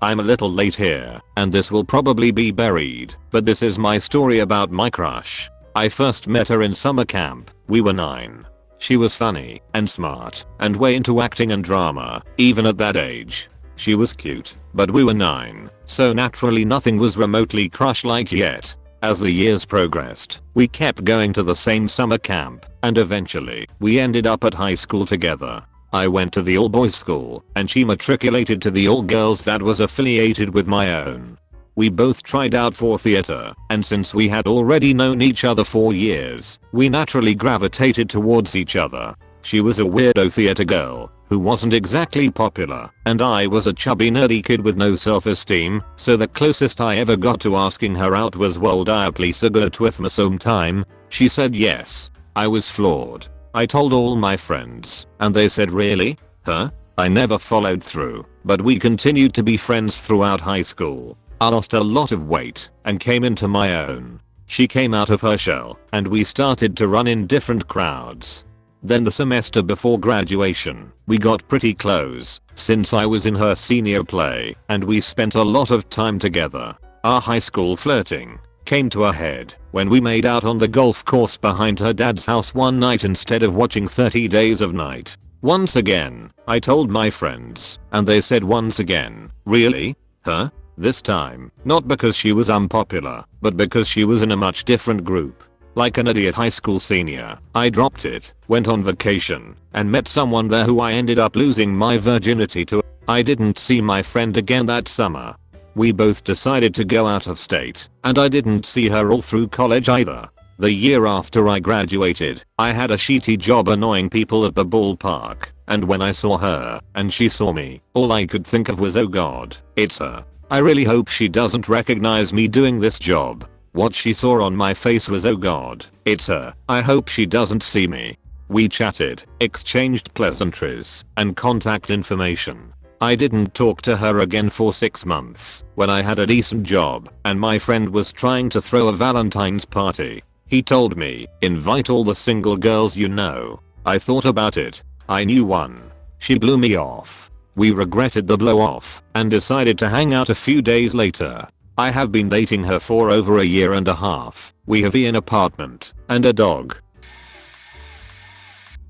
I'm a little late here, and this will probably be buried, but this is my story about my crush. I first met her in summer camp. We were 9. She was funny and smart and way into acting and drama, even at that age. She was cute, but we were 9, so naturally nothing was remotely crush-like yet. As the years progressed, we kept going to the same summer camp, and eventually, we ended up at high school together. I went to the all-boys school, and she matriculated to the all-girls that was affiliated with my own. We both tried out for theater, and since we had already known each other for years, we naturally gravitated towards each other. She was a weirdo theater girl who wasn't exactly popular, and I was a chubby nerdy kid with no self-esteem, so the closest I ever got to asking her out was, "Well, do you please go to with me sometime?" She said yes. I was floored. I told all my friends, and they said, "Really? Huh?" I never followed through, but we continued to be friends throughout high school. I lost a lot of weight and came into my own. She came out of her shell, and we started to run in different crowds. Then the semester before graduation, we got pretty close, since I was in her senior play, and we spent a lot of time together. Our high school flirting came to a head when we made out on the golf course behind her dad's house one night instead of watching 30 Days of Night. Once again, I told my friends, and they said once again, "Really? Huh?" This time, not because she was unpopular, but because she was in a much different group. Like an idiot high school senior, I dropped it, went on vacation, and met someone there who I ended up losing my virginity to. I didn't see my friend again that summer. We both decided to go out of state, and I didn't see her all through college either. The year after I graduated, I had a shitty job annoying people at the ballpark, and when I saw her, and she saw me, all I could think of was, oh god, it's her. I really hope she doesn't recognize me doing this job. What she saw on my face was, oh god, it's her. I hope she doesn't see me. We chatted, exchanged pleasantries, and contact information. I didn't talk to her again for 6 months when I had a decent job and my friend was trying to throw a Valentine's party. He told me, invite all the single girls you know. I thought about it. I knew one. She blew me off. We regretted the blow off and decided to hang out a few days later. I have been dating her for over a year and a half. We have an apartment and a dog.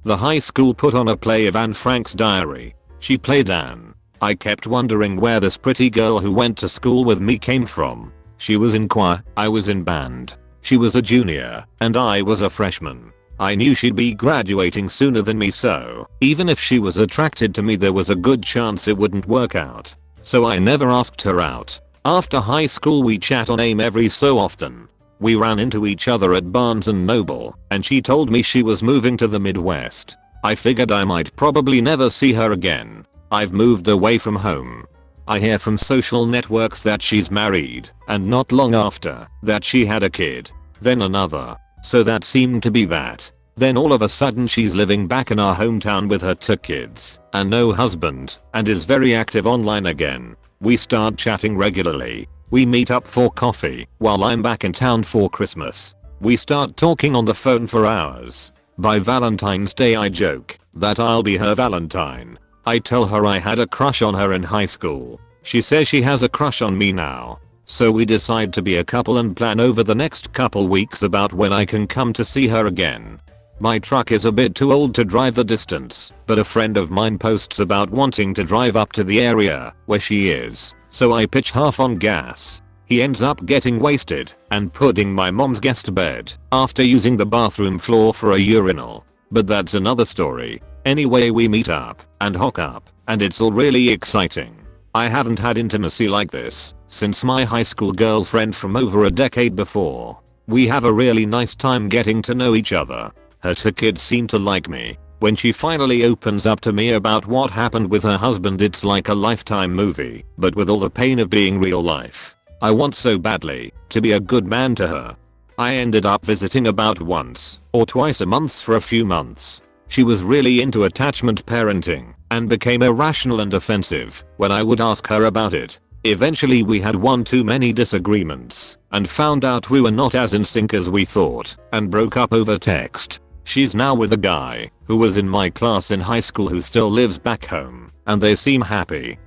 The high school put on a play of Anne Frank's diary. She played Anne. I kept wondering where this pretty girl who went to school with me came from. She was in choir, I was in band. She was a junior, and I was a freshman. I knew she'd be graduating sooner than me, so even if she was attracted to me there was a good chance it wouldn't work out. So I never asked her out. After high school we chat on AIM every so often. We ran into each other at Barnes & Noble, and she told me she was moving to the Midwest. I figured I might probably never see her again. I've moved away from home. I hear from social networks that she's married, and not long after that she had a kid. Then another. So that seemed to be that. Then all of a sudden she's living back in our hometown with her 2 kids and no husband and is very active online again. We start chatting regularly. We meet up for coffee while I'm back in town for Christmas. We start talking on the phone for hours. By Valentine's Day I joke that I'll be her Valentine. I tell her I had a crush on her in high school. She says she has a crush on me now. So we decide to be a couple and plan over the next couple weeks about when I can come to see her again. My truck is a bit too old to drive the distance, but a friend of mine posts about wanting to drive up to the area where she is, so I pitch half on gas. He ends up getting wasted and putting my mom's guest bed after using the bathroom floor for a urinal. But that's another story. Anyway, we meet up and hook up, and it's all really exciting. I haven't had intimacy like this since my high school girlfriend from over a decade before. We have a really nice time getting to know each other. Her 2 kids seem to like me. When she finally opens up to me about what happened with her husband, it's like a Lifetime movie, but with all the pain of being real life. I want so badly to be a good man to her. I ended up visiting about once or twice a month for a few months. She was really into attachment parenting and became irrational and offensive when I would ask her about it. Eventually we had one too many disagreements and found out we were not as in sync as we thought and broke up over text. She's now with a guy who was in my class in high school who still lives back home, and they seem happy.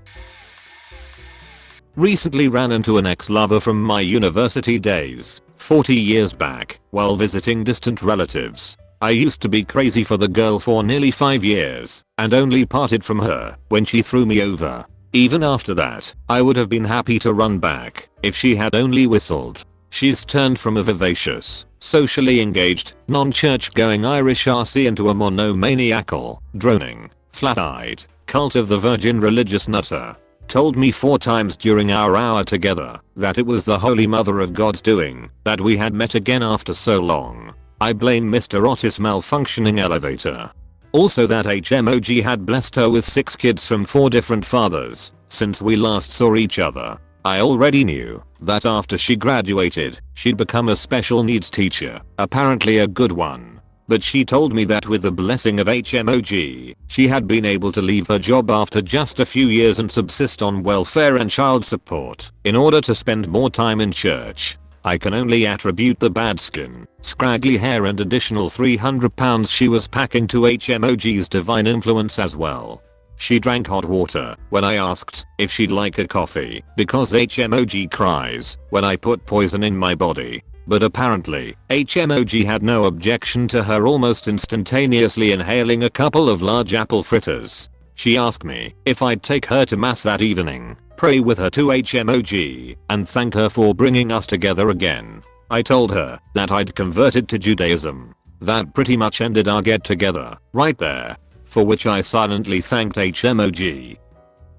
Recently ran into an ex-lover from my university days, 40 years back, while visiting distant relatives. I used to be crazy for the girl for nearly 5 years and only parted from her when she threw me over. Even after that, I would have been happy to run back if she had only whistled. She's turned from a vivacious, socially engaged, non-church going Irish RC into a monomaniacal, droning, flat-eyed, cult of the virgin religious nutter. Told me 4 times during our hour together that it was the Holy Mother of God's doing that we had met again after so long. I blame Mr. Otis' malfunctioning elevator. Also that HMOG had blessed her with 6 kids from 4 different fathers since we last saw each other. I already knew that after she graduated, she'd become a special needs teacher, apparently a good one. But she told me that with the blessing of HMOG, she had been able to leave her job after just a few years and subsist on welfare and child support in order to spend more time in church. I can only attribute the bad skin, scraggly hair and additional 300 pounds she was packing to HMOG's divine influence as well. She drank hot water when I asked if she'd like a coffee because HMOG cries when I put poison in my body. But apparently, HMOG had no objection to her almost instantaneously inhaling a couple of large apple fritters. She asked me if I'd take her to mass that evening, pray with her to HMOG, and thank her for bringing us together again. I told her that I'd converted to Judaism. That pretty much ended our get together, right there. For which I silently thanked HMOG.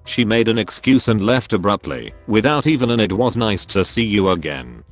She made an excuse and left abruptly, without even an "it was nice to see you again."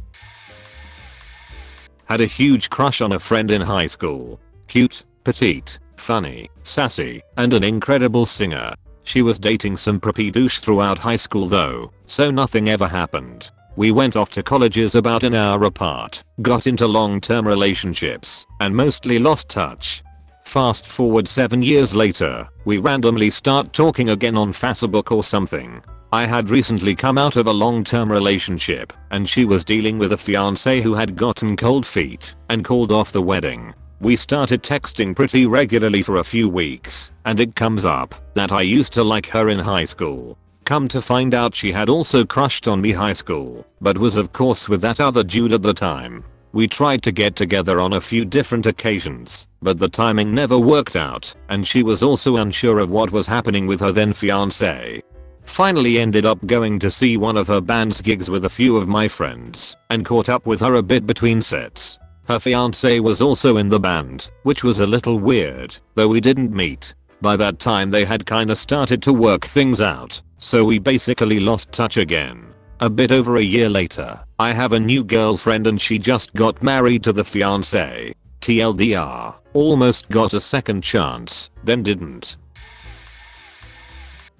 Had a huge crush on a friend in high school. Cute, petite, funny, sassy, and an incredible singer. She was dating some preppy douche throughout high school though, so nothing ever happened. We went off to colleges about an hour apart, got into long-term relationships, and mostly lost touch. Fast forward 7 years later, we randomly start talking again on Facebook or something. I had recently come out of a long-term relationship, and she was dealing with a fiance who had gotten cold feet and called off the wedding. We started texting pretty regularly for a few weeks, and it comes up that I used to like her in high school. Come to find out she had also crushed on me high school, but was of course with that other dude at the time. We tried to get together on a few different occasions, but the timing never worked out, and she was also unsure of what was happening with her then fiance. Finally ended up going to see one of her band's gigs with a few of my friends, and caught up with her a bit between sets. Her fiance was also in the band, which was a little weird, though we didn't meet. By that time they had kinda started to work things out, so we basically lost touch again. A bit over a year later, I have a new girlfriend and she just got married to the fiance. TLDR, almost got a second chance, then didn't.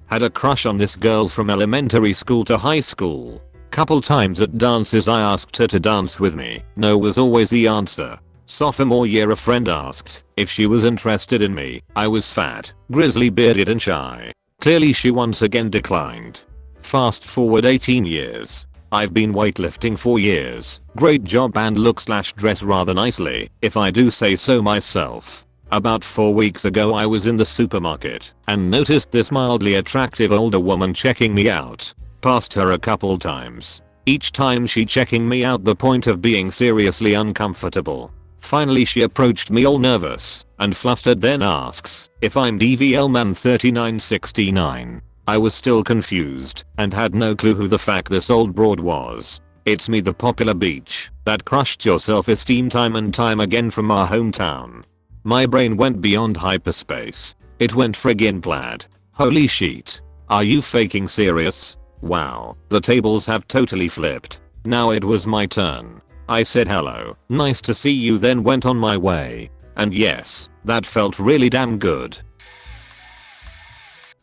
Had a crush on this girl from elementary school to high school. Couple times at dances I asked her to dance with me. No was always the answer. Sophomore year a friend asked if she was interested in me. I was fat, grizzly bearded and shy. Clearly she once again declined. Fast forward 18 years. I've been weightlifting for years. Great job and look/dress rather nicely, if I do say so myself. About 4 weeks ago I was in the supermarket and noticed this mildly attractive older woman checking me out. Passed her a couple times. Each time she checking me out the point of being seriously uncomfortable. Finally she approached me all nervous and flustered, then asks if I'm DVL man 3969. I was still confused and had no clue who the fuck this old broad was. It's me, the popular beach that crushed your self-esteem time and time again from our hometown. My brain went beyond hyperspace. It went friggin' plaid. Holy shit. Are you faking serious? Wow, the tables have totally flipped. Now it was my turn. I said hello, nice to see you, then went on my way. And yes, that felt really damn good.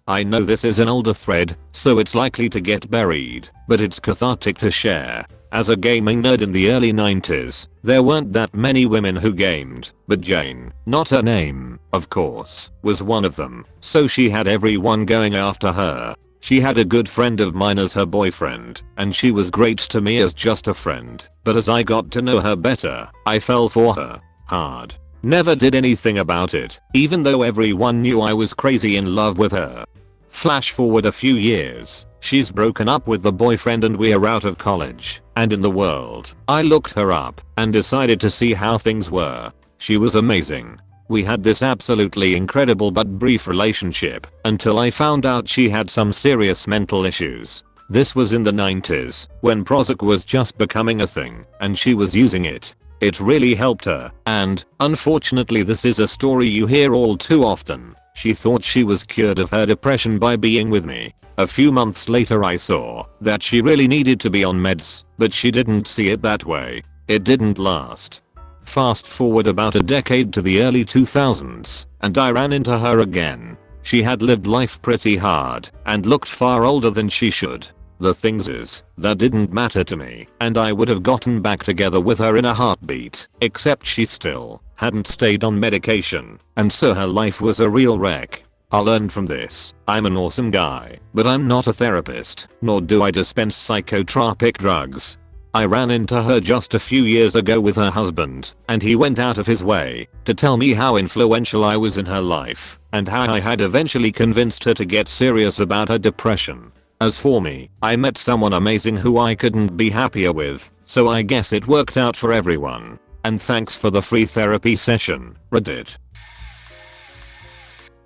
I know this is an older thread, so it's likely to get buried, but it's cathartic to share. As a gaming nerd in the early 90s, there weren't that many women who gamed, but Jane, not her name, of course, was one of them, so she had everyone going after her. She had a good friend of mine as her boyfriend, and she was great to me as just a friend, but as I got to know her better, I fell for her. Hard. Never did anything about it, even though everyone knew I was crazy in love with her. Flash forward a few years, she's broken up with the boyfriend and we're out of college and in the world. I looked her up and decided to see how things were. She was amazing. We had this absolutely incredible but brief relationship until I found out she had some serious mental issues. This was in the 90s when Prozac was just becoming a thing and she was using it. It really helped her, and unfortunately this is a story you hear all too often. She thought she was cured of her depression by being with me. A few months later I saw that she really needed to be on meds, but she didn't see it that way. It didn't last. Fast forward about a decade to the early 2000s, and I ran into her again. She had lived life pretty hard and looked far older than she should. The things is, that didn't matter to me, and I would have gotten back together with her in a heartbeat, except she still hadn't stayed on medication, and so her life was a real wreck. I learned from this. I'm an awesome guy, but I'm not a therapist, nor do I dispense psychotropic drugs. I ran into her just a few years ago with her husband, and he went out of his way to tell me how influential I was in her life, and how I had eventually convinced her to get serious about her depression. As for me, I met someone amazing who I couldn't be happier with, so I guess it worked out for everyone. And thanks for the free therapy session, Reddit.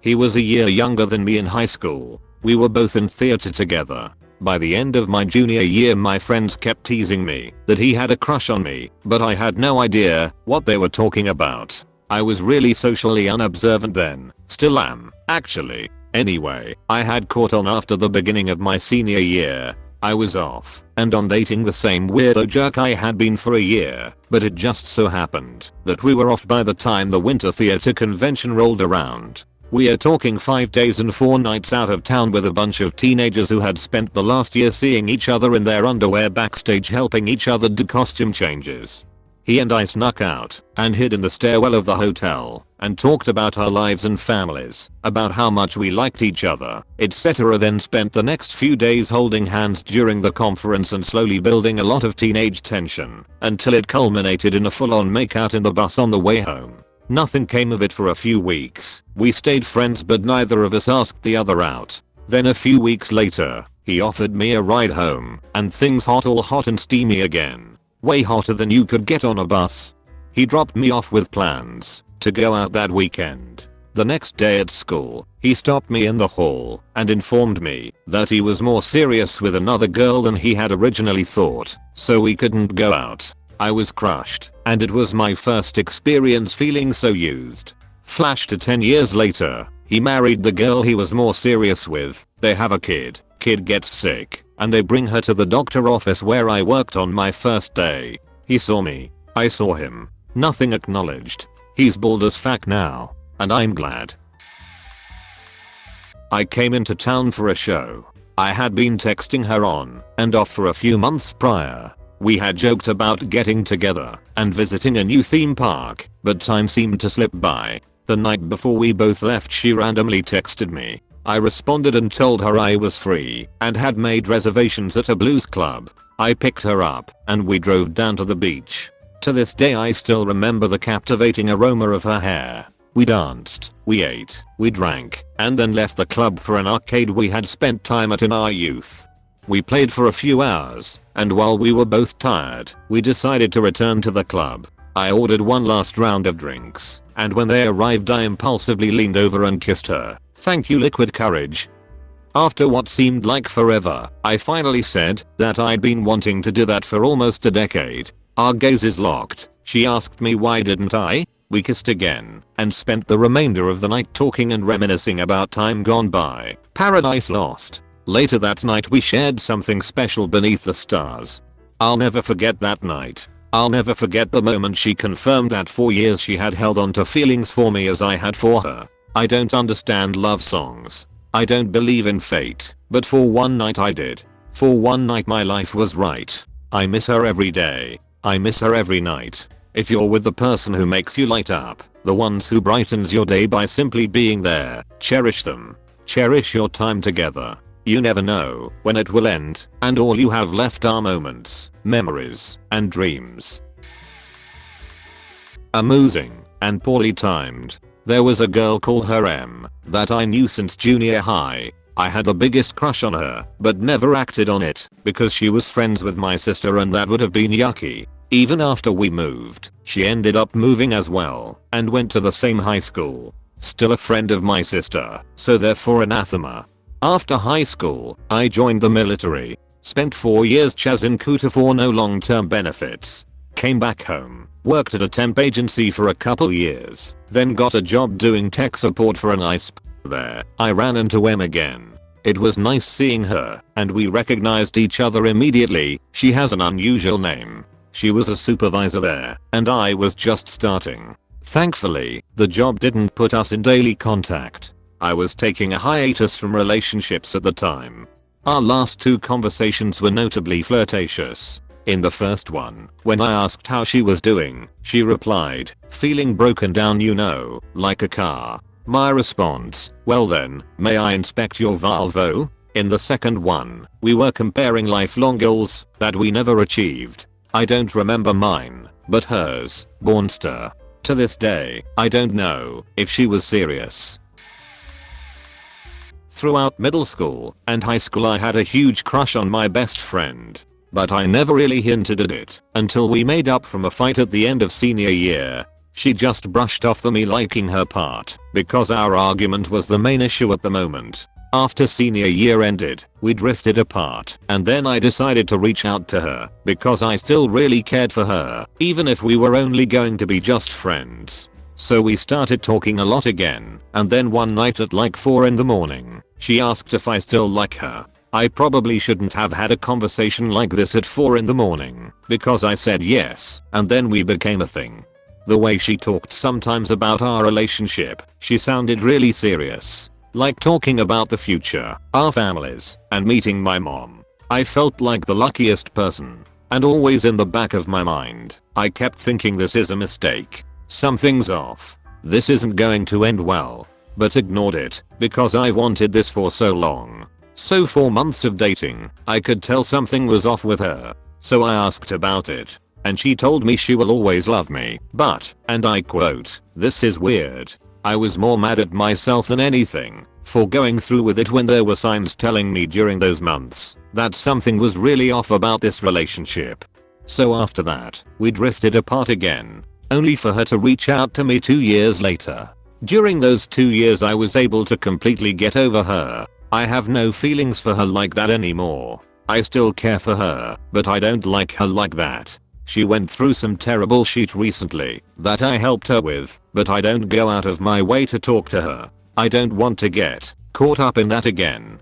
He was a year younger than me in high school. We were both in theater together. By the end of my junior year my friends kept teasing me that he had a crush on me, but I had no idea what they were talking about. I was really socially unobservant then, still am, actually. Anyway, I had caught on after the beginning of my senior year. I was off and on dating the same weirdo jerk I had been for a year, but it just so happened that we were off by the time the winter theater convention rolled around. We are talking 5 days and 4 nights out of town with a bunch of teenagers who had spent the last year seeing each other in their underwear backstage helping each other do costume changes. He and I snuck out and hid in the stairwell of the hotel and talked about our lives and families, about how much we liked each other, etc. Then spent the next few days holding hands during the conference and slowly building a lot of teenage tension until it culminated in a full-on makeout in the bus on the way home. Nothing came of it for a few weeks. We stayed friends but neither of us asked the other out. Then a few weeks later, he offered me a ride home and things all hot and steamy again. Way hotter than you could get on a bus. He dropped me off with plans to go out that weekend. The next day at school, he stopped me in the hall and informed me that he was more serious with another girl than he had originally thought, so we couldn't go out. I was crushed, and it was my first experience feeling so used. Flash to 10 years later, he married the girl he was more serious with, they have a kid gets sick, and they bring her to the doctor office where I worked on my first day. He saw me. I saw him. Nothing acknowledged. He's bald as fuck now, and I'm glad. I came into town for a show. I had been texting her on and off for a few months prior. We had joked about getting together and visiting a new theme park, but time seemed to slip by. The night before we both left she randomly texted me. I responded and told her I was free and had made reservations at a blues club. I picked her up and we drove down to the beach. To this day I still remember the captivating aroma of her hair. We danced, we ate, we drank, and then left the club for an arcade we had spent time at in our youth. We played for a few hours, and while we were both tired, we decided to return to the club. I ordered one last round of drinks, and when they arrived I impulsively leaned over and kissed her. Thank you, liquid courage. After what seemed like forever, I finally said that I'd been wanting to do that for almost a decade. Our gazes locked. She asked me why didn't I? We kissed again and spent the remainder of the night talking and reminiscing about time gone by. Paradise Lost. Later that night we shared something special beneath the stars. I'll never forget that night. I'll never forget the moment she confirmed that for years she had held on to feelings for me as I had for her. I don't understand love songs. I don't believe in fate, but for one night I did. For one night my life was right. I miss her every day. I miss her every night. If you're with the person who makes you light up, the ones who brightens your day by simply being there, cherish them. Cherish your time together. You never know when it will end, and all you have left are moments, memories, and dreams. Amusing and poorly timed. There was a girl called her M that I knew since junior high. I had the biggest crush on her, but never acted on it because she was friends with my sister and that would have been yucky. Even after we moved, she ended up moving as well and went to the same high school. Still a friend of my sister, so therefore anathema. After high school, I joined the military. Spent 4 years Chaz in Kuta for no long-term benefits. Came back home, worked at a temp agency for a couple years, then got a job doing tech support for an ISP. There, I ran into M again. It was nice seeing her, and we recognized each other immediately. She has an unusual name. She was a supervisor there, and I was just starting. Thankfully, the job didn't put us in daily contact. I was taking a hiatus from relationships at the time. Our last 2 conversations were notably flirtatious. In the first one, when I asked how she was doing, she replied, feeling broken down you know, like a car. My response, well then, may I inspect your Volvo? In the second one, we were comparing lifelong goals that we never achieved. I don't remember mine, but hers, Bornster. To this day, I don't know if she was serious. Throughout middle school and high school I had a huge crush on my best friend. But I never really hinted at it until we made up from a fight at the end of senior year. She just brushed off the me liking her part because our argument was the main issue at the moment. After senior year ended, we drifted apart and then I decided to reach out to her because I still really cared for her even if we were only going to be just friends. So we started talking a lot again and then one night at like 4 in the morning, she asked if I still like her. I probably shouldn't have had a conversation like this at 4 in the morning because I said yes and then we became a thing. The way she talked sometimes about our relationship, she sounded really serious. Like talking about the future, our families, and meeting my mom. I felt like the luckiest person. And always in the back of my mind, I kept thinking this is a mistake. Something's off. This isn't going to end well. But ignored it, because I wanted this for so long. So 4 months of dating, I could tell something was off with her. So I asked about it. And she told me she will always love me, but, and I quote, "This is weird." I was more mad at myself than anything for going through with it when there were signs telling me during those months that something was really off about this relationship. So after that, we drifted apart again, only for her to reach out to me 2 years later. During those 2 years I was able to completely get over her. I have no feelings for her like that anymore. I still care for her, but I don't like her like that. She went through some terrible shit recently that I helped her with, but I don't go out of my way to talk to her. I don't want to get caught up in that again.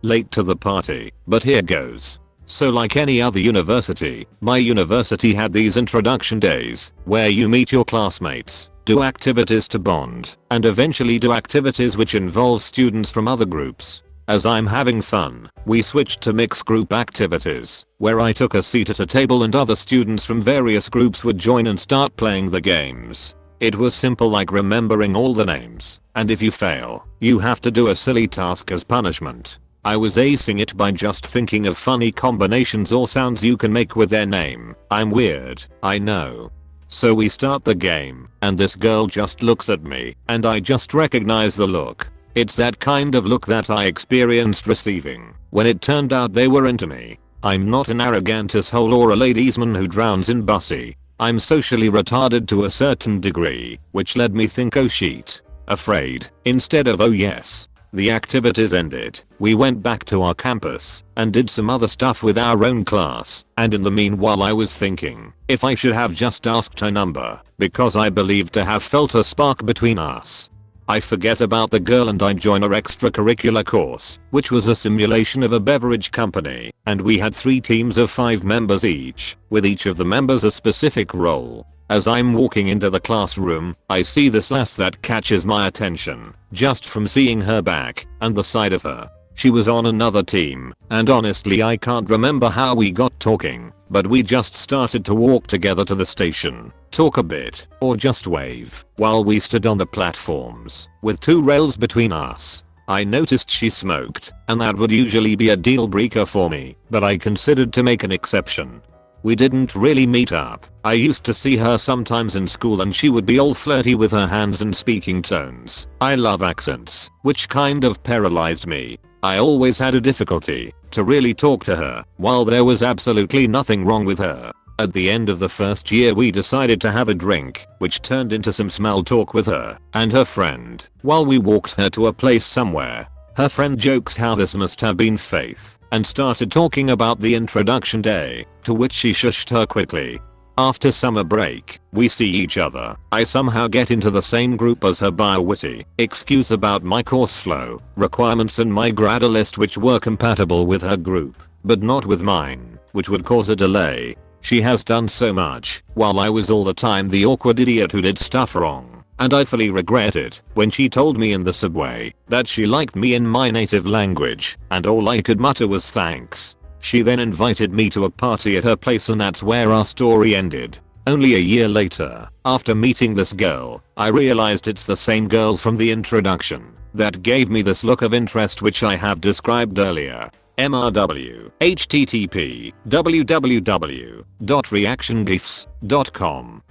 Late to the party, but here goes. So like any other university, my university had these introduction days where you meet your classmates, do activities to bond, and eventually do activities which involve students from other groups. As I'm having fun, we switched to mixed group activities, where I took a seat at a table and other students from various groups would join and start playing the games. It was simple like remembering all the names, and if you fail, you have to do a silly task as punishment. I was acing it by just thinking of funny combinations or sounds you can make with their name. I'm weird, I know. So we start the game, and this girl just looks at me, and I just recognize the look. It's that kind of look that I experienced receiving when it turned out they were into me. I'm not an arrogant asshole or a ladiesman who drowns in bussy. I'm socially retarded to a certain degree, which led me think oh shit, afraid, instead of oh yes. The activities ended, we went back to our campus and did some other stuff with our own class, and in the meanwhile I was thinking if I should have just asked her number, because I believed to have felt a spark between us. I forget about the girl and I join her extracurricular course, which was a simulation of a beverage company, and we had 3 teams of 5 members each, with each of the members a specific role. As I'm walking into the classroom, I see this lass that catches my attention, just from seeing her back, and the side of her. She was on another team, and honestly I can't remember how we got talking, but we just started to walk together to the station, talk a bit, or just wave, while we stood on the platforms, with 2 rails between us. I noticed she smoked, and that would usually be a deal breaker for me, but I considered to make an exception. We didn't really meet up. I used to see her sometimes in school and she would be all flirty with her hands and speaking tones. I love accents, which kind of paralyzed me. I always had a difficulty to really talk to her, while there was absolutely nothing wrong with her. At the end of the first year we decided to have a drink, which turned into some small talk with her and her friend, while we walked her to a place somewhere. Her friend jokes how this must have been Faith, and started talking about the introduction day, to which she shushed her quickly. After summer break, we see each other. I somehow get into the same group as her by a witty excuse about my course flow, requirements and my grad list which were compatible with her group, but not with mine, which would cause a delay. She has done so much, while I was all the time the awkward idiot who did stuff wrong, and I fully regret it when she told me in the subway that she liked me in my native language, and all I could mutter was thanks. She then invited me to a party at her place and that's where our story ended. Only a year later, after meeting this girl, I realized it's the same girl from the introduction that gave me this look of interest which I have described earlier. MRW http www.reactiongifs.com/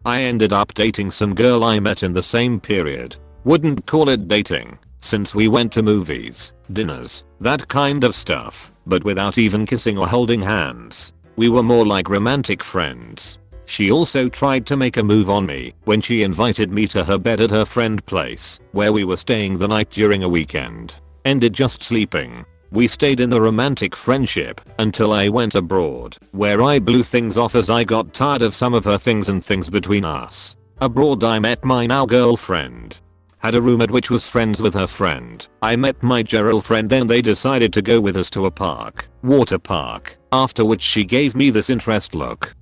I ended up dating some girl I met in the same period. Wouldn't call it dating, since we went to movies, dinners, that kind of stuff, but without even kissing or holding hands. We were more like romantic friends. She also tried to make a move on me when she invited me to her bed at her friend place where we were staying the night during a weekend. Ended just sleeping. We stayed in the romantic friendship until I went abroad, where I blew things off as I got tired of some of her things and things between us. Abroad I met my now girlfriend. Had a roommate which was friends with her friend. I met my girlfriend, then they decided to go with us to a water park, after which she gave me this interest look.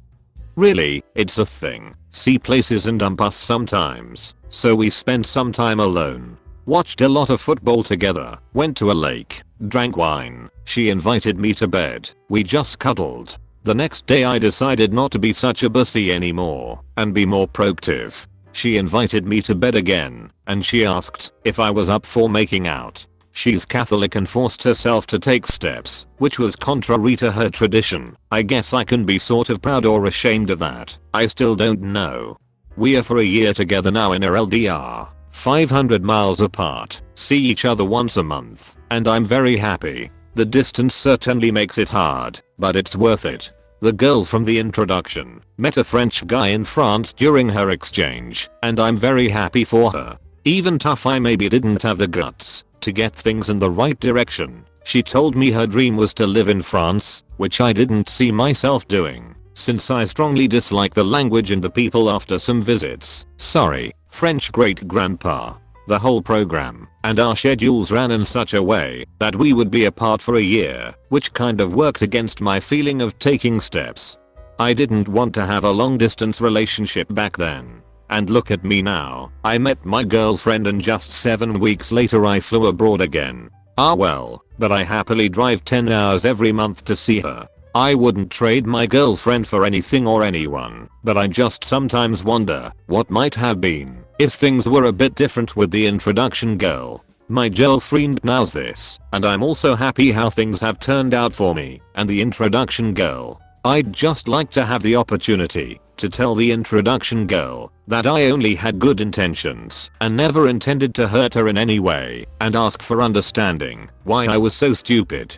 Really, it's a thing. See places and dump us sometimes. So we spent some time alone. Watched a lot of football together, went to a lake, drank wine. She invited me to bed. We just cuddled. The next day I decided not to be such a bussy anymore and be more proactive. She invited me to bed again and she asked if I was up for making out. She's Catholic and forced herself to take steps, which was contrary to her tradition. I guess I can be sort of proud or ashamed of that. I still don't know. We are for a year together now in our LDR, 500 miles apart, see each other once a month, and I'm very happy. The distance certainly makes it hard, but it's worth it. The girl from the introduction met a French guy in France during her exchange, and I'm very happy for her. Even tough I maybe didn't have the guts to get things in the right direction. She told me her dream was to live in France, which I didn't see myself doing, since I strongly dislike the language and the people after some visits. Sorry, French great-grandpa. The whole program and our schedules ran in such a way that we would be apart for a year, which kind of worked against my feeling of taking steps. I didn't want to have a long-distance relationship back then. And look at me now. I met my girlfriend and just 7 weeks later I flew abroad again. Ah well, but I happily drive 10 hours every month to see her. I wouldn't trade my girlfriend for anything or anyone, but I just sometimes wonder what might have been if things were a bit different with the introduction girl. My girlfriend knows this, and I'm also happy how things have turned out for me and the introduction girl. I'd just like to have the opportunity to tell the introduction girl that I only had good intentions and never intended to hurt her in any way, and ask for understanding why I was so stupid.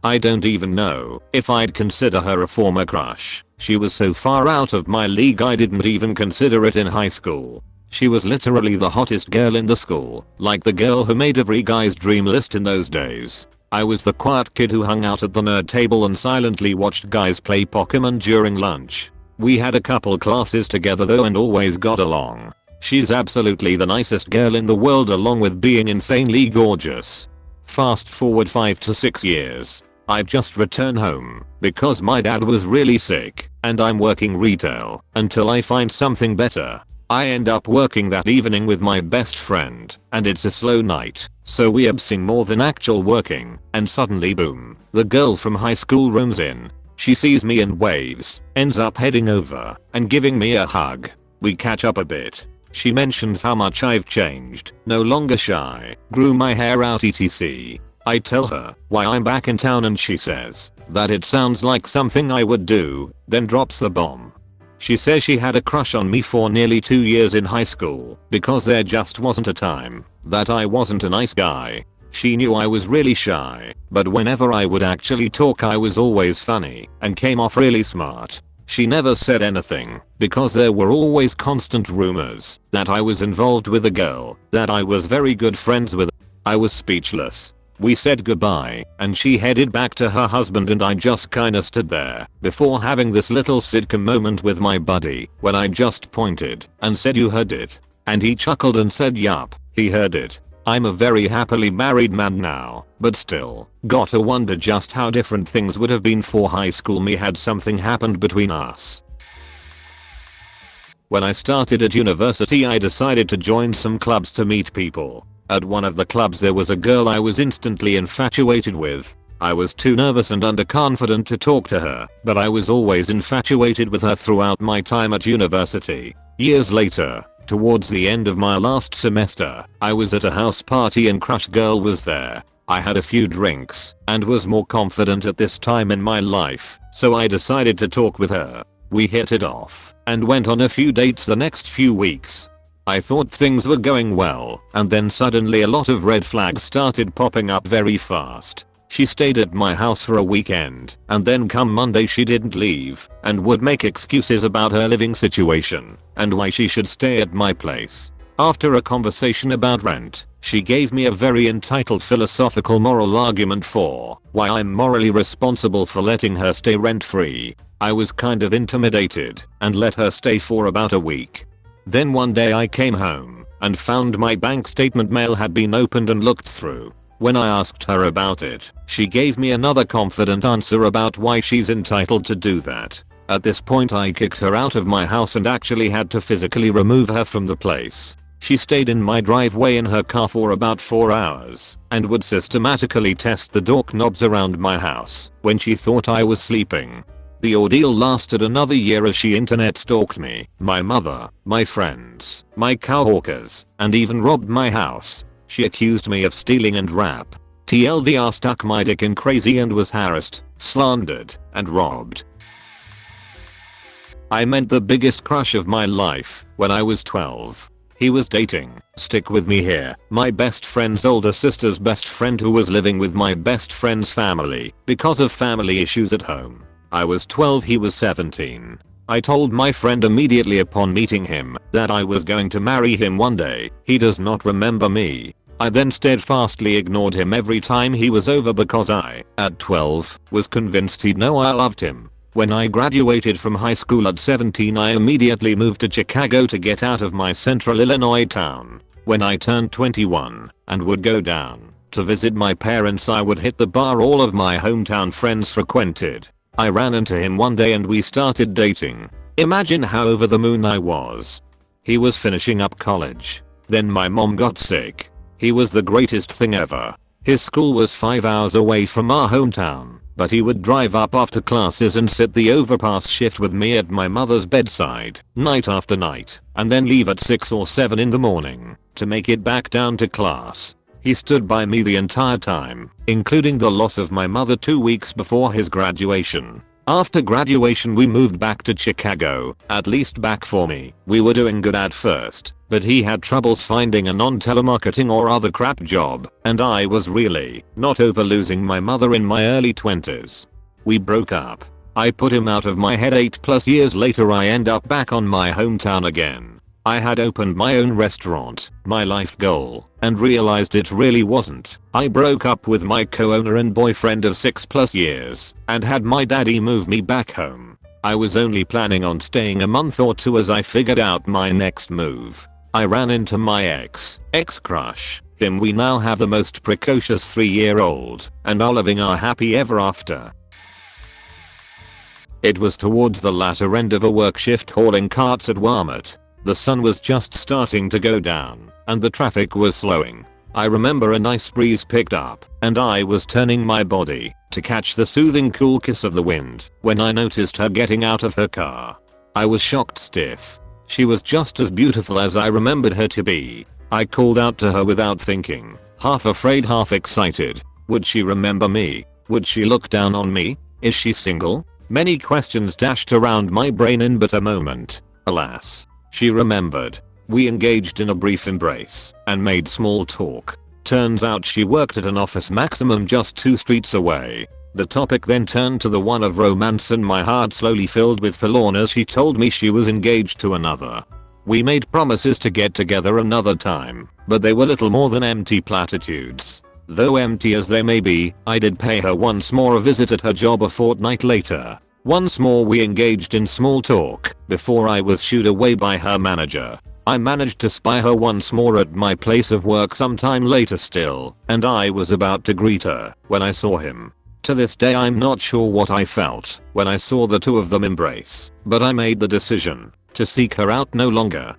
I don't even know if I'd consider her a former crush. She was so far out of my league I didn't even consider it in high school. She was literally the hottest girl in the school, like the girl who made every guy's dream list in those days. I was the quiet kid who hung out at the nerd table and silently watched guys play Pokemon during lunch. We had a couple classes together though and always got along. She's absolutely the nicest girl in the world along with being insanely gorgeous. Fast forward 5 to 6 years. I've just returned home because my dad was really sick and I'm working retail until I find something better. I end up working that evening with my best friend and it's a slow night, so we absing more than actual working, and suddenly boom, the girl from high school rooms in. She sees me and waves, ends up heading over and giving me a hug. We catch up a bit. She mentions how much I've changed, no longer shy, grew my hair out etc. I tell her why I'm back in town and she says that it sounds like something I would do, then drops the bomb. She says she had a crush on me for nearly 2 years in high school because there just wasn't a time that I wasn't a nice guy. She knew I was really shy, but whenever I would actually talk I was always funny and came off really smart. She never said anything because there were always constant rumors that I was involved with a girl that I was very good friends with. I was speechless. We said goodbye and she headed back to her husband and I just kinda stood there before having this little sitcom moment with my buddy when I just pointed and said, "You heard it?" And he chuckled and said yup, he heard it. I'm a very happily married man now, but still, gotta wonder just how different things would have been for high school me had something happened between us. When I started at university I decided to join some clubs to meet people. At one of the clubs there was a girl I was instantly infatuated with. I was too nervous and underconfident to talk to her, but I was always infatuated with her throughout my time at university. Years later, towards the end of my last semester, I was at a house party and crush girl was there. I had a few drinks and was more confident at this time in my life, so I decided to talk with her. We hit it off and went on a few dates the next few weeks. I thought things were going well, and then suddenly a lot of red flags started popping up very fast. She stayed at my house for a weekend, and then come Monday she didn't leave, and would make excuses about her living situation, and why she should stay at my place. After a conversation about rent, she gave me a very entitled philosophical moral argument for why I'm morally responsible for letting her stay rent-free. I was kind of intimidated, and let her stay for about a week. Then one day I came home, and found my bank statement mail had been opened and looked through. When I asked her about it, she gave me another confident answer about why she's entitled to do that. At this point I kicked her out of my house and actually had to physically remove her from the place. She stayed in my driveway in her car for about 4 hours, and would systematically test the door knobs around my house when she thought I was sleeping. The ordeal lasted another year as she internet stalked me, my mother, my friends, my coworkers, and even robbed my house. She accused me of stealing and rap. TLDR stuck my dick in crazy and was harassed, slandered, and robbed. I met the biggest crush of my life when I was 12. He was dating, stick with me here, my best friend's older sister's best friend who was living with my best friend's family because of family issues at home. I was 12, he was 17. I told my friend immediately upon meeting him that I was going to marry him one day. He does not remember me. I then steadfastly ignored him every time he was over because I, at 12, was convinced he'd know I loved him. When I graduated from high school at 17 I immediately moved to Chicago to get out of my central Illinois town. When I turned 21 and would go down to visit my parents I would hit the bar all of my hometown friends frequented. I ran into him one day and we started dating. Imagine how over the moon I was. He was finishing up college. Then my mom got sick. He was the greatest thing ever. His school was 5 hours away from our hometown, but he would drive up after classes and sit the overpass shift with me at my mother's bedside, night after night, and then leave at 6 or 7 in the morning to make it back down to class. He stood by me the entire time, including the loss of my mother 2 weeks before his graduation. After graduation we moved back to Chicago, at least back for me. We were doing good at first, but he had troubles finding a non-telemarketing or other crap job, and I was really not over losing my mother in my early 20s. We broke up. I put him out of my head. 8+ years later I end up back on my hometown again. I had opened my own restaurant, my life goal, and realized it really wasn't. I broke up with my co-owner and boyfriend of 6+ years, and had my daddy move me back home. I was only planning on staying a month or 2 as I figured out my next move. I ran into my ex-crush, him. We now have the most precocious 3-year-old, and are living our happy ever after. It was towards the latter end of a work shift hauling carts at Walmart. The sun was just starting to go down, and the traffic was slowing. I remember a nice breeze picked up, and I was turning my body to catch the soothing cool kiss of the wind when I noticed her getting out of her car. I was shocked stiff. She was just as beautiful as I remembered her to be. I called out to her without thinking, half afraid, half excited. Would she remember me? Would she look down on me? Is she single? Many questions dashed around my brain in but a moment. Alas, she remembered. We engaged in a brief embrace and made small talk. Turns out she worked at an office maximum just 2 streets away. The topic then turned to the one of romance and my heart slowly filled with forlorn as she told me she was engaged to another. We made promises to get together another time, but they were little more than empty platitudes. Though empty as they may be, I did pay her once more a visit at her job a fortnight later. Once more we engaged in small talk before I was shooed away by her manager. I managed to spy her once more at my place of work sometime later still, and I was about to greet her when I saw him. To this day I'm not sure what I felt when I saw the two of them embrace, but I made the decision to seek her out no longer.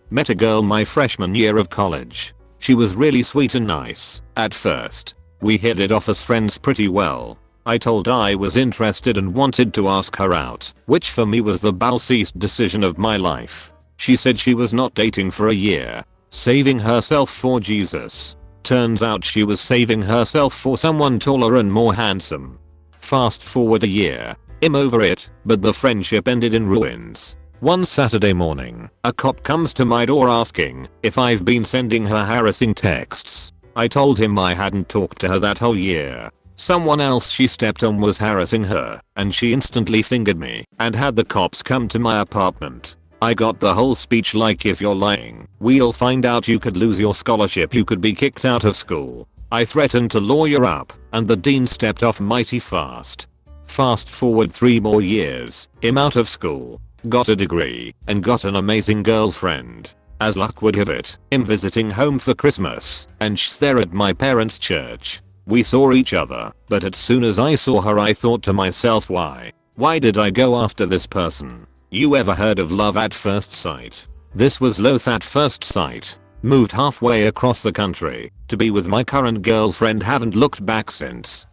Met a girl my freshman year of college. She was really sweet and nice at first. We hit it off as friends pretty well. I told I was interested and wanted to ask her out, which for me was the ballsiest decision of my life. She said she was not dating for a year, saving herself for Jesus. Turns out she was saving herself for someone taller and more handsome. Fast forward a year, I'm over it, but the friendship ended in ruins. One Saturday morning, a cop comes to my door asking if I've been sending her harassing texts. I told him I hadn't talked to her that whole year. Someone else she stepped on was harassing her, and she instantly fingered me and had the cops come to my apartment. I got the whole speech like, if you're lying, we'll find out, you could lose your scholarship, you could be kicked out of school. I threatened to lawyer up, and the dean stepped off mighty fast. Fast forward 3 more years, I'm out of school, got a degree, and got an amazing girlfriend. As luck would have it, I'm visiting home for Christmas, and she's there at my parents' church. We saw each other, but as soon as I saw her I thought to myself, why did I go after this person? You ever heard of love at first sight? This was love at first sight. Moved halfway across the country to be with my current girlfriend, haven't looked back since.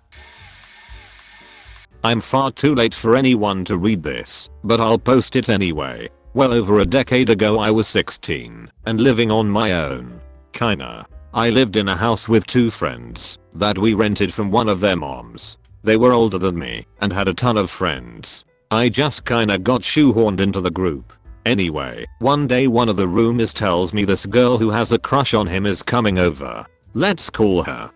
I'm far too late for anyone to read this, but I'll post it anyway. Well over a decade ago I was 16 and living on my own. Kinda. I lived in a house with 2 friends that we rented from one of their moms. They were older than me and had a ton of friends. I just kinda got shoehorned into the group. Anyway, one day one of the roomies tells me this girl who has a crush on him is coming over. Let's call her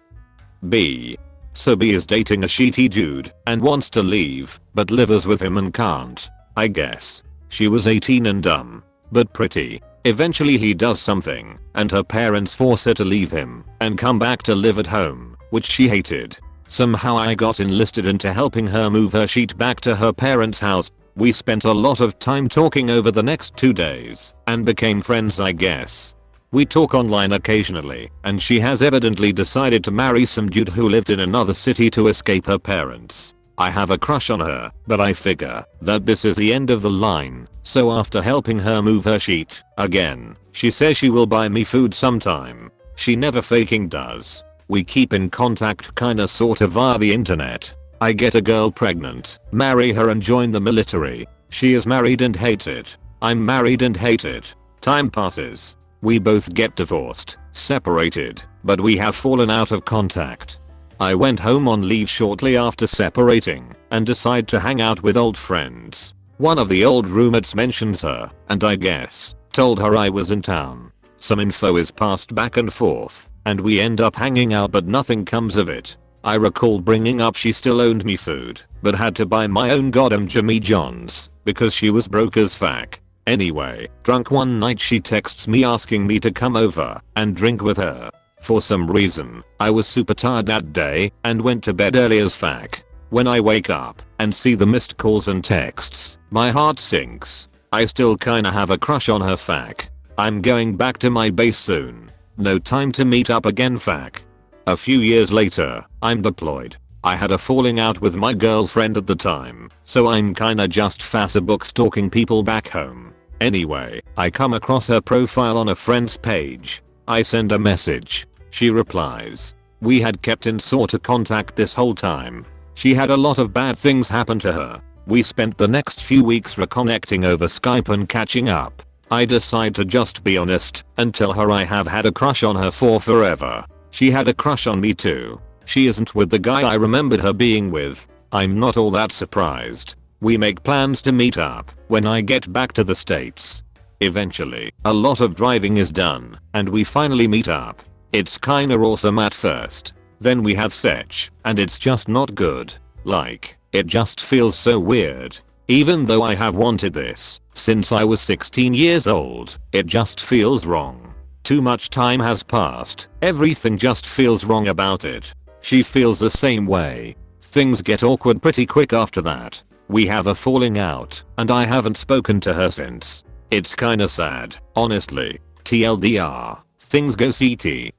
B. So B is dating a shitty dude and wants to leave, but lives with him and can't. I guess. She was 18 and dumb, but pretty. Eventually he does something, and her parents force her to leave him and come back to live at home, which she hated. Somehow I got enlisted into helping her move her shit back to her parents' house. We spent a lot of time talking over the next 2 days and became friends, I guess. We talk online occasionally, and she has evidently decided to marry some dude who lived in another city to escape her parents. I have a crush on her, but I figure that this is the end of the line, so after helping her move her sheet again, she says she will buy me food sometime. She never faking does. We keep in contact kinda sorta via the internet. I get a girl pregnant, marry her and join the military. She is married and hates it. I'm married and hate it. Time passes. We both get divorced, separated, but we have fallen out of contact. I went home on leave shortly after separating and decide to hang out with old friends. One of the old roommates mentions her, and I guess told her I was in town. Some info is passed back and forth, and we end up hanging out, but nothing comes of it. I recall bringing up she still owed me food, but had to buy my own goddamn Jimmy John's because she was broke as fuck. Anyway, drunk one night she texts me asking me to come over and drink with her. For some reason, I was super tired that day and went to bed early as fuck. When I wake up and see the missed calls and texts, my heart sinks. I still kinda have a crush on her, fuck. I'm going back to my base soon. No time to meet up again, fuck. A few years later, I'm deployed. I had a falling out with my girlfriend at the time, so I'm kinda just Facebook stalking people back home. Anyway, I come across her profile on a friend's page. I send a message. She replies. We had kept in sorta contact this whole time. She had a lot of bad things happen to her. We spent the next few weeks reconnecting over Skype and catching up. I decide to just be honest and tell her I have had a crush on her for forever. She had a crush on me too. She isn't with the guy I remembered her being with. I'm not all that surprised. We make plans to meet up when I get back to the States. Eventually, a lot of driving is done, and we finally meet up. It's kinda awesome at first. Then we have sex, and it's just not good. Like, it just feels so weird. Even though I have wanted this since I was 16 years old, it just feels wrong. Too much time has passed. Everything just feels wrong about it. She feels the same way. Things get awkward pretty quick after that. We have a falling out, and I haven't spoken to her since. It's kinda sad, honestly. TLDR, things go CT.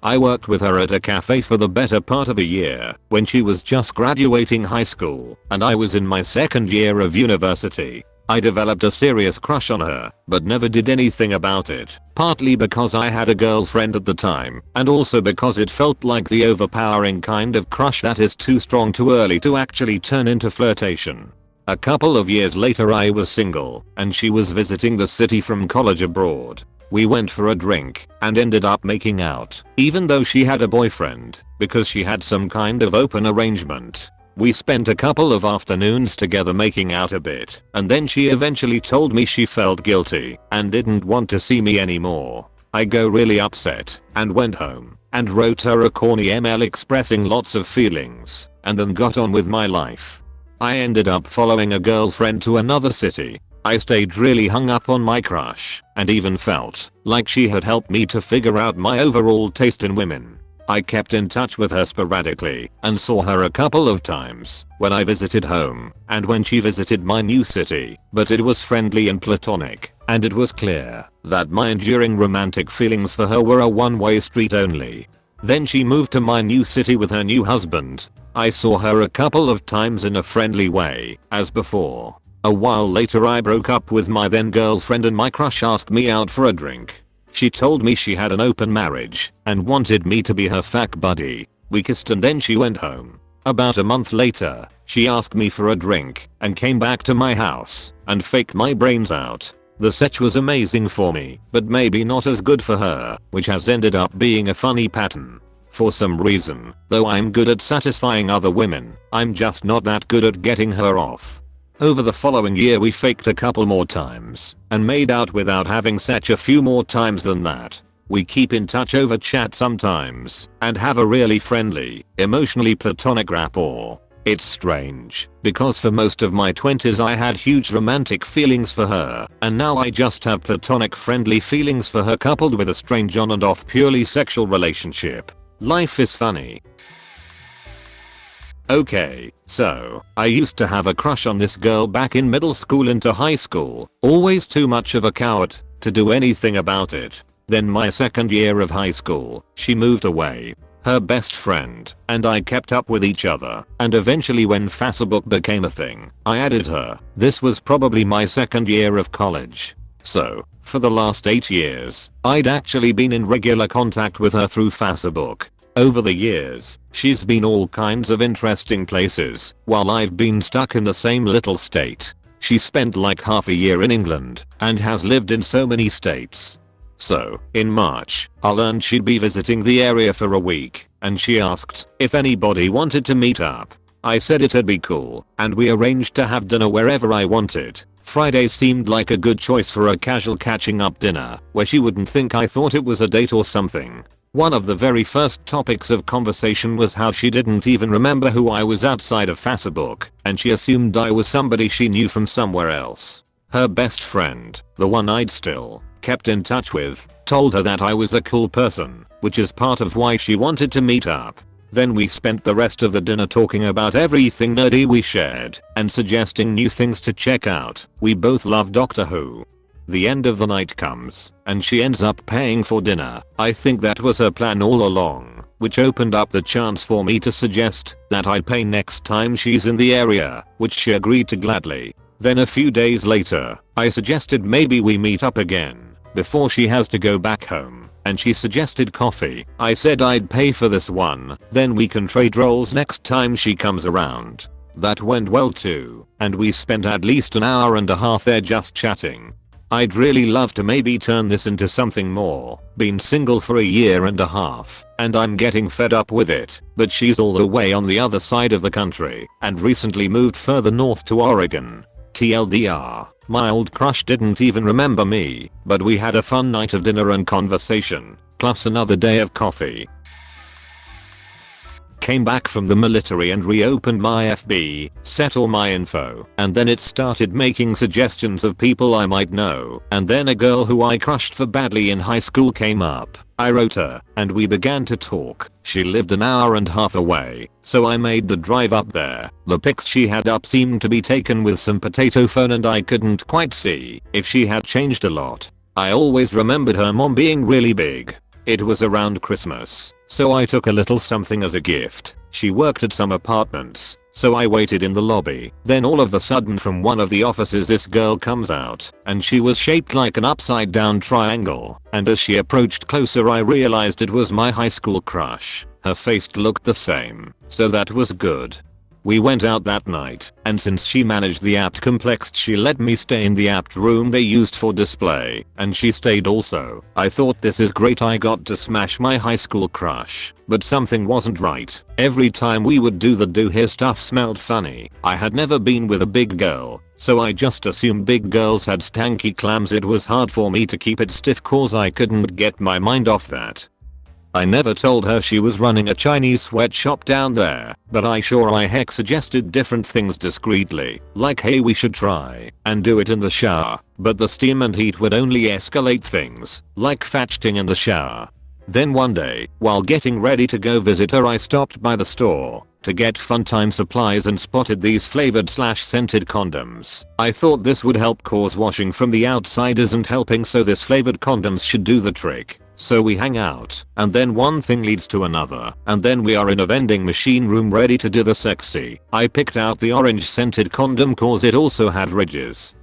I worked with her at a cafe for the better part of a year when she was just graduating high school and I was in my second year of university. I developed a serious crush on her, but never did anything about it, partly because I had a girlfriend at the time, and also because it felt like the overpowering kind of crush that is too strong too early to actually turn into flirtation. A couple of years later I was single, and she was visiting the city from college abroad. We went for a drink and ended up making out, even though she had a boyfriend, because she had some kind of open arrangement. We spent a couple of afternoons together making out a bit, and then she eventually told me she felt guilty and didn't want to see me anymore. I go really upset and went home and wrote her a corny email expressing lots of feelings and then got on with my life. I ended up following a girlfriend to another city. I stayed really hung up on my crush and even felt like she had helped me to figure out my overall taste in women. I kept in touch with her sporadically and saw her a couple of times when I visited home and when she visited my new city, but it was friendly and platonic, and it was clear that my enduring romantic feelings for her were a one-way street only. Then she moved to my new city with her new husband. I saw her a couple of times in a friendly way, as before. A while later I broke up with my then girlfriend and my crush asked me out for a drink. She told me she had an open marriage and wanted me to be her fuck buddy. We kissed and then she went home. About a month later, she asked me for a drink and came back to my house and faked my brains out. The sex was amazing for me, but maybe not as good for her, which has ended up being a funny pattern. For some reason, though I'm good at satisfying other women, I'm just not that good at getting her off. Over the following year we faked a couple more times and made out without having sex a few more times than that. We keep in touch over chat sometimes and have a really friendly, emotionally platonic rapport. It's strange because for most of my 20s I had huge romantic feelings for her, and now I just have platonic friendly feelings for her coupled with a strange on and off purely sexual relationship. Life is funny. Okay, so I used to have a crush on this girl back in middle school into high school, always too much of a coward to do anything about it. Then my second year of high school, she moved away. Her best friend and I kept up with each other, and eventually when Facebook became a thing, I added her. This was probably my second year of college. So, for the last 8 years, I'd actually been in regular contact with her through Facebook. Over the years, she's been all kinds of interesting places, while I've been stuck in the same little state. She spent like half a year in England, and has lived in so many states. So, in March, I learned she'd be visiting the area for a week, and she asked if anybody wanted to meet up. I said it'd be cool, and we arranged to have dinner wherever I wanted. Friday seemed like a good choice for a casual catching up dinner, where she wouldn't think I thought it was a date or something. One of the very first topics of conversation was how she didn't even remember who I was outside of Facebook, and she assumed I was somebody she knew from somewhere else. Her best friend, the one I'd still kept in touch with, told her that I was a cool person, which is part of why she wanted to meet up. Then we spent the rest of the dinner talking about everything nerdy we shared and suggesting new things to check out. We both love Doctor Who. The end of the night comes and she ends up paying for dinner. I think that was her plan all along, which opened up the chance for me to suggest that I'd pay next time she's in the area, which she agreed to gladly. Then a few days later, I suggested maybe we meet up again before she has to go back home, and she suggested coffee. I said I'd pay for this one, then we can trade roles next time she comes around. That went well too, and we spent at least an hour and a half there just chatting. I'd really love to maybe turn this into something more. Been single for a year and a half, and I'm getting fed up with it, but she's all the way on the other side of the country, and recently moved further north to Oregon. TLDR, my old crush didn't even remember me, but we had a fun night of dinner and conversation, plus another day of coffee. Came back from the military and reopened my FB, set all my info, and then it started making suggestions of people I might know, and then a girl who I crushed for badly in high school came up. I wrote her, and we began to talk. She lived an hour and a half away, so I made the drive up there. The pics she had up seemed to be taken with some potato phone and I couldn't quite see if she had changed a lot. I always remembered her mom being really big. It was around Christmas, so I took a little something as a gift. She worked at some apartments, so I waited in the lobby. Then all of a sudden from one of the offices this girl comes out, and she was shaped like an upside down triangle, and as she approached closer I realized it was my high school crush. Her face looked the same, so that was good. We went out that night, and since she managed the apt complex she let me stay in the apt room they used for display, and she stayed also. I thought this is great, I got to smash my high school crush, but something wasn't right. Every time we would do the do here stuff smelled funny. I had never been with a big girl, so I just assumed big girls had stanky clams. It was hard for me to keep it stiff cause I couldn't get my mind off that. I never told her she was running a Chinese sweatshop down there, but I heck suggested different things discreetly, like hey we should try and do it in the shower, but the steam and heat would only escalate things, like fetching in the shower. Then one day, while getting ready to go visit her, I stopped by the store to get fun time supplies and spotted these flavored/scented condoms. I thought this would help cause washing from the outside isn't helping, so this flavored condoms should do the trick. So we hang out, and then one thing leads to another, and then we are in a vending machine room ready to do the sexy. I picked out the orange scented condom cause it also had ridges.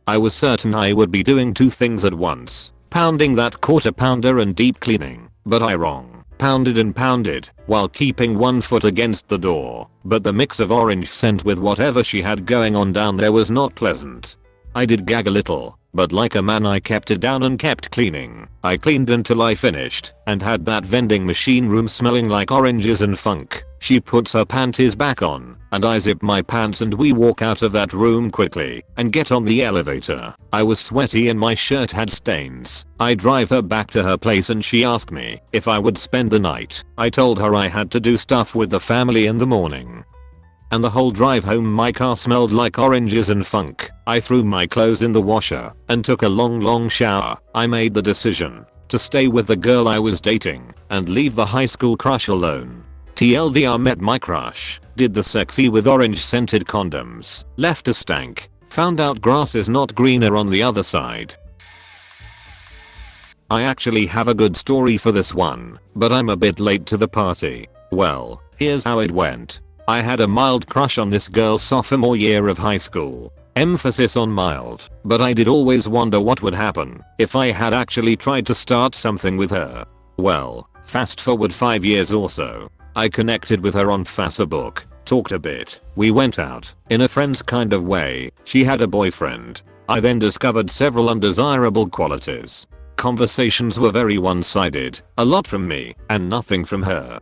I was certain I would be doing two things at once, pounding that quarter pounder and deep cleaning, but I wrong. Pounded and pounded, while keeping one foot against the door, but the mix of orange scent with whatever she had going on down there was not pleasant. I did gag a little, but like a man I kept it down and kept cleaning. I cleaned until I finished, and had that vending machine room smelling like oranges and funk. She puts her panties back on, and I zip my pants and we walk out of that room quickly, and get on the elevator. I was sweaty and my shirt had stains. I drive her back to her place and she asked me if I would spend the night. I told her I had to do stuff with the family in the morning. And the whole drive home my car smelled like oranges and funk. I threw my clothes in the washer and took a long shower. I made the decision to stay with the girl I was dating and leave the high school crush alone. TLDR, met my crush, did the sexy with orange scented condoms, left a stank, found out grass is not greener on the other side. I actually have a good story for this one, but I'm a bit late to the party. Well, here's how it went. I had a mild crush on this girl sophomore year of high school. Emphasis on mild, but I did always wonder what would happen if I had actually tried to start something with her. Well, fast forward 5 years or so. I connected with her on Facebook, talked a bit, we went out, in a friends kind of way. She had a boyfriend. I then discovered several undesirable qualities. Conversations were very one-sided, a lot from me, and nothing from her.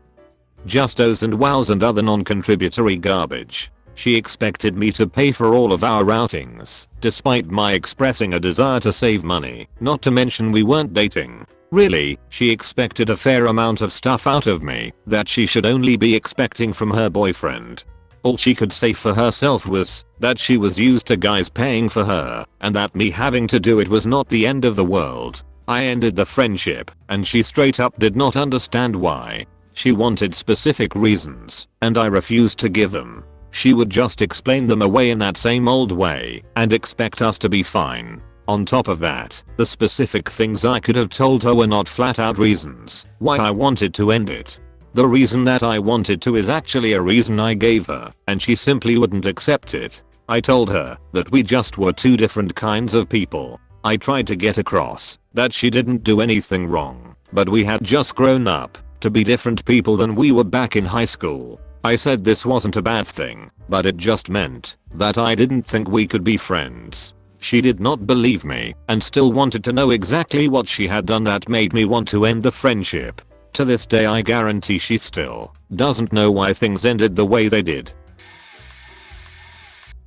Just ohs and wows and other non-contributory garbage. She expected me to pay for all of our outings, despite my expressing a desire to save money, not to mention we weren't dating. Really, she expected a fair amount of stuff out of me that she should only be expecting from her boyfriend. All she could say for herself was that she was used to guys paying for her, and that me having to do it was not the end of the world. I ended the friendship, and she straight up did not understand why. She wanted specific reasons, and I refused to give them. She would just explain them away in that same old way, and expect us to be fine. On top of that, the specific things I could have told her were not flat out reasons why I wanted to end it. The reason that I wanted to is actually a reason I gave her, and she simply wouldn't accept it. I told her that we just were two different kinds of people. I tried to get across that she didn't do anything wrong, but we had just grown up to be different people than we were back in high school. I said this wasn't a bad thing, but it just meant that I didn't think we could be friends. She did not believe me and still wanted to know exactly what she had done that made me want to end the friendship. To this day I guarantee she still doesn't know why things ended the way they did.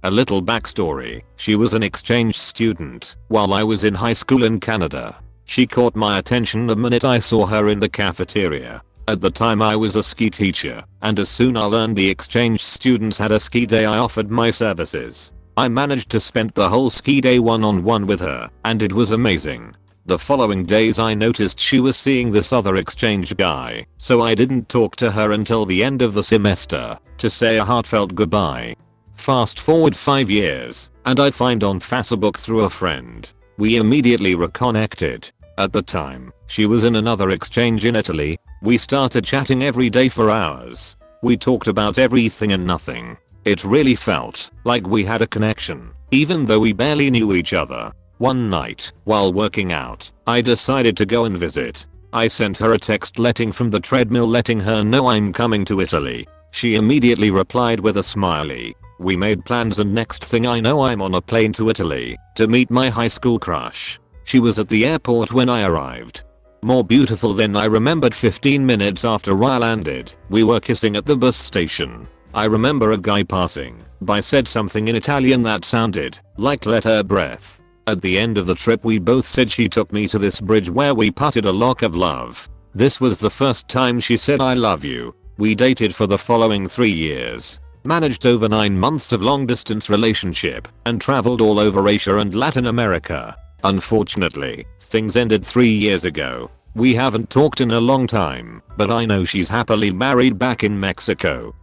A little backstory. She was an exchange student while I was in high school in Canada. She caught my attention the minute I saw her in the cafeteria. At the time I was a ski teacher, and as soon as I learned the exchange students had a ski day I offered my services. I managed to spend the whole ski day one-on-one with her, and it was amazing. The following days I noticed she was seeing this other exchange guy, so I didn't talk to her until the end of the semester to say a heartfelt goodbye. Fast forward 5 years, and I find on Facebook through a friend. We immediately reconnected. At the time, she was in another exchange in Italy. We started chatting every day for hours. We talked about everything and nothing. It really felt like we had a connection, even though we barely knew each other. One night, while working out, I decided to go and visit. I sent her a text letting from the treadmill letting her know I'm coming to Italy. She immediately replied with a smiley. We made plans and next thing I know I'm on a plane to Italy to meet my high school crush. She was at the airport when I arrived. More beautiful than I remembered. 15 minutes after I landed, we were kissing at the bus station. I remember a guy passing I said something in Italian that sounded like let her breath. At the end of the trip we both said she took me to this bridge where we putted a lock of love. This was the first time she said I love you. We dated for the following 3 years. Managed over 9 months of long distance relationship and traveled all over Asia and Latin America. Unfortunately, things ended 3 years ago. We haven't talked in a long time, but I know she's happily married back in Mexico.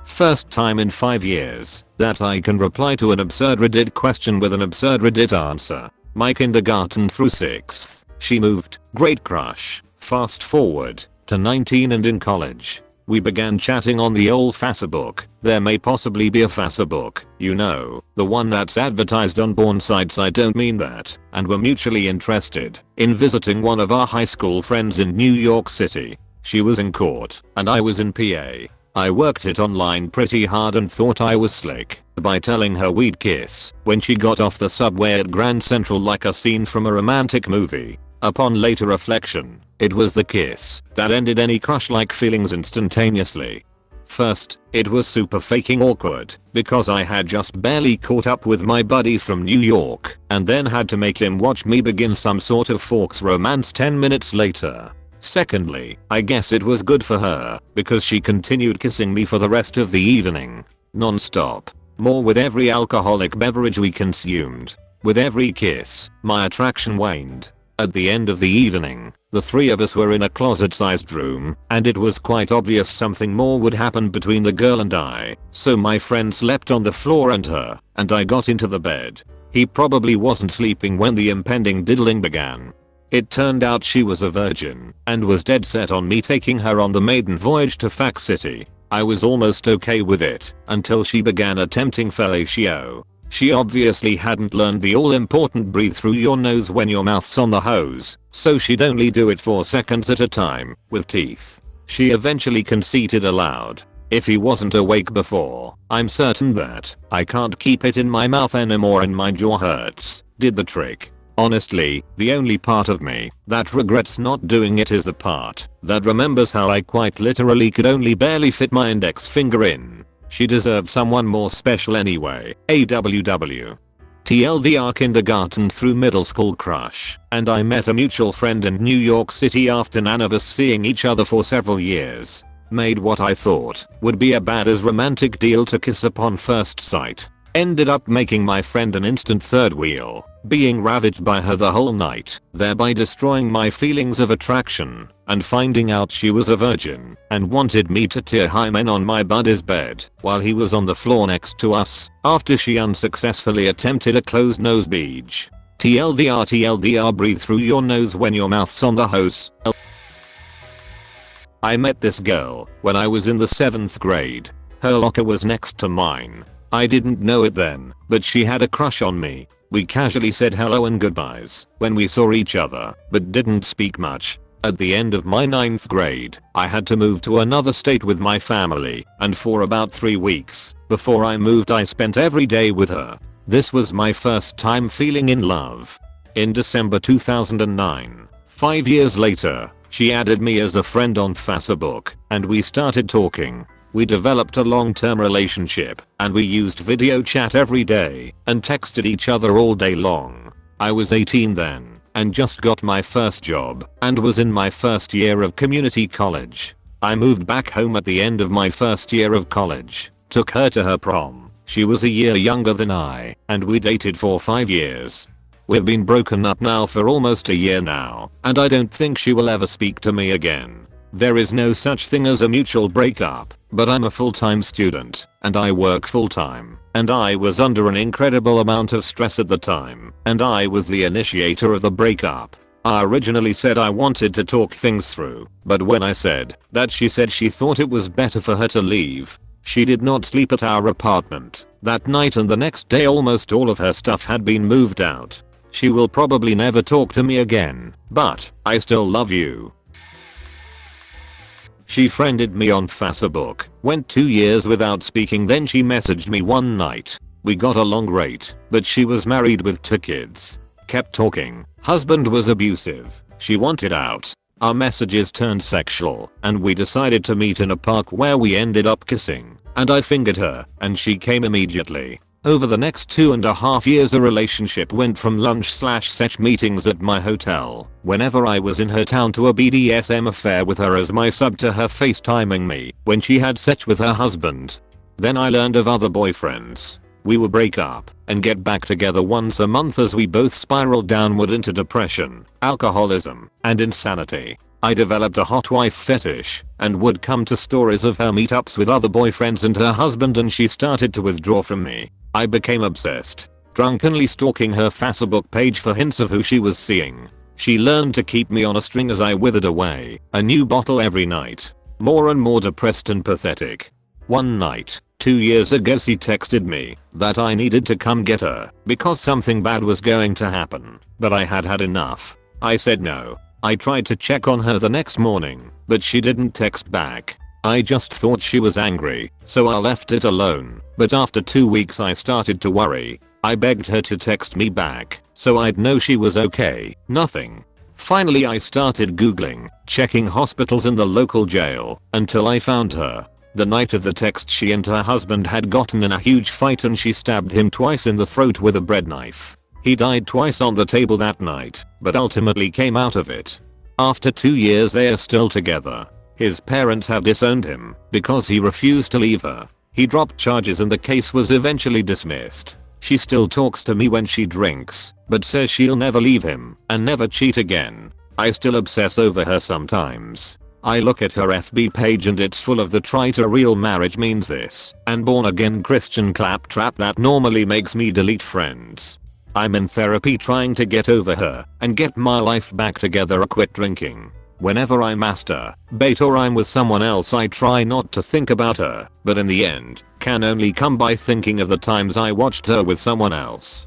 First time in 5 years that I can reply to an absurd Reddit question with an absurd Reddit answer. My kindergarten through 6th. She moved. Great crush. Fast forward to 19 and in college. We began chatting on the old Facebook. There may possibly be a Facebook, you know, the one that's advertised on porn sites, I don't mean that, and were mutually interested in visiting one of our high school friends in New York City. She was in court, and I was in PA. I worked it online pretty hard and thought I was slick by telling her we'd kiss when she got off the subway at Grand Central like a scene from a romantic movie. Upon later reflection, it was the kiss that ended any crush-like feelings instantaneously. First, it was super fucking awkward because I had just barely caught up with my buddy from New York and then had to make him watch me begin some sort of Forks romance 10 minutes later. Secondly, I guess it was good for her because she continued kissing me for the rest of the evening. Non-stop. More with every alcoholic beverage we consumed. With every kiss, my attraction waned. At the end of the evening, the 3 of us were in a closet-sized room, and it was quite obvious something more would happen between the girl and I, so my friend slept on the floor and I got into the bed. He probably wasn't sleeping when the impending diddling began. It turned out she was a virgin and was dead set on me taking her on the maiden voyage to Fax City. I was almost okay with it until she began attempting fellatio. She obviously hadn't learned the all-important breathe through your nose when your mouth's on the hose, so she'd only do it 4 seconds at a time with teeth. She eventually conceded aloud. If he wasn't awake before, I'm certain that I can't keep it in my mouth anymore and my jaw hurts. Did the trick. Honestly, the only part of me that regrets not doing it is the part that remembers how I quite literally could only barely fit my index finger in. She deserved someone more special anyway. AWW. TLDR kindergarten through middle school crush, and I met a mutual friend in New York City after none of us seeing each other for several years. Made what I thought would be a badass romantic deal to kiss upon first sight. Ended up making my friend an instant third wheel, being ravaged by her the whole night, thereby destroying my feelings of attraction, and finding out she was a virgin and wanted me to tear hymen on my buddy's bed while he was on the floor next to us after she unsuccessfully attempted a closed nose beach. TLDR TLDR breathe through your nose when your mouth's on the hose. I met this girl when I was in the 7th grade. Her locker was next to mine. I didn't know it then, but she had a crush on me. We casually said hello and goodbyes when we saw each other, but didn't speak much. At the end of my 9th grade, I had to move to another state with my family, and for about 3 weeks before I moved I spent every day with her. This was my first time feeling in love. In December 2009, 5 years later, she added me as a friend on Facebook, and we started talking. We developed a long-term relationship, and we used video chat every day and texted each other all day long. I was 18 then, and just got my first job, and was in my first year of community college. I moved back home at the end of my first year of college, took her to her prom. She was a year younger than I, and we dated for 5 years. We've been broken up now for almost a year now, and I don't think she will ever speak to me again. There is no such thing as a mutual breakup, but I'm a full-time student, and I work full-time, and I was under an incredible amount of stress at the time, and I was the initiator of the breakup. I originally said I wanted to talk things through, but when I said that, she said she thought it was better for her to leave. She did not sleep at our apartment that night, and the next day almost all of her stuff had been moved out. She will probably never talk to me again, but I still love you. She friended me on Facebook, went 2 years without speaking, then she messaged me one night. We got along great, but she was married with 2 kids. Kept talking. Husband was abusive. She wanted out. Our messages turned sexual, and we decided to meet in a park where we ended up kissing. and I fingered her, and she came immediately. Over the next 2.5 years a relationship went from lunch/sex meetings at my hotel whenever I was in her town to a BDSM affair with her as my sub to her FaceTiming me when she had sex with her husband. Then I learned of other boyfriends. We would break up and get back together once a month as we both spiraled downward into depression, alcoholism, and insanity. I developed a hot wife fetish and would come to stories of her meetups with other boyfriends and her husband, and she started to withdraw from me. I became obsessed, drunkenly stalking her Facebook page for hints of who she was seeing. She learned to keep me on a string as I withered away, a new bottle every night. More and more depressed and pathetic. One night, 2 years ago, she texted me that I needed to come get her because something bad was going to happen, but I had had enough. I said no. I tried to check on her the next morning, but she didn't text back. I just thought she was angry, so I left it alone, but after 2 weeks I started to worry. I begged her to text me back, so I'd know she was okay. Nothing. Finally I started googling, checking hospitals in the local jail, until I found her. The night of the text, she and her husband had gotten in a huge fight and she stabbed him twice in the throat with a bread knife. He died twice on the table that night, but ultimately came out of it. After 2 years they are still together. His parents have disowned him because he refused to leave her. He dropped charges and the case was eventually dismissed. She still talks to me when she drinks, but says she'll never leave him and never cheat again. I still obsess over her sometimes. I look at her FB page and it's full of the try to real marriage means this and born again Christian claptrap that normally makes me delete friends. I'm in therapy trying to get over her and get my life back together. I quit drinking. Whenever I masturbate or I'm with someone else I try not to think about her, but in the end, can only come by thinking of the times I watched her with someone else.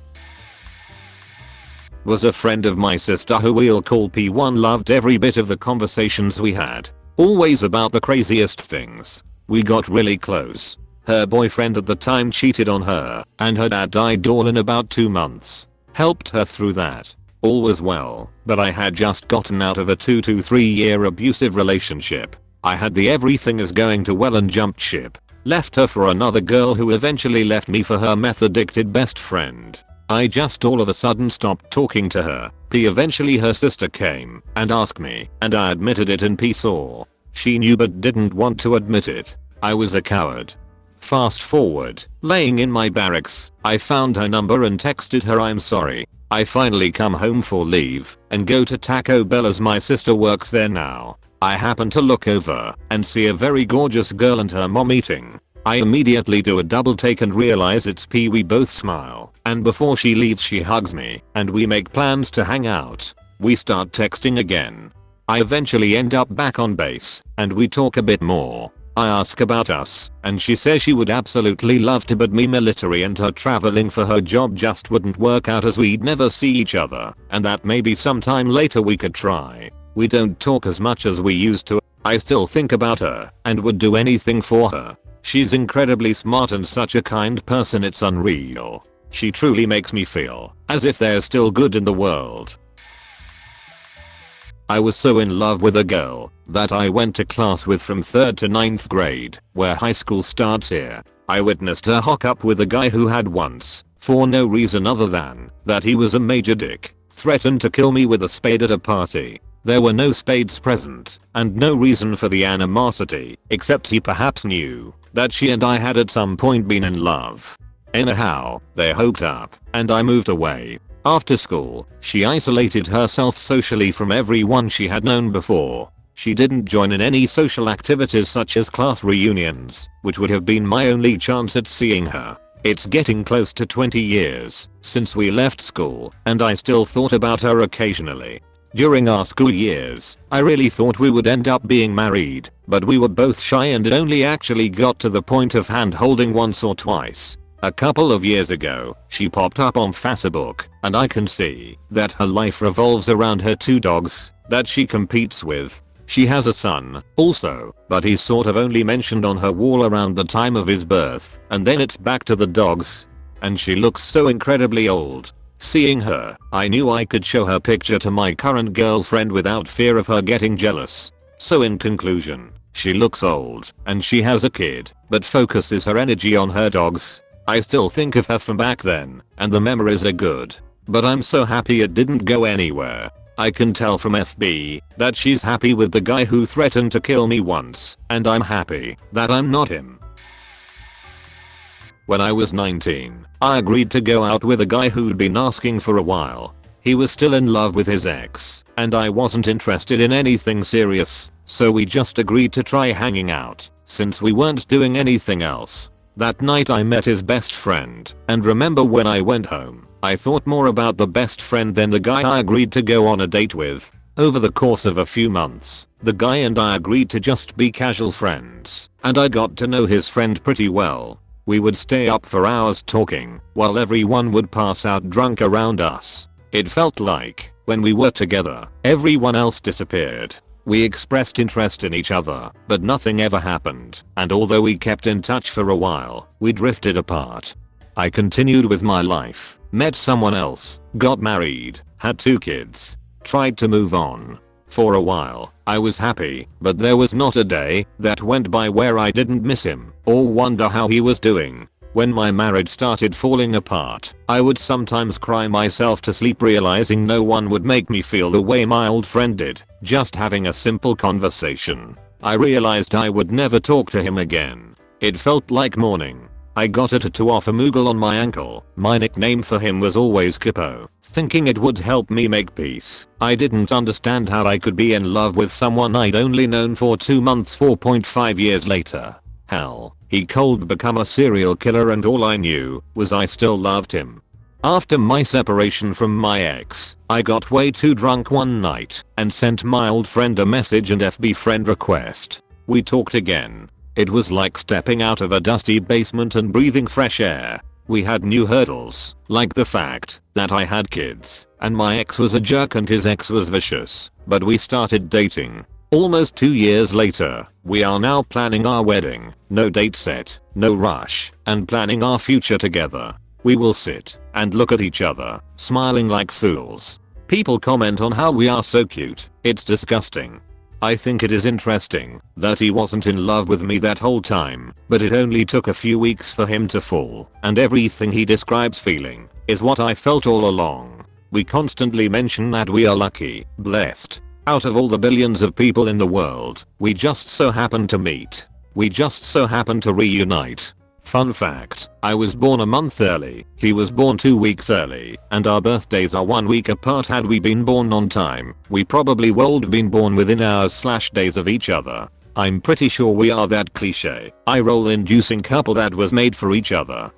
Was a friend of my sister who we'll call P1. Loved every bit of the conversations we had. Always about the craziest things. We got really close. Her boyfriend at the time cheated on her, and her dad died all in about 2 months. Helped her through that. All was well, but I had just gotten out of a 2 to 3 year abusive relationship. I had the everything is going to well and jumped ship. Left her for another girl who eventually left me for her meth addicted best friend. I just all of a sudden stopped talking to her. Eventually her sister came and asked me, and I admitted it in P saw. She knew but didn't want to admit it. I was a coward. Fast forward, laying in my barracks, I found her number and texted her I'm sorry. I finally come home for leave and go to Taco Bell as my sister works there now. I happen to look over and see a very gorgeous girl and her mom eating. I immediately do a double take and realize it's P. We both smile, and before she leaves she hugs me and we make plans to hang out. We start texting again. I eventually end up back on base and we talk a bit more. I ask about us and she says she would absolutely love to, but me military and her traveling for her job just wouldn't work out as we'd never see each other, and that maybe sometime later we could try. We don't talk as much as we used to. I still think about her and would do anything for her. She's incredibly smart and such a kind person, it's unreal. She truly makes me feel as if there's still good in the world. I was so in love with a girl that I went to class with from 3rd to 9th grade, where high school starts here. I witnessed her hook up with a guy who had once, for no reason other than that he was a major dick, threatened to kill me with a spade at a party. There were no spades present, and no reason for the animosity, except he perhaps knew that she and I had at some point been in love. Anyhow, they hooked up, and I moved away. After school, she isolated herself socially from everyone she had known before. She didn't join in any social activities such as class reunions, which would have been my only chance at seeing her. It's getting close to 20 years since we left school, and I still thought about her occasionally. During our school years, I really thought we would end up being married, but we were both shy and it only actually got to the point of hand holding once or twice. A couple of years ago, she popped up on Facebook, and I can see that her life revolves around her 2 dogs that she competes with. She has a son, also, but he's sort of only mentioned on her wall around the time of his birth, and then it's back to the dogs. And she looks so incredibly old. Seeing her, I knew I could show her picture to my current girlfriend without fear of her getting jealous. So in conclusion, She looks old and she has a kid, but focuses her energy on her dogs. I still think of her from back then and the memories are good. But I'm so happy it didn't go anywhere. I can tell from FB that she's happy with the guy who threatened to kill me once, and I'm happy that I'm not him. When I was 19, I agreed to go out with a guy who'd been asking for a while. He was still in love with his ex, and I wasn't interested in anything serious, so we just agreed to try hanging out, since we weren't doing anything else. That night I met his best friend, and remember when I went home, I thought more about the best friend than the guy I agreed to go on a date with. Over the course of a few months, the guy and I agreed to just be casual friends, and I got to know his friend pretty well. We would stay up for hours talking, while everyone would pass out drunk around us. It felt like, when we were together, everyone else disappeared. We expressed interest in each other, but nothing ever happened, and although we kept in touch for a while, we drifted apart. I continued with my life, met someone else, got married, had 2 kids, tried to move on. For a while, I was happy, but there was not a day that went by where I didn't miss him or wonder how he was doing. When my marriage started falling apart, I would sometimes cry myself to sleep realizing no one would make me feel the way my old friend did, just having a simple conversation. I realized I would never talk to him again. It felt like mourning. I got a tattoo of a Moogle on my ankle. My nickname for him was always Kippo, thinking it would help me make peace. I didn't understand how I could be in love with someone I'd only known for 2 months 4.5 years later. Hell, he could become a serial killer and all I knew was I still loved him. After my separation from my ex, I got way too drunk one night and sent my old friend a message and FB friend request. We talked again. It was like stepping out of a dusty basement and breathing fresh air. We had new hurdles, like the fact that I had kids and my ex was a jerk and his ex was vicious, but we started dating. Almost 2 years later, we are now planning our wedding. No date set, no rush, and planning our future together. We will sit and look at each other, smiling like fools. People comment on how we are so cute. It's disgusting. I think it is interesting that he wasn't in love with me that whole time, but it only took a few weeks for him to fall, and everything he describes feeling is what I felt all along. We constantly mention that we are lucky, blessed. Out of all the billions of people in the world, we just so happened to meet. We just so happened to reunite. Fun fact, I was born a month early, he was born 2 weeks early, and our birthdays are 1 week apart. Had we been born on time, we probably would have been born within hours/days of each other. I'm pretty sure we are that cliche, eye-roll inducing couple that was made for each other.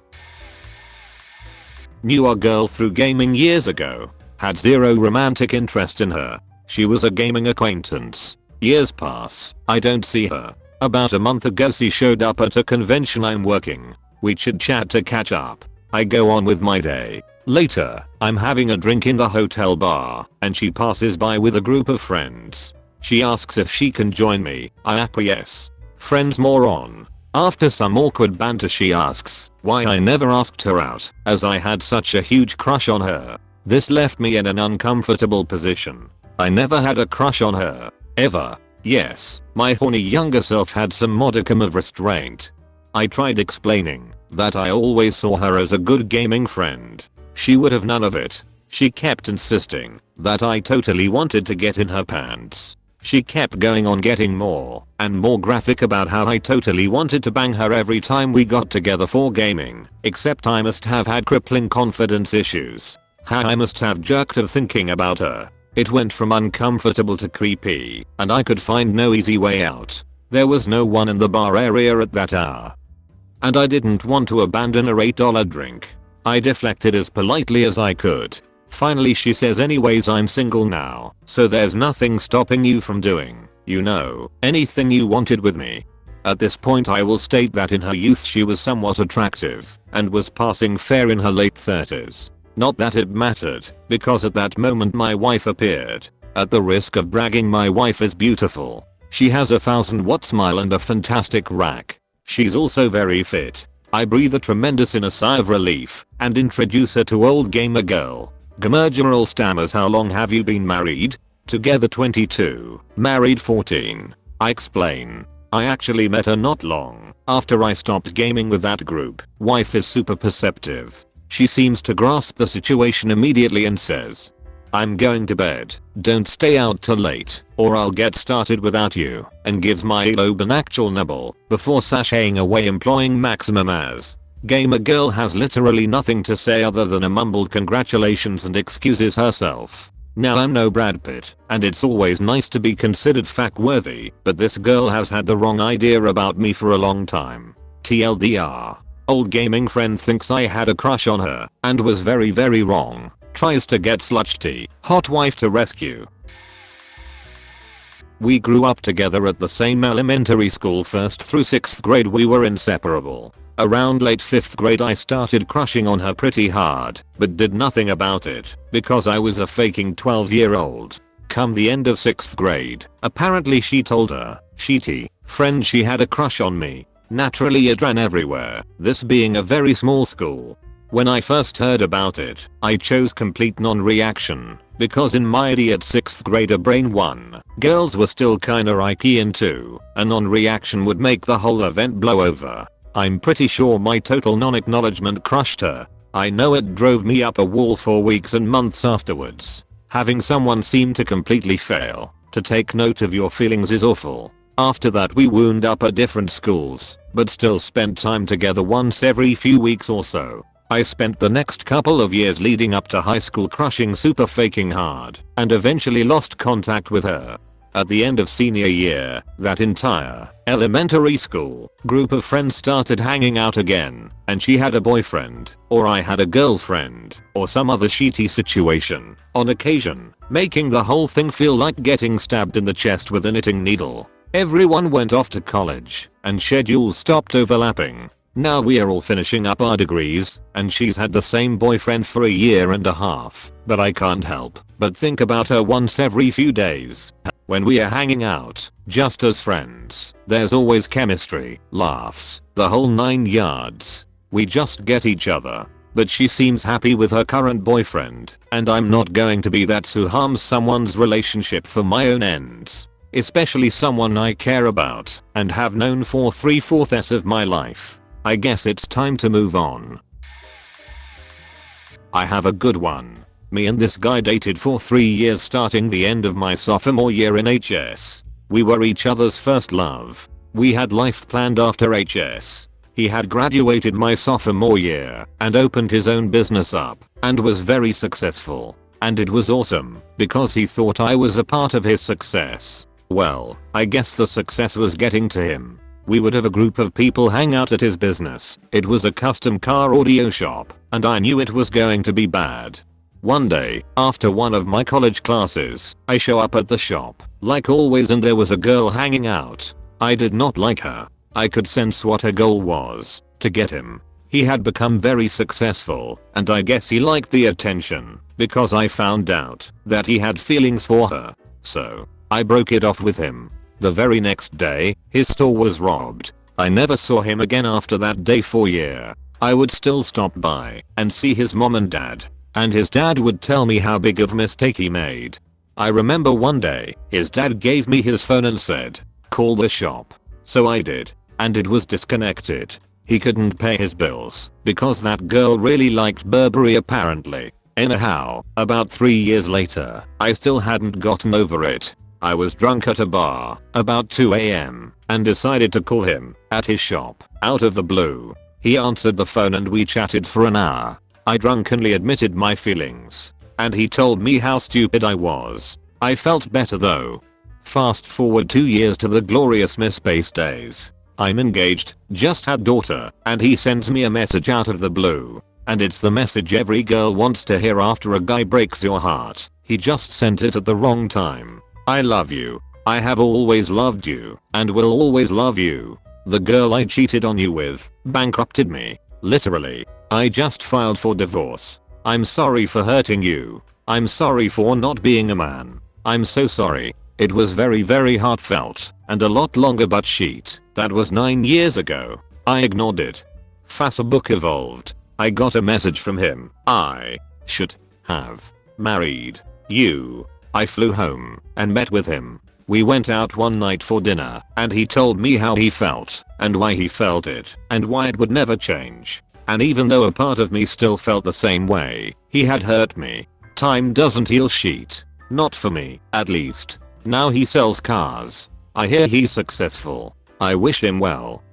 Knew a girl through gaming years ago. Had zero romantic interest in her. She was a gaming acquaintance. Years pass, I don't see her. About a month ago she showed up at a convention I'm working. We chit-chat to catch up. I go on with my day. Later, I'm having a drink in the hotel bar, and she passes by with a group of friends. She asks if she can join me. I acquiesce. Friends moron. After some awkward banter she asks why I never asked her out, as I had such a huge crush on her. This left me in an uncomfortable position. I never had a crush on her. Ever. Yes, my horny younger self had some modicum of restraint. I tried explaining that I always saw her as a good gaming friend. She would have none of it. She kept insisting that I totally wanted to get in her pants. She kept going on getting more and more graphic about how I totally wanted to bang her every time we got together for gaming, except I must have had crippling confidence issues. How I must have jerked of thinking about her. It went from uncomfortable to creepy, and I could find no easy way out. There was no one in the bar area at that hour. And I didn't want to abandon a $8 drink. I deflected as politely as I could. Finally she says, anyways I'm single now, so there's nothing stopping you from doing, you know, anything you wanted with me. At this point I will state that in her youth she was somewhat attractive, and was passing fair in her late 30s. Not that it mattered, because at that moment my wife appeared. At the risk of bragging, my wife is beautiful. She has a 1000-watt smile and a fantastic rack. She's also very fit. I breathe a tremendous inner sigh of relief and introduce her to old gamer girl. Gamergeral stammers, how long have you been married? Together 22, married 14. I explain. I actually met her not long after I stopped gaming with that group. Wife is super perceptive. She seems to grasp the situation immediately and says, "I'm going to bed. Don't stay out till late or I'll get started without you," and gives my earlobe an actual nibble before sashaying away employing maximum as. Gamer girl has literally nothing to say other than a mumbled congratulations and excuses herself. Now I'm no Brad Pitt, and it's always nice to be considered fact worthy, but this girl has had the wrong idea about me for a long time. TLDR. Old gaming friend thinks I had a crush on her and was very wrong. Tries to get sludge tea. Hot wife to rescue. We grew up together at the same elementary school 1st through 6th grade. We were inseparable. Around late 5th grade I started crushing on her pretty hard, but did nothing about it because I was a faking 12-year-old. Come the end of 6th grade, apparently she told her shitty friend she had a crush on me. Naturally it ran everywhere, this being a very small school. When I first heard about it, I chose complete non-reaction because in my idiot 6th grader brain 1, girls were still kinda icky and 2, a non-reaction would make the whole event blow over. I'm pretty sure my total non-acknowledgement crushed her. I know it drove me up a wall for weeks and months afterwards. Having someone seem to completely fail to take note of your feelings is awful. After that we wound up at different schools, but still spent time together once every few weeks or so. I spent the next couple of years leading up to high school crushing super faking hard, and eventually lost contact with her. At the end of senior year, that entire elementary school group of friends started hanging out again, and she had a boyfriend, or I had a girlfriend, or some other shitty situation, on occasion, making the whole thing feel like getting stabbed in the chest with a knitting needle. Everyone went off to college, and schedules stopped overlapping. Now we are all finishing up our degrees, and she's had the same boyfriend for a year and a half, but I can't help but think about her once every few days. When we are hanging out, just as friends, there's always chemistry, laughs, the whole 9 yards. We just get each other. But she seems happy with her current boyfriend, and I'm not going to be that who harms someone's relationship for my own ends. Especially someone I care about and have known for 3/4 of my life. I guess it's time to move on. I have a good one. Me and this guy dated for 3 years starting the end of my sophomore year in HS. We were each other's first love. We had life planned after HS. He had graduated my sophomore year and opened his own business up and was very successful. And it was awesome because he thought I was a part of his success. Well, I guess the success was getting to him. We would have a group of people hang out at his business. It was a custom car audio shop, and I knew it was going to be bad. One day, after one of my college classes, I show up at the shop, like always, and there was a girl hanging out. I did not like her. I could sense what her goal was, to get him. He had become very successful, and I guess he liked the attention, because I found out that he had feelings for her. So, I broke it off with him. The very next day, his store was robbed. I never saw him again after that day for a year. I would still stop by and see his mom and dad. And his dad would tell me how big of a mistake he made. I remember one day, his dad gave me his phone and said, "Call the shop." So I did. And it was disconnected. He couldn't pay his bills because that girl really liked Burberry apparently. Anyhow, about 3 years later, I still hadn't gotten over it. I was drunk at a bar, about 2 AM, and decided to call him, at his shop, out of the blue. He answered the phone and we chatted for an hour. I drunkenly admitted my feelings, and he told me how stupid I was. I felt better though. Fast forward 2 years to the glorious Miss Space days. I'm engaged, just had daughter, and he sends me a message out of the blue. And it's the message every girl wants to hear after a guy breaks your heart. He just sent it at the wrong time. "I love you. I have always loved you, and will always love you. The girl I cheated on you with bankrupted me. Literally. I just filed for divorce. I'm sorry for hurting you. I'm sorry for not being a man. I'm so sorry." It was very heartfelt, and a lot longer, but shit, that was 9 years ago. I ignored it. Facebook evolved. I got a message from him. "I should have married you." I flew home and met with him. We went out one night for dinner and he told me how he felt and why he felt it and why it would never change. And even though a part of me still felt the same way, he had hurt me. Time doesn't heal shit. Not for me, at least. Now he sells cars. I hear he's successful. I wish him well.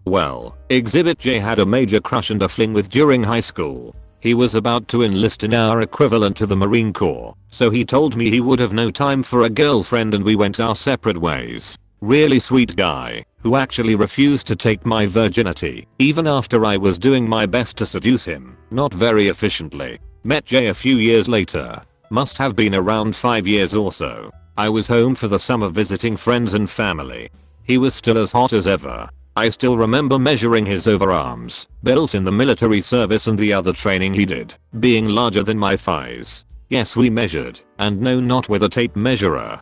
Well, Exhibit J had a major crush and a fling with during high school. He was about to enlist in our equivalent to the Marine Corps, so he told me he would have no time for a girlfriend and we went our separate ways. Really sweet guy, who actually refused to take my virginity, even after I was doing my best to seduce him, not very efficiently. Met Jay a few years later. Must have been around 5 years or so. I was home for the summer visiting friends and family. He was still as hot as ever. I still remember measuring his overarms, built in the military service and the other training he did, being larger than my thighs. Yes, we measured, and no, not with a tape measurer.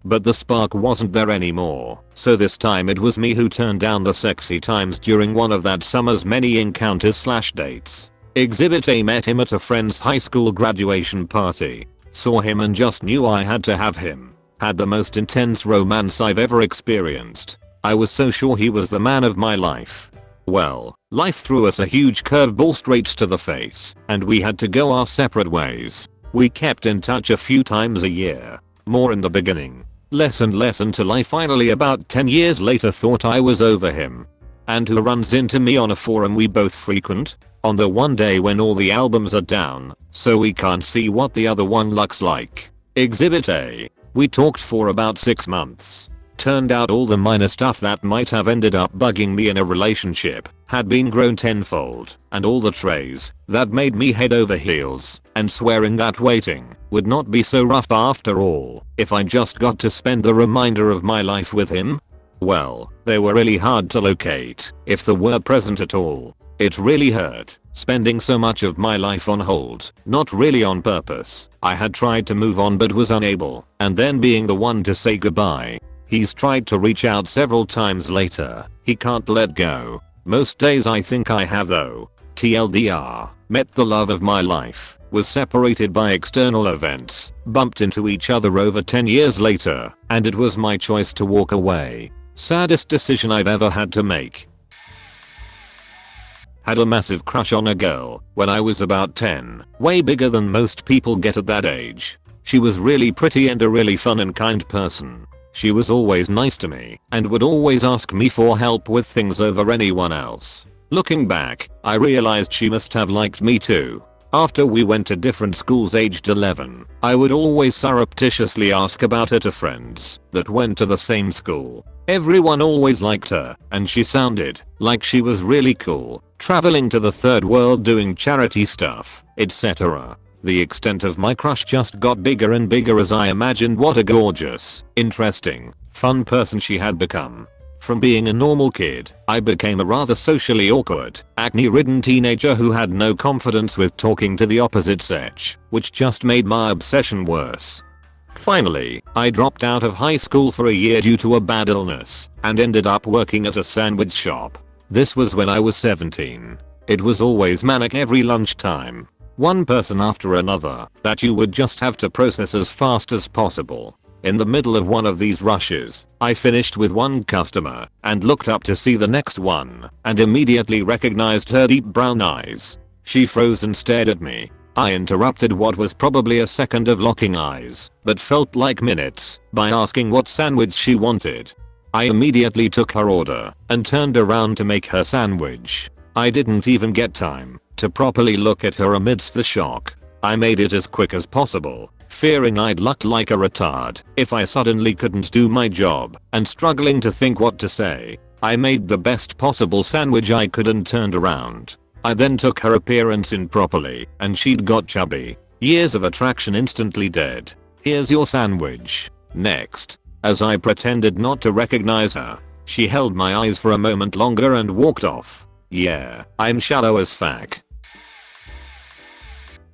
But the spark wasn't there anymore, so this time it was me who turned down the sexy times during one of that summer's many encounters/dates. Exhibit A met him at a friend's high school graduation party. Saw him and just knew I had to have him. Had the most intense romance I've ever experienced. I was so sure he was the man of my life. Well, life threw us a huge curveball straight to the face, and we had to go our separate ways. We kept in touch a few times a year. More in the beginning. Less and less until I finally about 10 years later thought I was over him. And who runs into me on a forum we both frequent? On the one day when all the albums are down, so we can't see what the other one looks like. Exhibit A. We talked for about 6 months. Turned out all the minor stuff that might have ended up bugging me in a relationship had been grown tenfold, and all the trays that made me head over heels and swearing that waiting would not be so rough after all if I just got to spend the remainder of my life with him. Well, they were really hard to locate, if they were present at all. It really hurt, spending so much of my life on hold, not really on purpose. I had tried to move on but was unable, and then being the one to say goodbye. He's tried to reach out several times later. He can't let go. Most days I think I have though. TLDR. Met the love of my life. Was separated by external events. Bumped into each other over 10 years later. And it was my choice to walk away. Saddest decision I've ever had to make. Had a massive crush on a girl when I was about 10. Way bigger than most people get at that age. She was really pretty and a really fun and kind person. She was always nice to me and would always ask me for help with things over anyone else. Looking back, I realized she must have liked me too. After we went to different schools aged 11, I would always surreptitiously ask about her to friends that went to the same school. Everyone always liked her, and she sounded like she was really cool, traveling to the third world doing charity stuff, etc. The extent of my crush just got bigger and bigger as I imagined what a gorgeous, interesting, fun person she had become. From being a normal kid, I became a rather socially awkward, acne-ridden teenager who had no confidence with talking to the opposite sex, which just made my obsession worse. Finally, I dropped out of high school for a year due to a bad illness, and ended up working at a sandwich shop. This was when I was 17. It was always manic every lunchtime. One person after another that you would just have to process as fast as possible. In the middle of one of these rushes, I finished with one customer and looked up to see the next one and immediately recognized her deep brown eyes. She froze and stared at me. I interrupted what was probably a second of locking eyes, but felt like minutes, by asking what sandwich she wanted. I immediately took her order and turned around to make her sandwich. I didn't even get time to properly look at her amidst the shock. I made it as quick as possible, fearing I'd look like a retard if I suddenly couldn't do my job, and struggling to think what to say. I made the best possible sandwich I could and turned around. I then took her appearance in properly, and she'd got chubby. Years of attraction instantly dead. Here's your sandwich. Next. As I pretended not to recognize her, she held my eyes for a moment longer and walked off. Yeah, I'm shallow as fuck.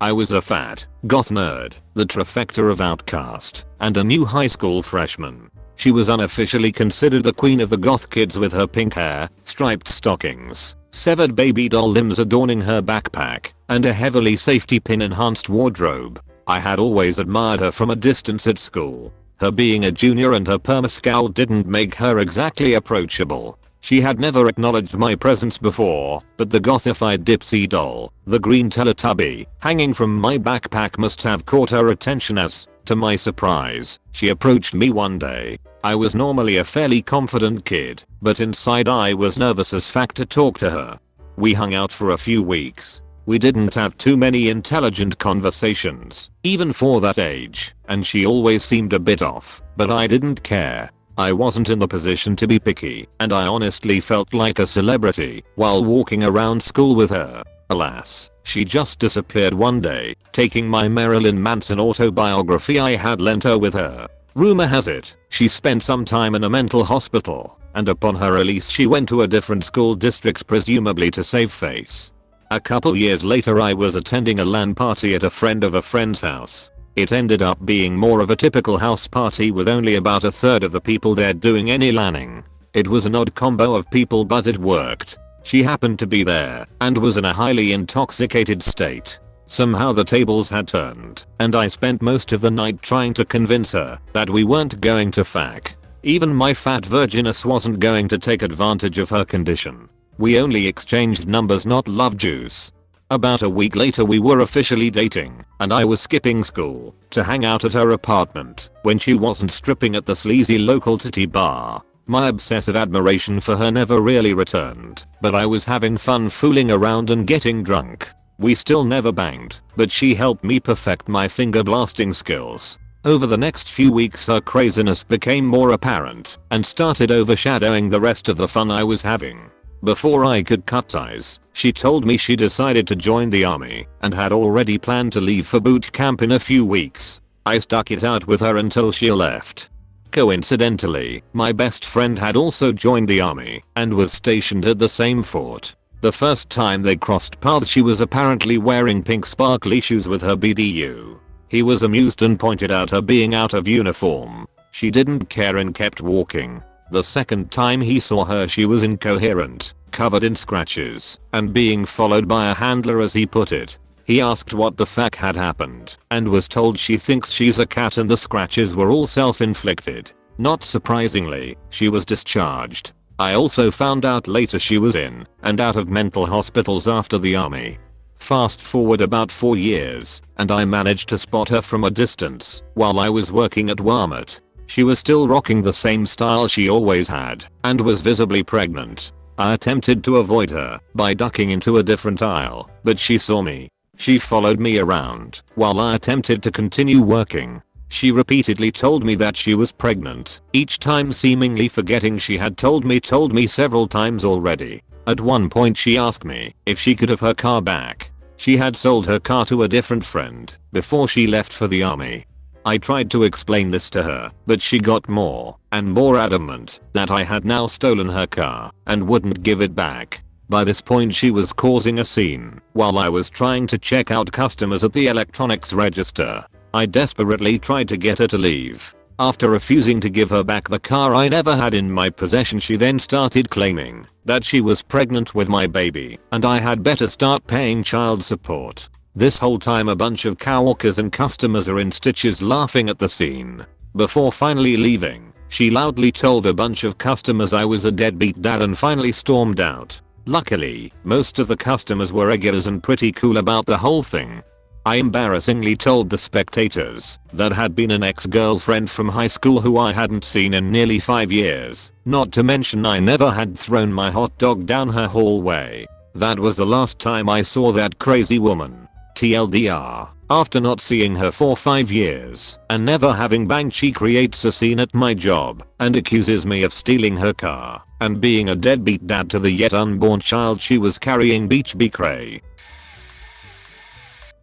I was a fat, goth nerd, the trifecta of outcast, and a new high school freshman. She was unofficially considered the queen of the goth kids with her pink hair, striped stockings, severed baby doll limbs adorning her backpack, and a heavily safety pin enhanced wardrobe. I had always admired her from a distance at school. Her being a junior and her perma scowl didn't make her exactly approachable. She had never acknowledged my presence before, but the gothified Dipsy doll, the green Teletubby, hanging from my backpack must have caught her attention as, to my surprise, she approached me one day. I was normally a fairly confident kid, but inside I was nervous as fuck to talk to her. We hung out for a few weeks. We didn't have too many intelligent conversations, even for that age, and she always seemed a bit off, but I didn't care. I wasn't in the position to be picky, and I honestly felt like a celebrity while walking around school with her. Alas, she just disappeared one day, taking my Marilyn Manson autobiography I had lent her with her. Rumor has it, she spent some time in a mental hospital, and upon her release she went to a different school district presumably to save face. A couple years later I was attending a LAN party at a friend of a friend's house. It ended up being more of a typical house party with only about a third of the people there doing any LANing. It was an odd combo of people but it worked. She happened to be there and was in a highly intoxicated state. Somehow the tables had turned and I spent most of the night trying to convince her that we weren't going to fuck. Even my fat virginess wasn't going to take advantage of her condition. We only exchanged numbers, not love juice. About a week later we were officially dating, and I was skipping school to hang out at her apartment when she wasn't stripping at the sleazy local titty bar. My obsessive admiration for her never really returned, but I was having fun fooling around and getting drunk. We still never banged, but she helped me perfect my finger blasting skills. Over the next few weeks her craziness became more apparent and started overshadowing the rest of the fun I was having. Before I could cut ties, she told me she decided to join the army and had already planned to leave for boot camp in a few weeks. I stuck it out with her until she left. Coincidentally, my best friend had also joined the army and was stationed at the same fort. The first time they crossed paths she was apparently wearing pink sparkly shoes with her BDU. He was amused and pointed out her being out of uniform. She didn't care and kept walking. The second time he saw her she was incoherent, covered in scratches, and being followed by a handler as he put it. He asked what the fuck had happened, and was told she thinks she's a cat and the scratches were all self-inflicted. Not surprisingly, she was discharged. I also found out later she was in and out of mental hospitals after the army. Fast forward about 4 years, and I managed to spot her from a distance while I was working at Walmart. She was still rocking the same style she always had and was visibly pregnant. I attempted to avoid her by ducking into a different aisle, but she saw me. She followed me around while I attempted to continue working. She repeatedly told me that she was pregnant, each time seemingly forgetting she had told me several times already. At one point she asked me if she could have her car back. She had sold her car to a different friend before she left for the army. I tried to explain this to her, but she got more and more adamant that I had now stolen her car and wouldn't give it back. By this point she was causing a scene while I was trying to check out customers at the electronics register. I desperately tried to get her to leave. After refusing to give her back the car I never had in my possession, she then started claiming that she was pregnant with my baby and I had better start paying child support. This whole time a bunch of coworkers and customers are in stitches laughing at the scene. Before finally leaving, she loudly told a bunch of customers I was a deadbeat dad and finally stormed out. Luckily, most of the customers were regulars and pretty cool about the whole thing. I embarrassingly told the spectators that had been an ex-girlfriend from high school who I hadn't seen in nearly 5 years, not to mention I never had thrown my hot dog down her hallway. That was the last time I saw that crazy woman. TLDR, after not seeing her for 5 years and never having banged, she creates a scene at my job and accuses me of stealing her car and being a deadbeat dad to the yet unborn child she was carrying. Beach be cray.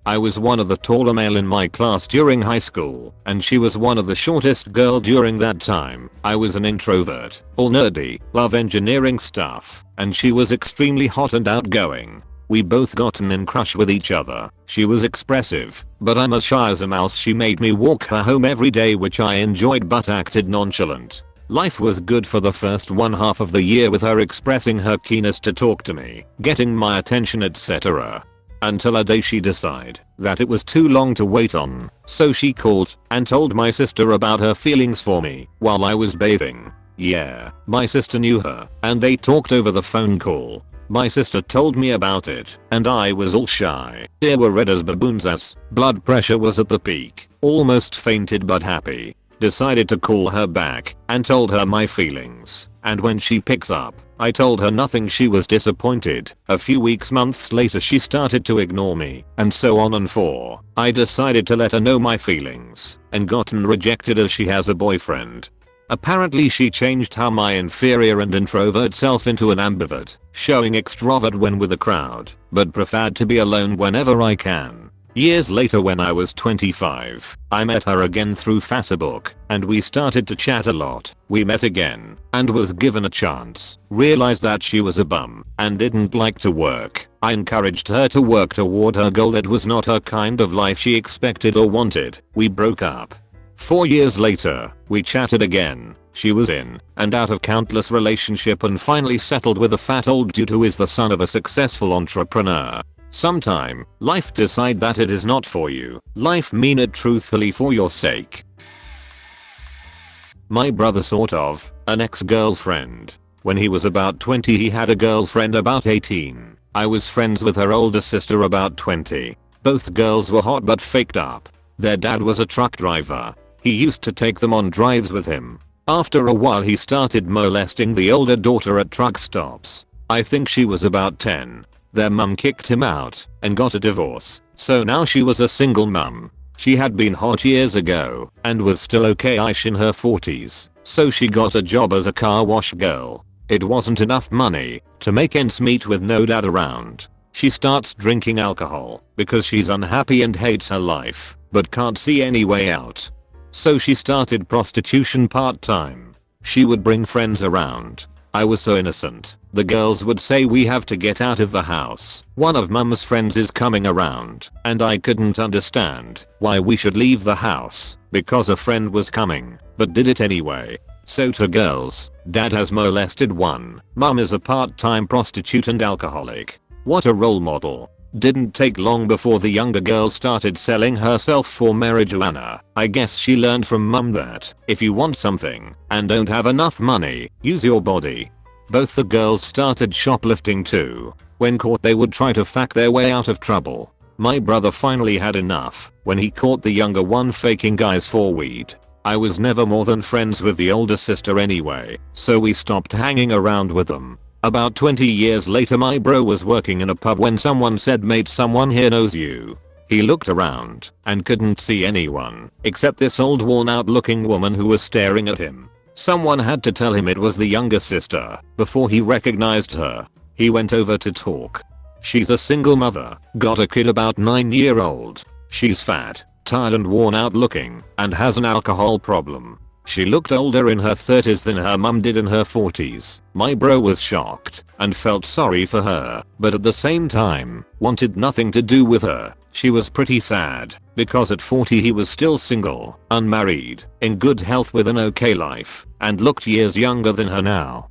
I was one of the taller male in my class during high school, and she was one of the shortest girl during that time. I was an introvert, all nerdy, love engineering stuff, and she was extremely hot and outgoing. We both gotten in crush with each other. She was expressive, but I'm as shy as a mouse. She made me walk her home every day, which I enjoyed but acted nonchalant. Life was good for the first 1/2 of the year with her expressing her keenness to talk to me, getting my attention, etc. until a day she decided that it was too long to wait on, so she called and told my sister about her feelings for me while I was bathing. Yeah, my sister knew her and they talked over the phone call. My sister told me about it and I was all shy. Here were red as baboons as blood pressure was at the peak, almost fainted but happy. Decided to call her back and told her my feelings, and when she picks up, I told her nothing. She was disappointed. A few weeks, months later she started to ignore me, and so on and for. I decided to let her know my feelings and gotten rejected as she has a boyfriend. Apparently she changed how my inferior and introvert self into an ambivert, showing extrovert when with a crowd, but preferred to be alone whenever I can. Years later when I was 25, I met her again through Facebook and we started to chat a lot. We met again and was given a chance. Realized that she was a bum and didn't like to work. I encouraged her to work toward her goal. It was not her kind of life she expected or wanted. We broke up. 4 years later, we chatted again. She was in and out of countless relationship and finally settled with a fat old dude who is the son of a successful entrepreneur. Sometime, life decide that it is not for you. Life mean it truthfully for your sake. My brother sort of, an ex-girlfriend. When he was about 20 he had a girlfriend about 18. I was friends with her older sister about 20. Both girls were hot but faked up. Their dad was a truck driver. He used to take them on drives with him. After a while he started molesting the older daughter at truck stops. I think she was about 10. Their mum kicked him out and got a divorce, so now she was a single mum. She had been hot years ago and was still okay-ish in her 40s, so she got a job as a car wash girl. It wasn't enough money to make ends meet with no dad around. She starts drinking alcohol because she's unhappy and hates her life, but can't see any way out. So she started prostitution part-time. She would bring friends around. I was so innocent. The girls would say we have to get out of the house. One of mum's friends is coming around, and I couldn't understand why we should leave the house because a friend was coming, but did it anyway. So to girls, dad has molested one, mum is a part-time prostitute and alcoholic. What a role model. Didn't take long before the younger girl started selling herself for marijuana. I guess she learned from mum that if you want something and don't have enough money, use your body. Both the girls started shoplifting too. When caught they would try to fuck their way out of trouble. My brother finally had enough when he caught the younger one faking guys for weed. I was never more than friends with the older sister anyway, so we stopped hanging around with them. About 20 years later my bro was working in a pub when someone said, "Mate, someone here knows you." He looked around and couldn't see anyone except this old worn out looking woman who was staring at him. Someone had to tell him it was the younger sister before he recognized her. He went over to talk. She's a single mother, got a kid about 9-year-old. She's fat, tired and worn out looking and has an alcohol problem. She looked older in her 30s than her mum did in her 40s. My bro was shocked and felt sorry for her, but at the same time, wanted nothing to do with her. She was pretty sad, because at 40 he was still single, unmarried, in good health with an okay life, and looked years younger than her now.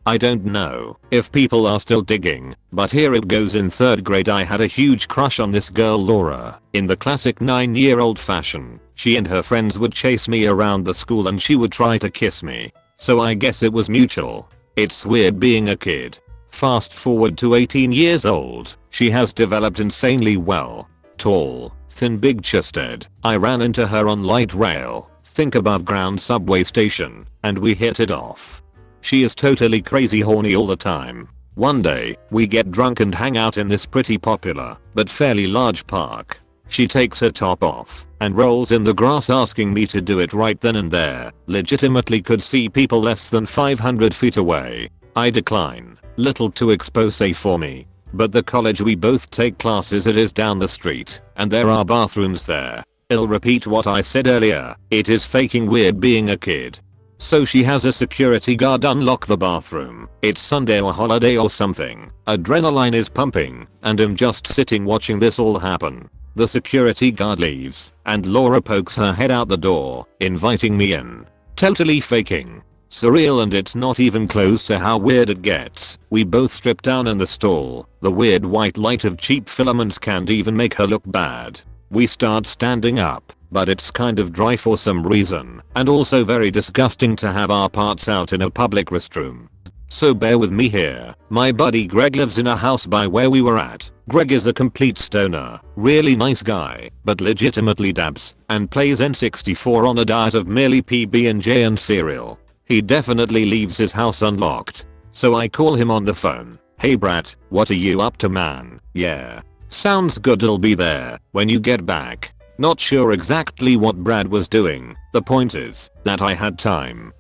I don't know if people are still digging, but here it goes. In 3rd grade I had a huge crush on this girl Laura, in the classic 9-year-old fashion. She and her friends would chase me around the school and she would try to kiss me. So I guess it was mutual. It's weird being a kid. Fast forward to 18 years old, she has developed insanely well. Tall, thin, big chested. I ran into her on light rail, think above ground subway station, and we hit it off. She is totally crazy horny all the time. One day, we get drunk and hang out in this pretty popular, but fairly large park. She takes her top off and rolls in the grass asking me to do it right then and there. Legitimately could see people less than 500 feet away. I decline. Little too expose for me. But the college we both take classes, it is down the street, and there are bathrooms there. I'll repeat what I said earlier. It is faking weird being a kid. So she has a security guard unlock the bathroom. It's Sunday or holiday or something. Adrenaline is pumping, and I'm just sitting watching this all happen. The security guard leaves, and Laura pokes her head out the door, inviting me in. Totally faking. Surreal, and it's not even close to how weird it gets. We both strip down in the stall. The weird white light of cheap filaments can't even make her look bad. We start standing up, but it's kind of dry for some reason, and also very disgusting to have our parts out in a public restroom. So bear with me here. My buddy Greg lives in a house by where we were at. Greg is a complete stoner, really nice guy, but legitimately dabs, and plays N64 on a diet of merely PB&J and cereal. He definitely leaves his house unlocked. So I call him on the phone. Hey brat, what are you up to, man? Yeah. Sounds good, I'll be there when you get back. Not sure exactly what Brad was doing. The point is that I had time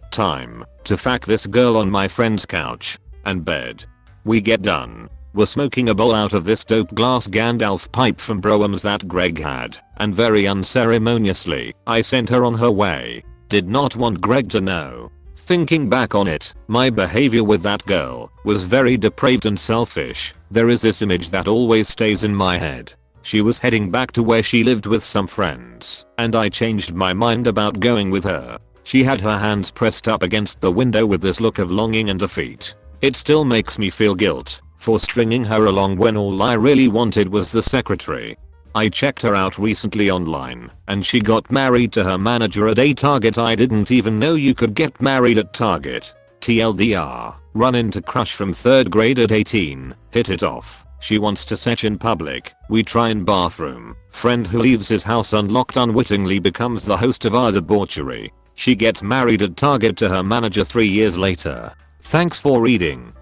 to fuck this girl on my friend's couch and bed. We get done. We're smoking a bowl out of this dope glass Gandalf pipe from Broham's that Greg had, and very unceremoniously, I sent her on her way. Did not want Greg to know. Thinking back on it, my behavior with that girl was very depraved and selfish. There is this image that always stays in my head. She was heading back to where she lived with some friends, and I changed my mind about going with her. She had her hands pressed up against the window with this look of longing and defeat. It still makes me feel guilt for stringing her along when all I really wanted was the secretary. I checked her out recently online, and she got married to her manager at a Target. I didn't even know you could get married at Target. TLDR, run into crush from 3rd grade at 18, hit it off. She wants to sex in public. We try in bathroom. Friend who leaves his house unlocked unwittingly becomes the host of our debauchery. She gets married at Target to her manager 3 years later. Thanks for reading.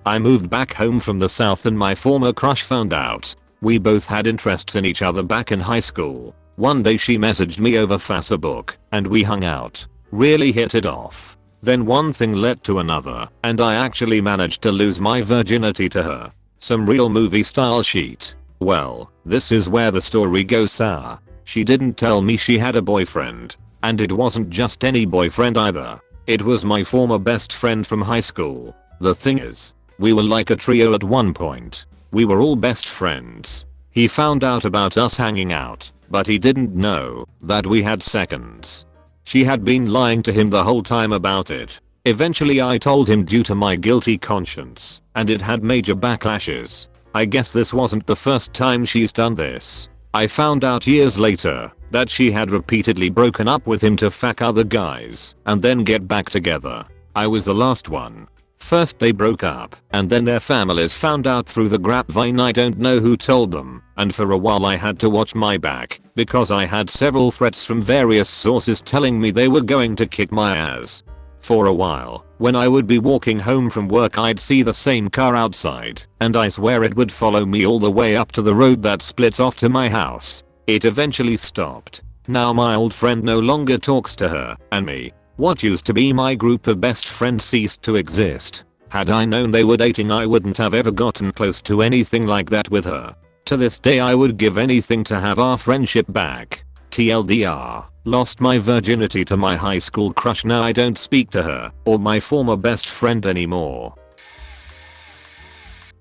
I moved back home from the south and my former crush found out. We both had interests in each other back in high school. One day she messaged me over Facebook, and we hung out. Really hit it off. Then one thing led to another, and I actually managed to lose my virginity to her. Some real movie style shit. Well, this is where the story goes sour. She didn't tell me she had a boyfriend. And it wasn't just any boyfriend either. It was my former best friend from high school. The thing is, we were like a trio at one point. We were all best friends. He found out about us hanging out, but he didn't know that we had seconds. She had been lying to him the whole time about it. Eventually I told him due to my guilty conscience, and it had major backlashes. I guess this wasn't the first time she's done this. I found out years later that she had repeatedly broken up with him to fuck other guys and then get back together. I was the last one. First they broke up, and then their families found out through the grapevine. I don't know who told them, and for a while I had to watch my back because I had several threats from various sources telling me they were going to kick my ass. For a while, when I would be walking home from work I'd see the same car outside, and I swear it would follow me all the way up to the road that splits off to my house. It eventually stopped. Now my old friend no longer talks to her and me. What used to be my group of best friends ceased to exist. Had I known they were dating I wouldn't have ever gotten close to anything like that with her. To this day I would give anything to have our friendship back. TLDR, lost my virginity to my high school crush. Now I don't speak to her or my former best friend anymore.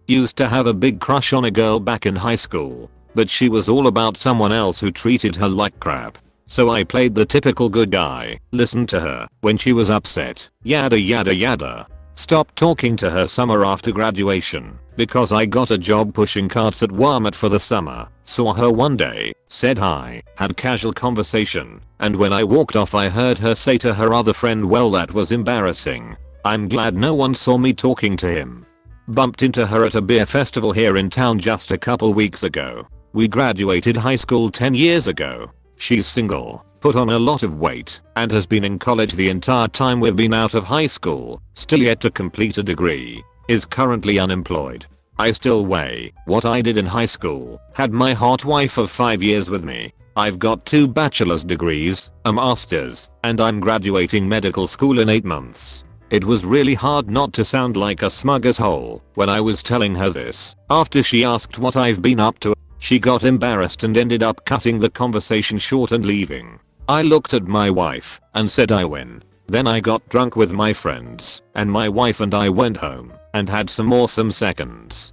Used to have a big crush on a girl back in high school, but she was all about someone else who treated her like crap. So I played the typical good guy, listened to her when she was upset, yada yada yada. Stopped talking to her summer after graduation because I got a job pushing carts at Walmart for the summer. Saw her one day, said hi, had casual conversation, and when I walked off I heard her say to her other friend, well that was embarrassing. I'm glad no one saw me talking to him. Bumped into her at a beer festival here in town just a couple weeks ago. We graduated high school 10 years ago. She's single, put on a lot of weight, and has been in college the entire time we've been out of high school, still yet to complete a degree, is currently unemployed. I still weigh what I did in high school, had my hot wife of 5 years with me. I've got 2 bachelor's degrees, a master's, and I'm graduating medical school in 8 months. It was really hard not to sound like a smug asshole when I was telling her this. After she asked what I've been up to, she got embarrassed and ended up cutting the conversation short and leaving. I looked at my wife and said I win. Then I got drunk with my friends, and my wife and I went home and had some awesome seconds.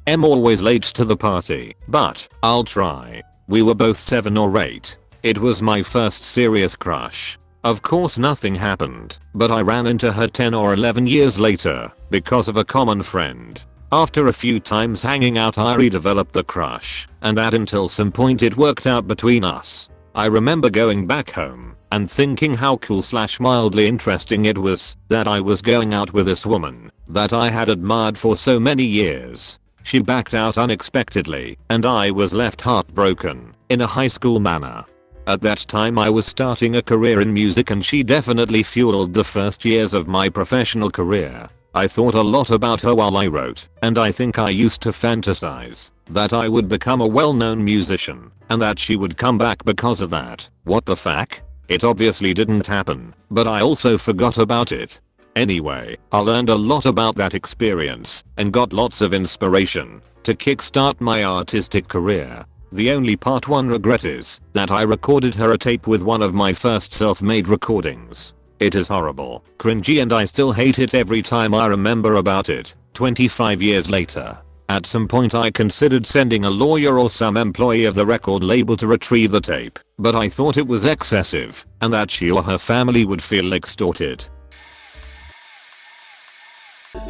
I'm always late to the party, but I'll try. We were both 7 or 8. It was my first serious crush. Of course nothing happened, but I ran into her 10 or 11 years later because of a common friend. After a few times hanging out I redeveloped the crush, and at until some point it worked out between us. I remember going back home and thinking how cool / mildly interesting it was that I was going out with this woman that I had admired for so many years. She backed out unexpectedly and I was left heartbroken in a high school manner. At that time I was starting a career in music and she definitely fueled the first years of my professional career. I thought a lot about her while I wrote, and I think I used to fantasize that I would become a well-known musician and that she would come back because of that. What the fuck? It obviously didn't happen, but I also forgot about it. Anyway, I learned a lot about that experience and got lots of inspiration to kickstart my artistic career. The only part one regret is that I recorded her a tape with one of my first self-made recordings. It is horrible, cringy, and I still hate it every time I remember about it, 25 years later. At some point I considered sending a lawyer or some employee of the record label to retrieve the tape, but I thought it was excessive and that she or her family would feel extorted.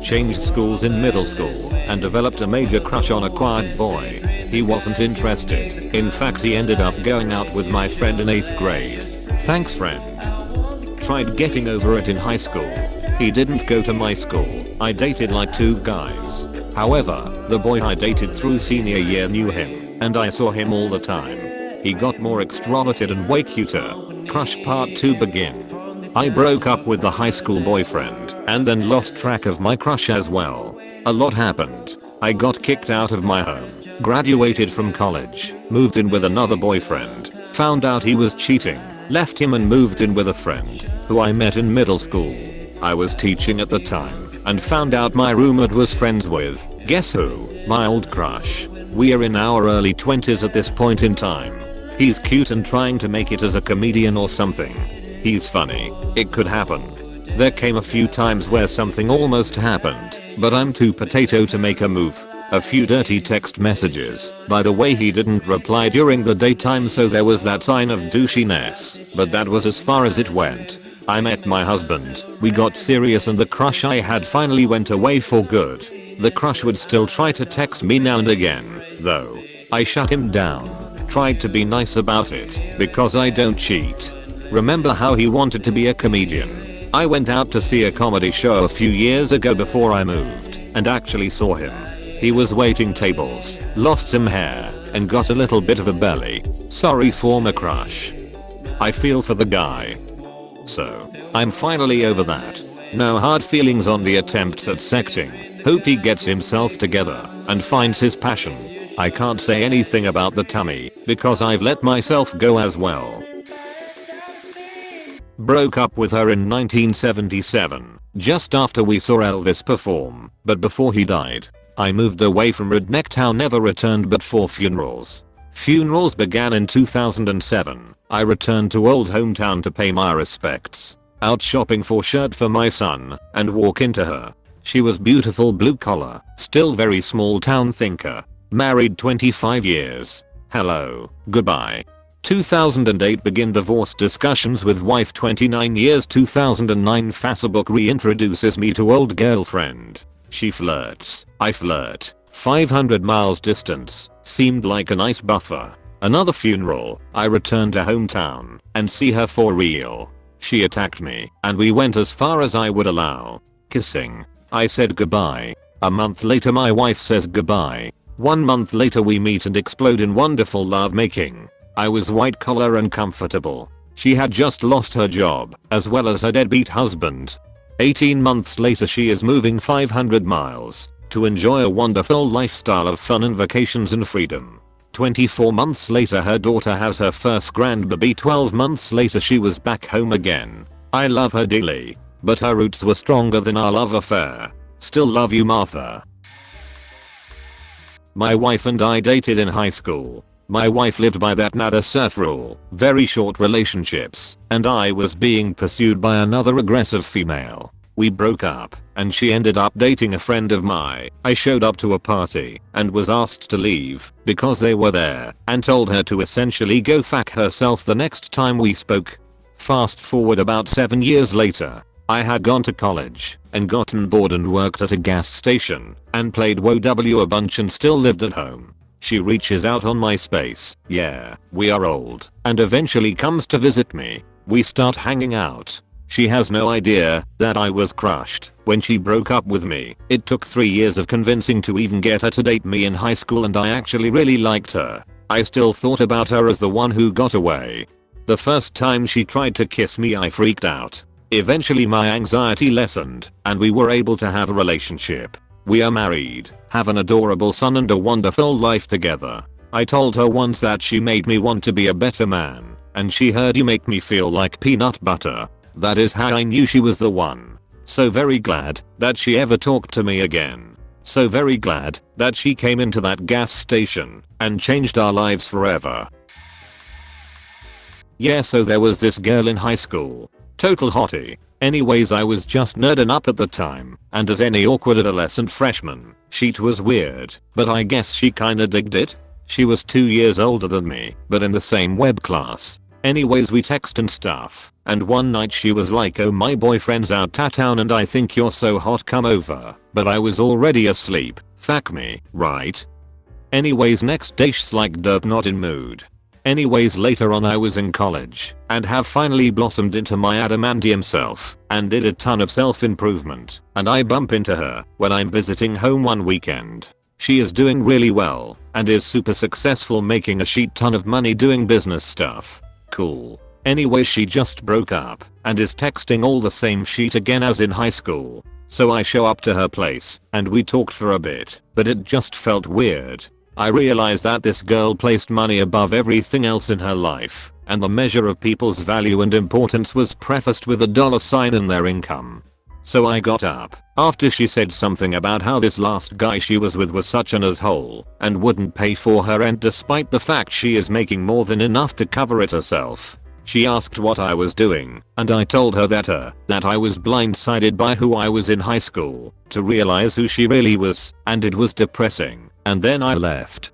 Changed schools in middle school and developed a major crush on a quiet boy. He wasn't interested. In fact, he ended up going out with my friend in 8th grade. Thanks, friend. Tried getting over it in high school. He didn't go to my school. I dated like 2 guys. However, the boy I dated through senior year knew him, and I saw him all the time. He got more extroverted and way cuter. Crush part 2 begin. I broke up with the high school boyfriend and then lost track of my crush as well. A lot happened. I got kicked out of my home, graduated from college, moved in with another boyfriend, found out he was cheating, left him and moved in with a friend who I met in middle school. I was teaching at the time and found out my roommate was friends with, guess who? My old crush. We are in our early 20s at this point in time. He's cute and trying to make it as a comedian or something. He's funny. It could happen. There came a few times where something almost happened, but I'm too potato to make a move. A few dirty text messages. By the way, he didn't reply during the daytime, so there was that sign of douchiness, but that was as far as it went. I met my husband, we got serious, and the crush I had finally went away for good. The crush would still try to text me now and again, though. I shut him down. Tried to be nice about it, because I don't cheat. Remember how he wanted to be a comedian? I went out to see a comedy show a few years ago before I moved, and actually saw him. He was waiting tables, lost some hair, and got a little bit of a belly. Sorry, former crush. I feel for the guy. So, I'm finally over that. No hard feelings on the attempts at sexting. Hope he gets himself together and finds his passion. I can't say anything about the tummy because I've let myself go as well. Broke up with her in 1977, just after we saw Elvis perform, but before he died. I moved away from redneck town, never returned but for funerals. Funerals began in 2007. I returned to old hometown to pay my respects. Out shopping for shirt for my son, and walk into her. She was beautiful, blue collar, still very small town thinker. Married 25 years. Hello, goodbye. 2008 begin divorce discussions with wife 29 years. 2009 Facebook reintroduces me to old girlfriend. She flirts. I flirt. 500 miles distance. Seemed like a nice buffer. Another funeral. I return to hometown and see her for real. She attacked me and we went as far as I would allow. Kissing. I said goodbye. A month later my wife says goodbye. 1 month later we meet and explode in wonderful lovemaking. I was white collar and comfortable. She had just lost her job, as well as her deadbeat husband. 18 months later she is moving 500 miles to enjoy a wonderful lifestyle of fun and vacations and freedom. 24 months later her daughter has her first grandbaby. 12 months later she was back home again. I love her dearly, but her roots were stronger than our love affair. Still love you, Martha. My wife and I dated in high school. My wife lived by that nada surf rule, very short relationships, and I was being pursued by another aggressive female. We broke up, and she ended up dating a friend of mine. I showed up to a party and was asked to leave because they were there and told her to essentially go fuck herself the next time we spoke. Fast forward about 7 years later. I had gone to college and gotten bored and worked at a gas station and played WoW a bunch and still lived at home. She reaches out on MySpace, yeah, we are old, and eventually comes to visit me. We start hanging out. She has no idea that I was crushed when she broke up with me. It took 3 years of convincing to even get her to date me in high school, and I actually really liked her. I still thought about her as the one who got away. The first time she tried to kiss me I freaked out. Eventually my anxiety lessened and we were able to have a relationship. We are married, have an adorable son and a wonderful life together. I told her once that she made me want to be a better man, and she heard "you make me feel like peanut butter." That is how I knew she was the one. So very glad that she ever talked to me again. So very glad that she came into that gas station and changed our lives forever. Yeah, so there was this girl in high school. Total hottie. Anyways, I was just nerding up at the time, and as any awkward adolescent freshman, shit was weird, but I guess she kinda digged it. She was 2 years older than me, but in the same web class. Anyways, we text and stuff, and one night she was like, "Oh, my boyfriend's out of town and I think you're so hot, come over." But I was already asleep. Fuck me, right? Anyways, next day she's like, "Derp, not in mood." Anyways, later on I was in college and have finally blossomed into my adamantium self and did a ton of self-improvement, and I bump into her when I'm visiting home one weekend. She is doing really well and is super successful, making a shit ton of money doing business stuff. Cool. Anyway, she just broke up and is texting all the same shit again as in high school. So I show up to her place and we talked for a bit, but it just felt weird. I realized that this girl placed money above everything else in her life, and the measure of people's value and importance was prefaced with a $sign in their income. So I got up after she said something about how this last guy she was with was such an asshole and wouldn't pay for her rent despite the fact she is making more than enough to cover it herself. She asked what I was doing, and I told her that I was blindsided by who I was in high school to realize who she really was, and it was depressing, and then I left.